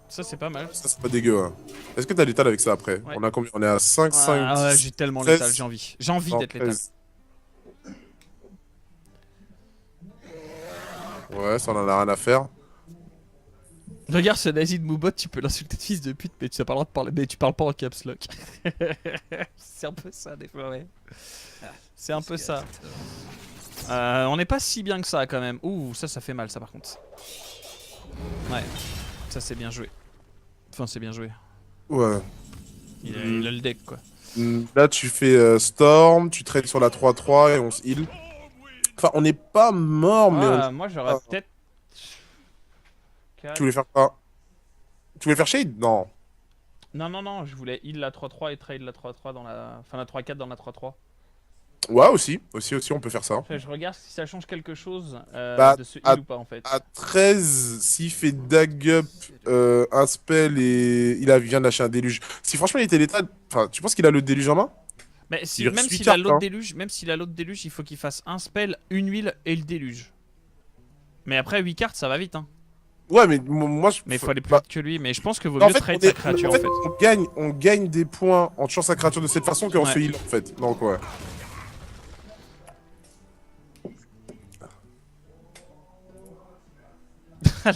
Ça, c'est pas mal. Ça, c'est pas dégueu, hein. Est-ce que t'as l'étal avec ça après? Ouais. On a combien? On est à 5, 5, Ah ouais, 10... j'ai tellement 13. létal, j'ai envie. J'ai envie d'être létal. 13. Ouais, ça, on en a rien à faire. Regarde ce nazi de Moubot, tu peux l'insulter de fils de pute, mais tu as pas le droit de parler, mais tu parles pas en caps lock. C'est un peu ça des fois, ouais. C'est un peu ça. On n'est pas si bien que ça quand même. Ouh, ça fait mal ça par contre. Ouais, ça c'est bien joué. Enfin, c'est bien joué. Ouais. Il a le deck quoi. Là, tu fais Storm, tu trades sur la 3-3 et on se heal. Enfin, on n'est pas mort, mais on... Moi j'aurais peut-être. Tu voulais faire quoi? Tu voulais faire Shade? Non. Non, je voulais heal la 3-3 et trade la 3-3 dans la. Enfin, la 3-4 dans la 3-3. Ouais, aussi, on peut faire ça. Je regarde si ça change quelque chose Bah, de ce heal ou pas en fait. À 13, s'il fait dag up un spell et il vient de lâcher un déluge. Si franchement il était létal, enfin, tu penses qu'il a le déluge en main? Mais si, il même reçoit s'il a carte, l'autre hein. déluge, il faut qu'il fasse un spell, une huile et le déluge. Mais après 8 cartes, ça va vite hein. Ouais, mais moi je. Mais il faut aller plus bah, vite que lui. Mais je pense que vaut en mieux fait, trade sa créature en fait. on gagne des points en tuant sa créature de cette façon qu'on se heal en fait. Donc ouais.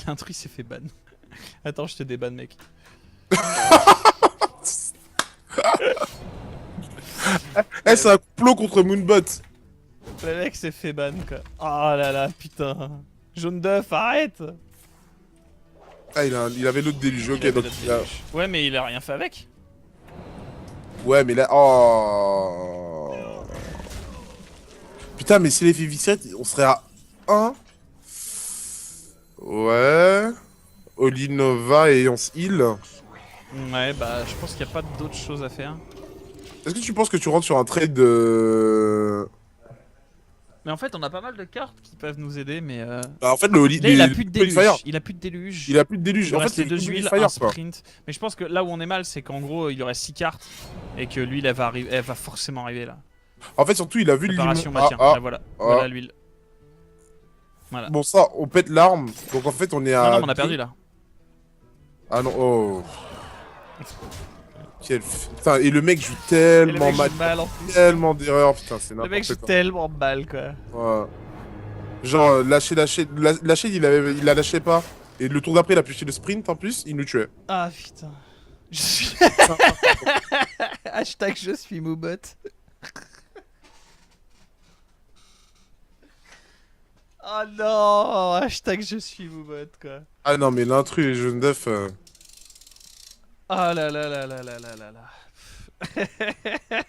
L'intrus s'est fait ban. Attends, je te déban mec. Eh, c'est un complot contre Moonbot. Le mec s'est fait ban quoi. Oh là là, putain. Jaune d'œuf, arrête. Ah, il avait l'autre déluge, ok. Il avait Donc, l'autre déluge. Ouais, mais il a rien fait avec. ouais, mais là. Oh. Putain, mais s'il avait fait Visceret, on serait à 1. Ouais. Olinova et on se heal. Ouais, bah je pense qu'il n'y a pas d'autre chose à faire. Est-ce que tu penses que tu rentres sur un trade de. Mais en fait, on a pas mal de cartes qui peuvent nous aider, mais Bah, en fait, le là, il a plus de déluge. Nullifier. Il a plus de déluge. Il a plus de déluge. Il En reste fait, les deux huiles, Nullifier, un quoi. sprint. Mais je pense que là où on est mal, c'est qu'en gros, il y aurait 6 cartes et que l'huile, elle va forcément arriver là. En fait, surtout, il a vu le Préparation limon. maintien. Là, voilà, ah. voilà l'huile. Voilà. Bon, ça, on pète l'arme. Donc en fait, on est à. Non, on a perdu là. Ah non, oh. Putain, et le mec joue tellement mal. mal en plus. Tellement d'erreurs, putain, c'est Le mec n'importe joue quoi. tellement mal quoi. Ouais. Genre, lâcher, il la lâchait pas. Et le tour d'après, il a pioché le sprint en plus, il nous tuait. Ah putain. Je suis. Hashtag je suis Moubot. Oh non, hashtag je suis Moubot quoi. Ah non, mais l'intrus et Jaune d'œuf. Oh là là là là là là là là.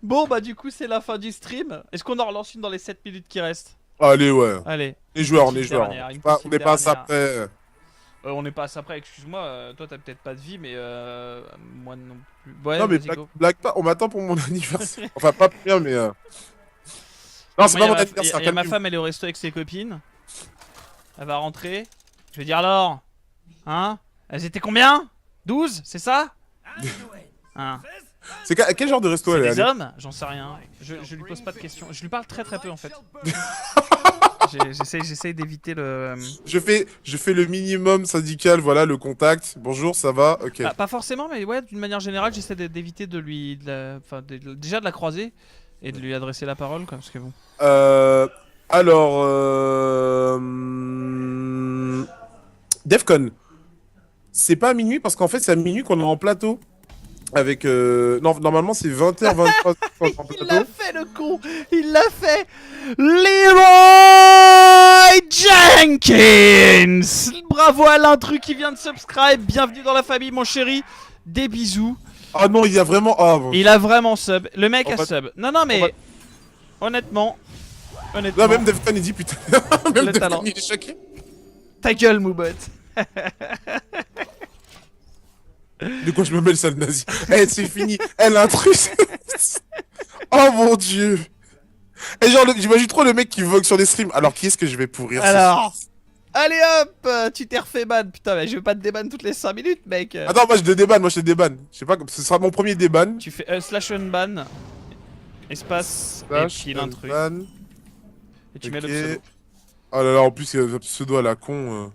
Bon bah du coup c'est la fin du stream. Est-ce qu'on en relance une dans les 7 minutes qui restent? Allez, ouais. Allez. Les joueurs, on Petite est joueurs. dernière, une On petite n'est pas ça dernière. après. On n'est pas à ça près, excuse-moi, toi t'as peut-être pas de vie mais moi non plus. Ouais, Non, mais vas-y, go. blague pas, on m'attend pour mon anniversaire. Enfin, pas pour rien, mais. Non, c'est Moi, pas mon y a anniversaire, y a ma calme-toi. femme, elle est au resto avec ses copines. Elle va rentrer. Je vais dire alors. Hein? Elles étaient combien? 12, c'est ça? Hein? Quel genre de resto C'est elle est des allée? hommes? J'en sais rien. Je lui pose pas de questions. Je lui parle très très peu en fait. J'essaye d'éviter le. Je fais le minimum syndical, voilà, le contact. Bonjour, ça va? Ok. Pas forcément, mais ouais, d'une manière générale, j'essaie d'éviter de lui. Déjà de la croiser et de lui adresser la parole, quoi. Parce que bon. Alors, Defcon. C'est pas à minuit parce qu'en fait, c'est à minuit qu'on est en plateau. Avec. Non, normalement, c'est 20h, 23h qu'on est en Il l'a plateau. fait le con! Il l'a fait! Leroy Jenkins! Bravo à l'intrus qui vient de subscribe. Bienvenue dans la famille, mon chéri. Des bisous. Ah non, il y a vraiment. Ah, bon. Il a vraiment sub. Le mec On a va- sub. Non, non, mais. Honnêtement. Honnêtement. Non, même Defcon, il dit putain. Même Le Defcon, talent. il est choqué. Ta gueule, Moubot. De quoi je me mêle, sale nazi? Eh, c'est fini. Elle a un truc. Oh mon dieu. Et genre, j'imagine trop le mec qui vogue sur des streams. Alors, qui est-ce que je vais pourrir ce Alors. soir? Allez hop, tu t'es refait ban. Putain, mais je veux pas te déban toutes les 5 minutes, mec. Attends, moi je te débanne, moi je te débanne. Je sais pas, ce sera mon premier déban. Tu fais slash unban. Espace. Slash, et puis l'intrus. ban. Et tu mets le Ok. pseudo. Oh là là, en plus, il y a le pseudo à la con.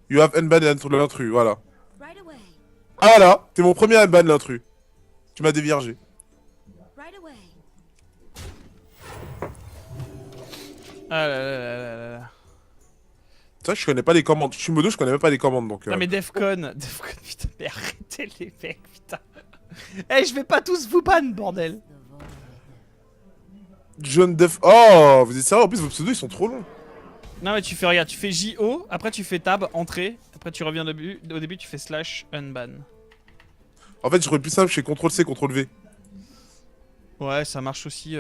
You have unbanned l'intrus, voilà. Right away. Ah voilà, t'es mon premier unban l'intrus. Tu m'as déviergé. Right away. Ah là là là là là là. Tu vois, je connais pas les commandes. Je suis modo, je connais même pas les commandes donc. Non mais Defcon, putain, mais arrêtez les mecs, putain. Eh, je vais pas tous vous ban, bordel. John Def. Oh, vous êtes sérieux? En plus, vos pseudos ils sont trop longs. Non mais tu fais, regarde, tu fais JO, après tu fais tab, entrée, après tu reviens au début tu fais slash unban. En fait, je ferais plus simple, je fais CTRL-C, CTRL-V. Ouais, ça marche aussi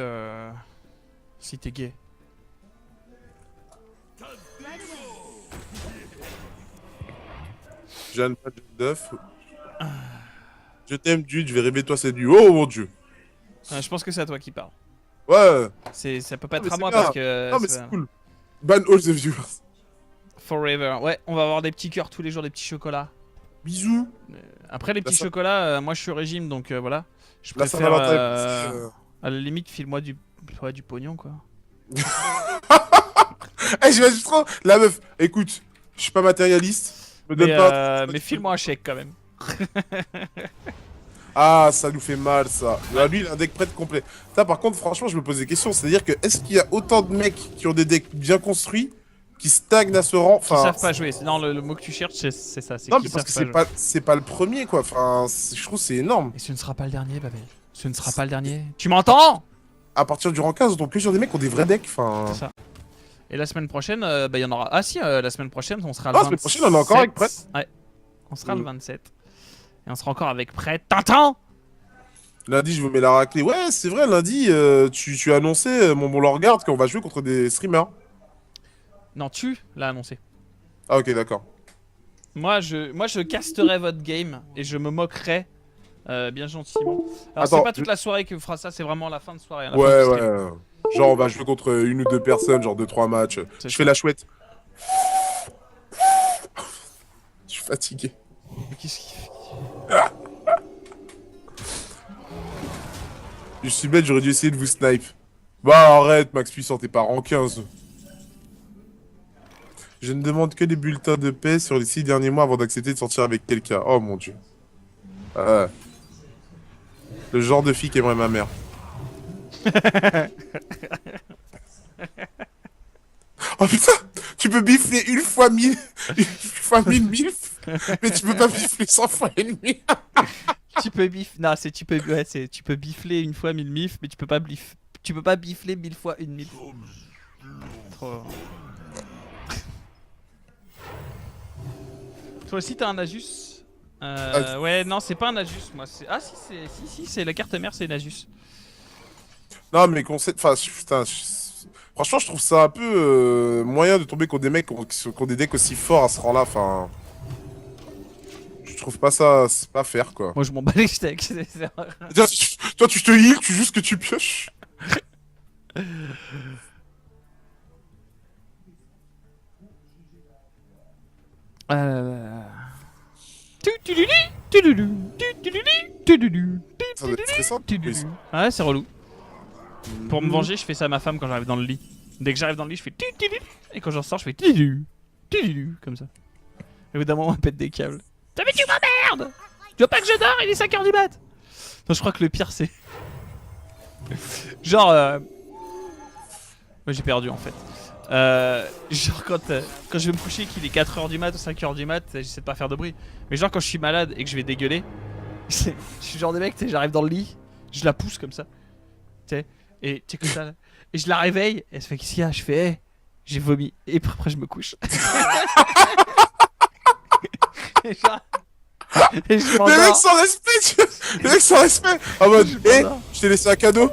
si t'es gay. Right away. J'ai un John Def. Je t'aime, dude, je vais rêver de toi, c'est du. Oh mon dieu. Je pense que c'est à toi qui parle. Ouais. Ça peut pas Non, être mais à moi c'est bien. parce que... Non, mais c'est cool. Ban all the viewers. Forever. Ouais, on va avoir des petits cœurs tous les jours, des petits chocolats. Bisous. Après les petits Saint- chocolats, moi je suis au régime donc voilà. Je La préfère Saint-Valentin. à la limite file-moi du pognon quoi. Eh, j'imagine trop la meuf. Écoute, je suis pas matérialiste. Me donne Mais file-moi un chèque quand même. Ah, ça nous fait mal ça. Là, lui, il a un deck prêt complet. Ça, par contre, franchement, je me pose des questions. C'est-à-dire que est-ce qu'il y a autant de mecs qui ont des decks bien construits qui stagnent à ce rang? Qui savent pas jouer. Non, le mot que tu cherches, c'est ça. C'est Non, qui mais parce que savent pas jouer. c'est pas le premier quoi. Enfin, je trouve que c'est énorme. Et ce ne sera pas le dernier, Babel. Ce ne sera pas le dernier. Tu m'entends? À partir du rang 15, on tombe que sur des mecs qui ont des vrais decks. Enfin. C'est ça. Et la semaine prochaine, bah il y en aura. Ah si, la semaine prochaine, on sera le Ah, 27. la semaine prochaine, on est encore avec Prête. Ouais. On sera le 27. Et on sera encore avec Prête. Tintin. Lundi, je vous mets la raclée. Ouais, c'est vrai, lundi, tu as annoncé, mon bon Lorgard, qu'on va jouer contre des streamers. Non, tu l'as annoncé. Ah, ok, d'accord. Moi, je casterai votre game et je me moquerai bien gentiment. Alors, Attends, c'est pas toute la soirée que fera ça, c'est vraiment la fin de soirée. à la fin Ouais, du stream. ouais. Genre, on va jouer contre une ou deux personnes, genre 2-3 matchs. C'est Je ça. fais la chouette. Je suis fatigué. Mais qu'est-ce qu'il fait? Je suis bête, j'aurais dû essayer de vous snipe. Bah, arrête, Max Puissant, t'es pas rang 15. Je ne demande que des bulletins de paix sur les 6 derniers mois avant d'accepter de sortir avec quelqu'un. Oh mon dieu. Le genre de fille qu'aimerait ma mère. Oh putain, tu peux bifler une fois 1000, une fois 1000 milf, mais tu peux pas bifler 100 fois et demi. Tu peux bif. Non, tu peux bifler une fois 1000 mif, mais tu peux pas Tu peux pas bifler 1000 fois une mille. Trop. Toi aussi t'as un Asus ouais, non, c'est pas un Asus, moi. Ah, si, c'est la carte mère, c'est une Asus. Non, mais enfin, putain, franchement, je trouve ça un peu moyen de tomber contre des mecs qui ont des decks aussi forts à ce rang-là. Enfin, je trouve pas ça, c'est pas fair, quoi. Moi, je m'en bats les steaks. Toi, tu te heal, tu joues ce que tu pioches. Ça doit être stressant. Oui. Ouais, c'est relou. Pour me venger, je fais ça à ma femme quand j'arrive dans le lit. Dès que j'arrive dans le lit, je fais et quand j'en sors, je fais comme ça. Évidemment, on pète des câbles. Mais tu m'emmerdes! Tu veux pas que je dors? Il est 5h du mat! Non, je crois que le pire, c'est. Genre. Moi, j'ai perdu en fait. Genre, quand je vais me coucher, qu'il est 4h du mat ou 5h du mat, j'essaie de pas faire de bruit. Mais genre, quand je suis malade et que je vais dégueuler, je suis genre des mecs, tu sais, j'arrive dans le lit, je la pousse comme ça. Tu sais, et tu sais, comme ça. Là. Et je la réveille, et elle se fait qu'est-ce qu'il y a? Je fais, hey, j'ai vomi. Et après, je me couche. Et genre. Et je Les m'endors. mecs sans respect, les mecs sans respect. En mode, je t'ai laissé un cadeau.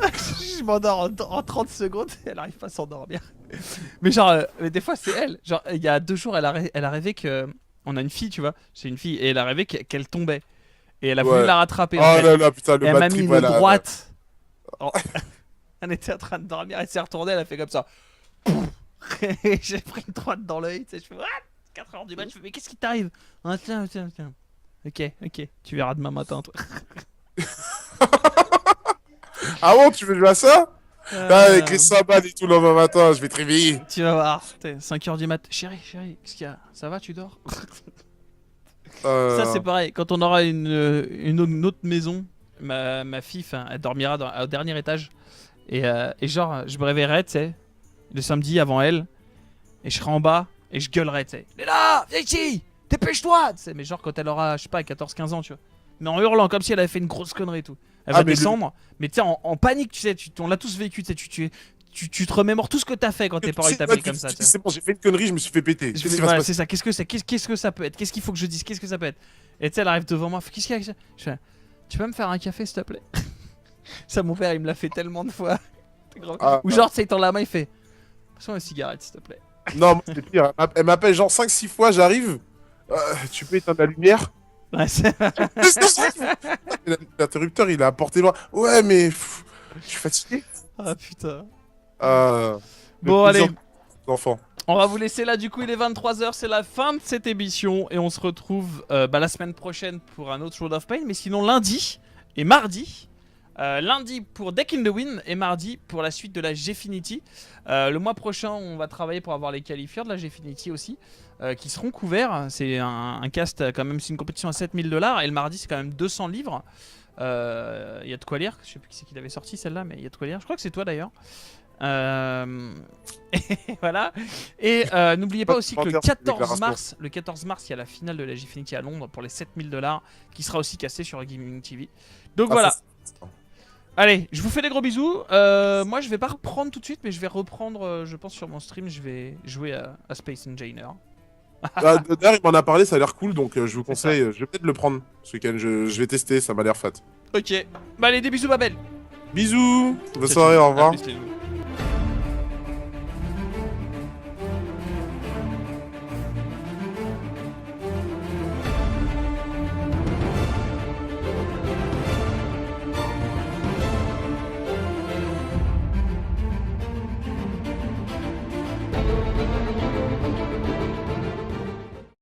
Je m'endors en 30 secondes et elle arrive pas à s'endormir. Mais genre, des fois c'est elle. Genre, il y a 2 jours, elle a rêvé que. On a une fille, tu vois. C'est une fille. Et elle a rêvé qu'elle tombait. Et elle a voulu la rattraper. Oh là là, putain, le et elle bad m'a mis trip, une voilà. droite. Oh. Elle était en train de dormir, elle s'est retournée, elle a fait comme ça. Et j'ai pris une droite dans l'œil. Tu sais, je fais, what? 4h du mat, je fais, mais qu'est-ce qui t'arrive? Ah, tiens. Ok, tu verras demain matin, toi. Ah bon, tu veux jouer à ça? Là, avec les sabats et tout le lendemain matin, je vais te réveiller. Tu vas voir, 5h du mat. Chérie, qu'est-ce qu'il y a? Ça va, tu dors? Ça, c'est pareil. Quand on aura une autre maison, ma fille, elle dormira au dernier étage. Et genre, je me réveillerai, tu sais, le samedi avant elle. Et je serai en bas et je gueulerai, tu sais. Léla, viens ici! Dépêche-toi! Tu sais, mais genre quand elle aura, je sais pas, 14-15 ans, tu vois. Mais en hurlant, comme si elle avait fait une grosse connerie et tout. Elle va descendre, mais tu sais, en panique, tu sais, on l'a tous vécu, tu sais, tu te remémores tout ce que t'as fait quand tes parents t'appellent comme ça. C'est bon, j'ai fait une connerie, je me suis fait péter. Voilà, c'est ça, qu'est-ce que ça peut être? Qu'est-ce qu'il faut que je dise? Qu'est-ce que ça peut être? Et tu sais, elle arrive devant moi, qu'est-ce qu'il y a avec ça? Je fais, tu peux me faire un café, s'il te plaît? Ça, mon père, il me l'a fait tellement de fois. Ou genre, tu sais, il tend la main, il fait, passe-moi une cigarette, s'il te plaît. Non, moi, c'est pire. Elle m'appelle genre 5-6 fois, j'arrive. Tu peux éteindre la lumière? Ouais, c'est. L'interrupteur, il est à portée loin. Ouais, mais je suis fatigué. Ah putain. Bon, allez. Enfant. On va vous laisser là, du coup, il est 23h, c'est la fin de cette émission. Et on se retrouve la semaine prochaine pour un autre Road of Pain. Mais sinon, lundi et mardi. Lundi pour Deck in the Win et mardi pour la suite de la Gfinity. Le mois prochain, on va travailler pour avoir les qualifieurs de la Gfinity aussi, qui seront couverts. C'est un cast, quand même, c'est une compétition à 7 000 $. Et le mardi, c'est quand même 200 livres. Il y a de quoi lire. Je sais plus qui c'est qui l'avait sorti celle-là, mais il y a de quoi lire. Je crois que c'est toi d'ailleurs. Et voilà. Et n'oubliez pas aussi que le 14 mars, il y a la finale de la Gfinity à Londres pour les 7 000 $, qui sera aussi cassée sur Gaming TV. Donc voilà. Allez, je vous fais des gros bisous. Moi, je vais pas reprendre tout de suite, mais je vais reprendre, je pense, sur mon stream, je vais jouer à Space Engineer. D'ailleurs, il m'en a parlé, ça a l'air cool, donc je vous conseille, je vais peut-être le prendre ce week-end. Je vais tester, ça m'a l'air fat. Ok. Bah allez, des bisous, Babel. Bisous, bonne soirée, au revoir. À plus, les loups.